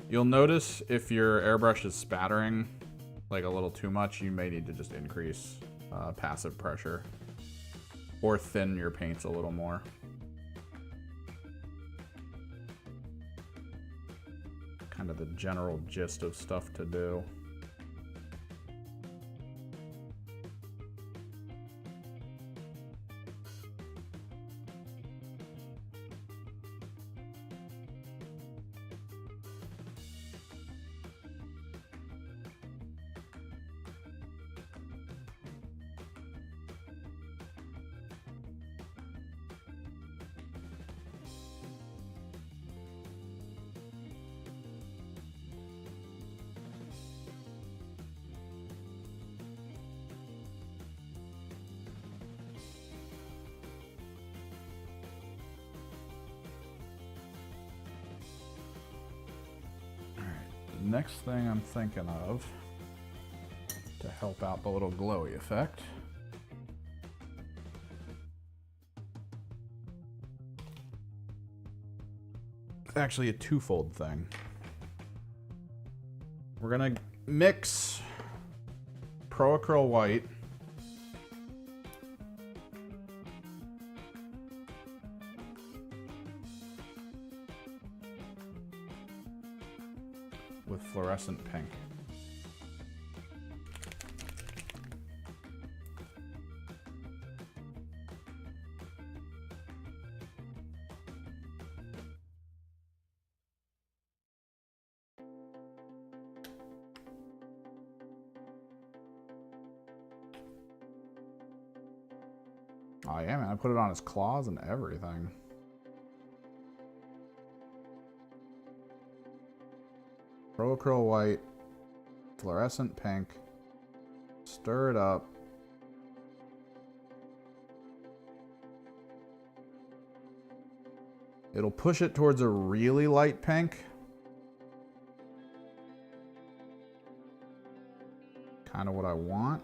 You'll notice if your airbrush is spattering like a little too much, you may need to just increase passive pressure or thin your paints a little more. Kind of the general gist of stuff to do. Next thing I'm thinking of to help out the little glowy effect. It's actually a twofold thing. We're gonna mix Pro Acryl White with fluorescent pink. Oh yeah, man, I put it on his claws and everything. Pro Acryl White, fluorescent pink, stir it up. It'll push it towards a really light pink. Kind of what I want.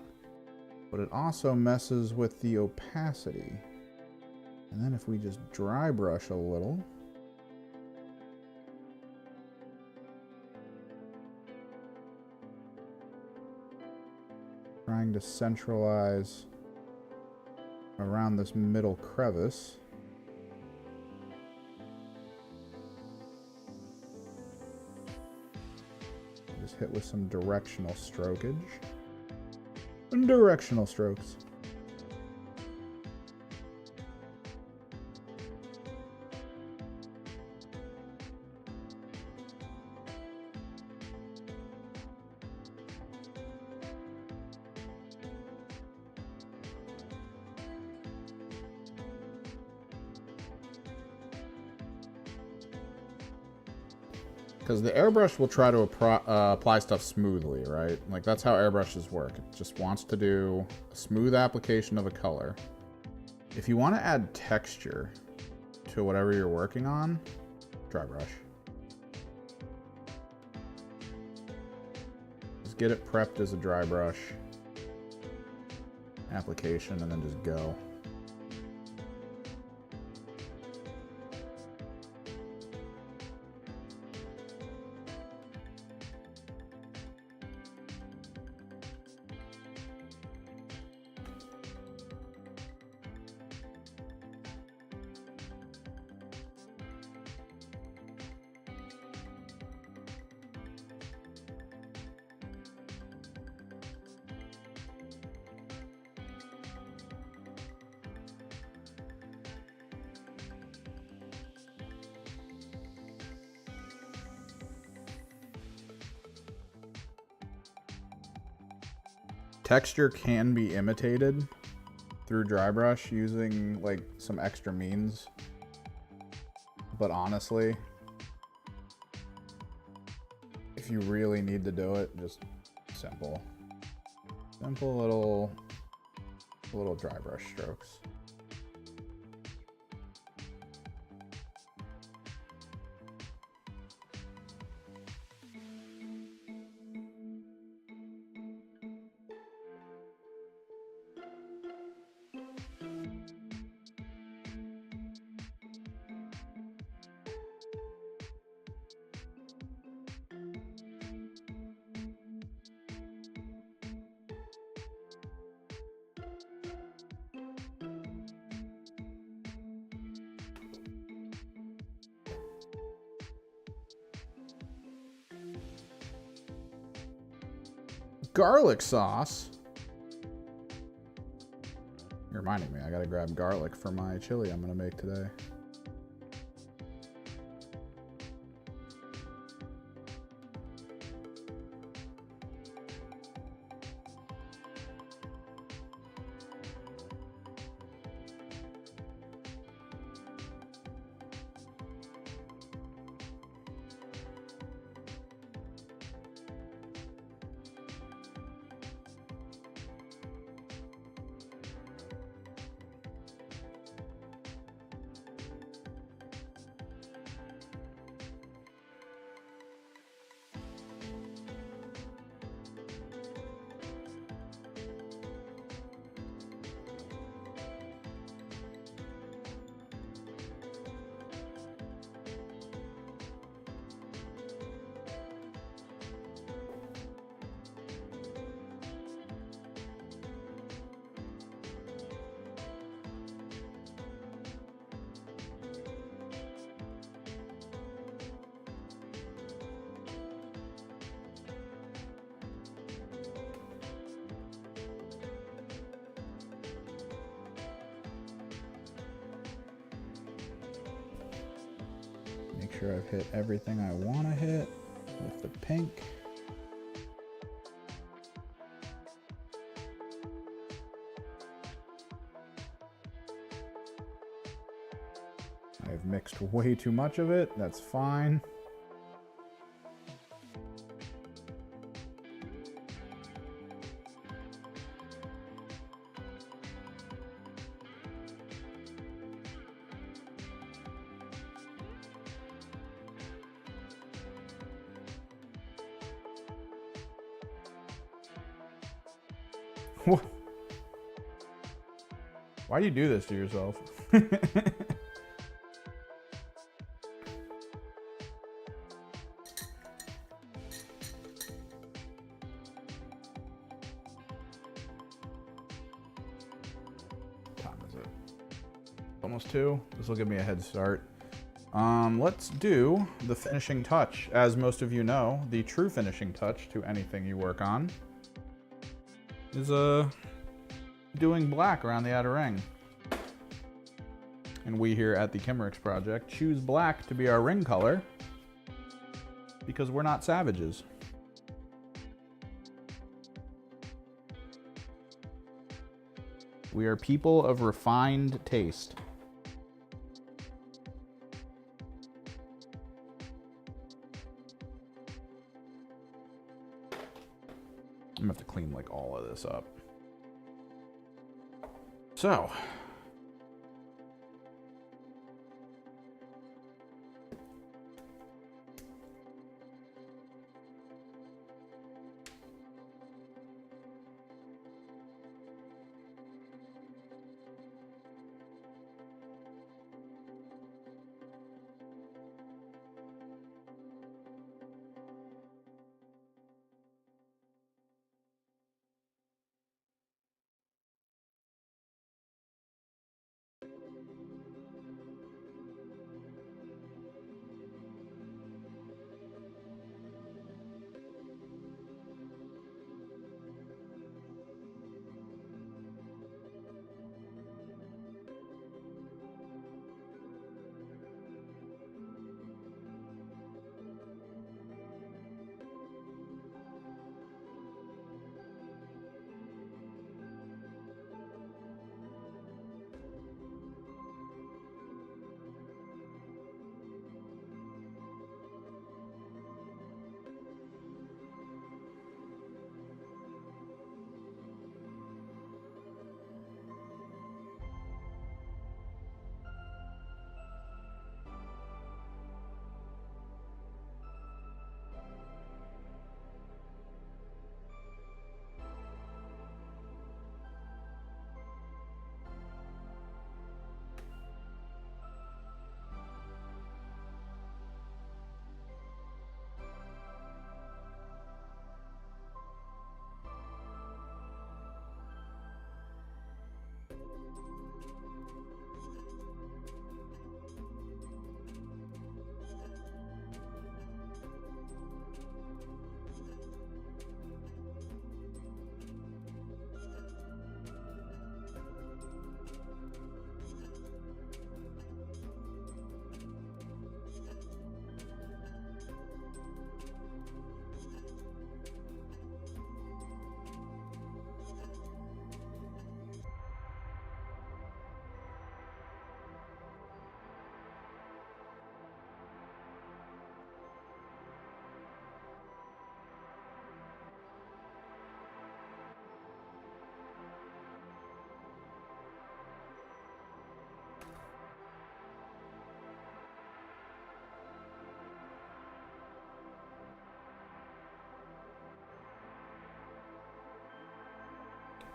But it also messes with the opacity. And then if we just dry brush a little. Trying to centralize around this middle crevice. Just hit with some directional strokage. And directional strokes. Because the airbrush will try to apply stuff smoothly, right? Like, that's how airbrushes work. It just wants to do a smooth application of a color. If you want to add texture to whatever you're working on, dry brush. Just get it prepped as a dry brush application and then just go. Texture can be imitated through dry brush using like some extra means, but honestly, if you really need to do it, just simple little dry brush strokes. Garlic sauce. You're reminding me, I gotta grab garlic for my chili I'm gonna make today. Make sure I've hit everything I want to hit with the pink. I've mixed way too much of it. That's fine. Why do you do this to yourself? Time is it? Almost 2. This will give me a head start. Let's do the finishing touch. As most of you know, the true finishing touch to anything you work on is doing black around the outer ring. And we here at the Kimmerix Project choose black to be our ring color because we're not savages. We are people of refined taste. I'm gonna have to clean like all of this up. So,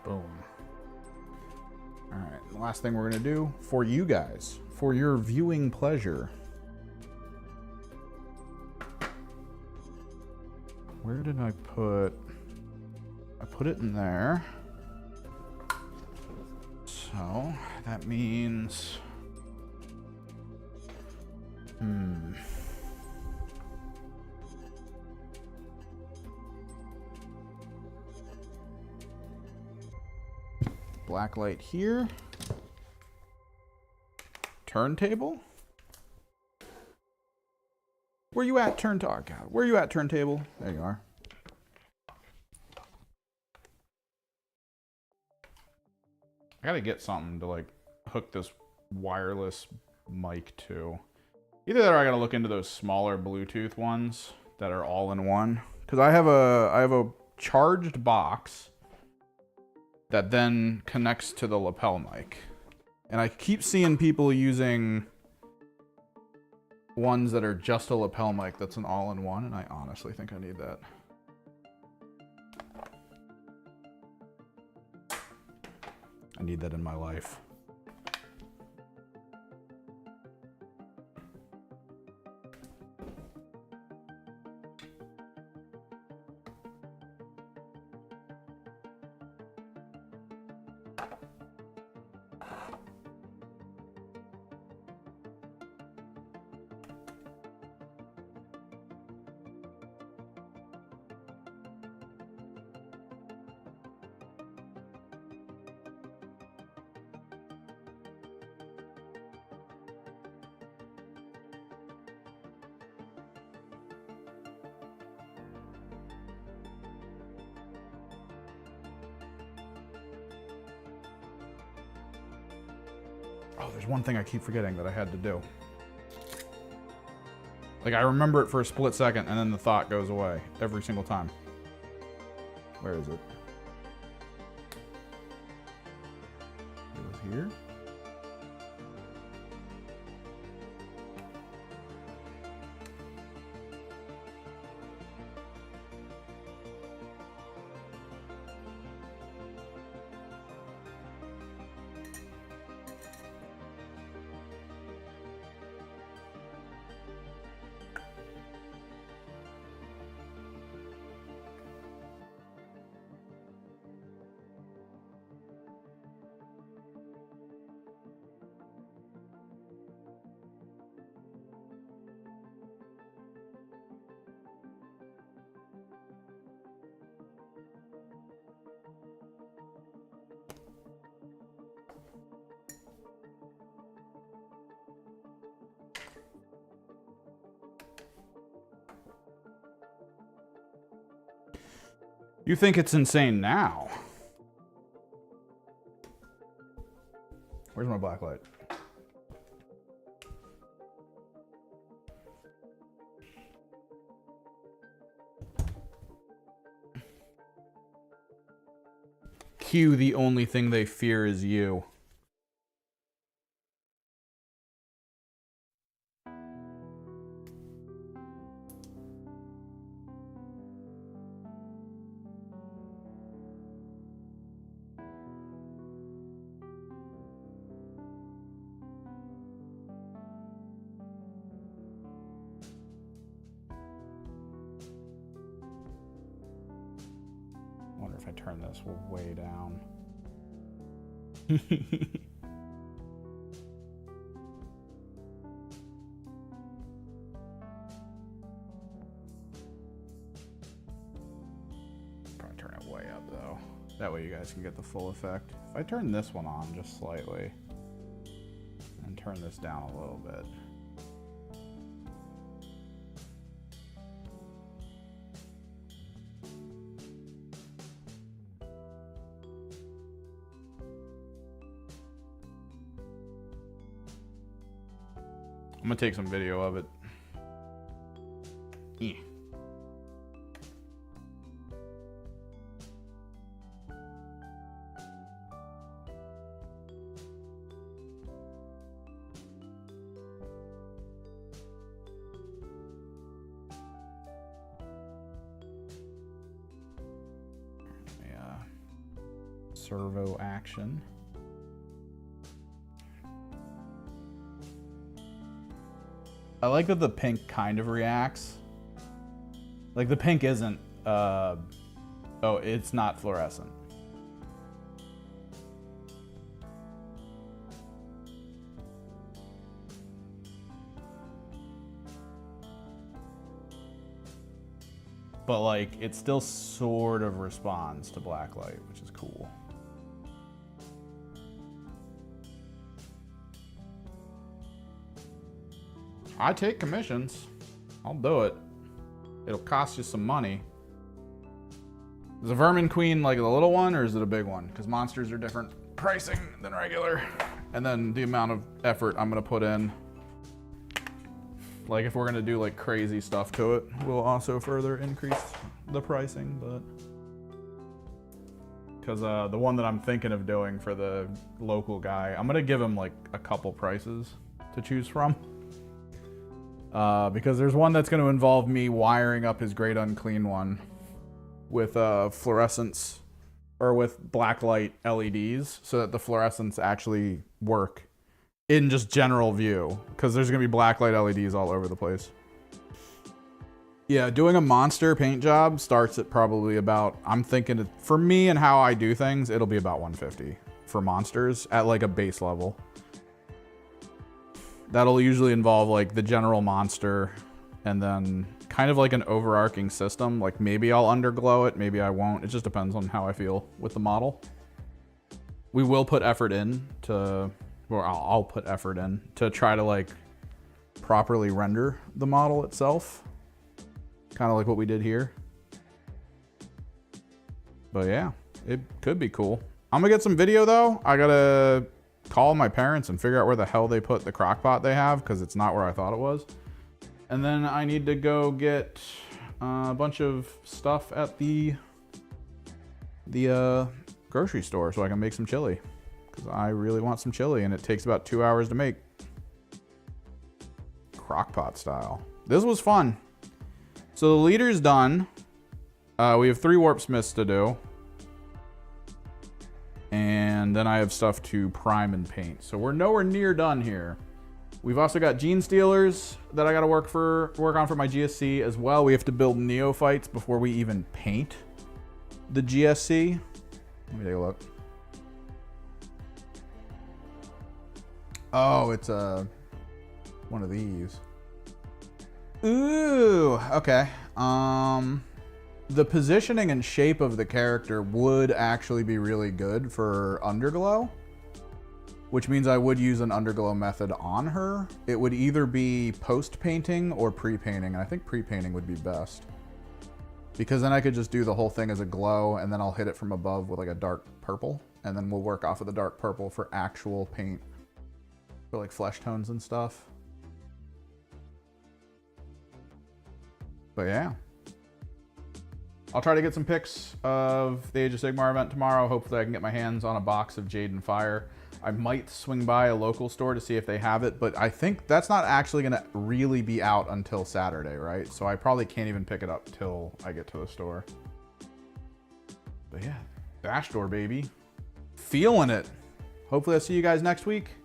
boom. All right, the last thing we're gonna do for you guys, for your viewing pleasure. Where did I put it in there. So that means, black light here. Turntable. Where you at, turntable? Where you at, turntable? There you are. I gotta get something to like hook this wireless mic to. Either that or I gotta look into those smaller Bluetooth ones that are all in one. Cause I have a charged box that then connects to the lapel mic. And I keep seeing people using ones that are just a lapel mic that's an all-in-one, and I honestly think I need that. I need that in my life. Oh, there's one thing I keep forgetting that I had to do. Like, I remember it for a split second, and then the thought goes away every single time. Where is it? It was here? You think it's insane now? Where's my black light? Q, the only thing they fear is you. Turn this way down. Probably turn it way up though. That way you guys can get the full effect. If I turn this one on just slightly and turn this down a little bit. I'm gonna take some video of it. Yeah. Servo action. I like that the pink kind of reacts. Like the pink isn't, oh, it's not fluorescent. But like, it still sort of responds to black light, which is cool. I take commissions. I'll do it. It'll cost you some money. Is a Vermin Queen like the little one, or is it a big one? Because monsters are different pricing than regular. And then the amount of effort I'm gonna put in. Like if we're gonna do like crazy stuff to it, we'll also further increase the pricing, but. Because the one that I'm thinking of doing for the local guy, I'm gonna give him like a couple prices to choose from. Because there's one that's gonna involve me wiring up his Great Unclean one with fluorescence or with blacklight LEDs so that the fluorescents actually work in just general view, because there's gonna be blacklight LEDs all over the place. Yeah, doing a monster paint job starts at probably about, I'm thinking for me and how I do things, it'll be about 150 for monsters at like a base level. That'll usually involve like the general monster and then kind of like an overarching system. Like maybe I'll underglow it, maybe I won't. It just depends on how I feel with the model. We will put effort in to, or I'll put effort in to try to like properly render the model itself. Kind of like what we did here. But yeah, it could be cool. I'm gonna get some video though. I gotta call my parents and figure out where the hell they put the crock pot they have, because it's not where I thought it was. And then I need to go get a bunch of stuff at the grocery store so I can make some chili, because I really want some chili and it takes about 2 hours to make. Crock pot style. This was fun. So the leader's done. We have 3 warp smiths to do. And then I have stuff to prime and paint. So we're nowhere near done here. We've also got gene stealers that I gotta work on for my GSC as well. We have to build neophytes before we even paint the GSC. Let me take a look. Oh, it's one of these. Ooh, okay. The positioning and shape of the character would actually be really good for underglow, which means I would use an underglow method on her. It would either be post-painting or pre-painting, and I think pre-painting would be best, because then I could just do the whole thing as a glow, and then I'll hit it from above with like a dark purple, and then we'll work off of the dark purple for actual paint for like flesh tones and stuff. But yeah. I'll try to get some pics of the Age of Sigmar event tomorrow. Hopefully I can get my hands on a box of Jade and Fire. I might swing by a local store to see if they have it, but I think that's not actually gonna really be out until Saturday, right? So I probably can't even pick it up till I get to the store. But yeah, Vash door, baby. Feeling it. Hopefully I'll see you guys next week.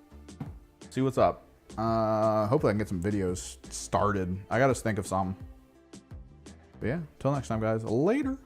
See what's up. Hopefully I can get some videos started. I gotta think of some. But yeah, till next time, guys. Later.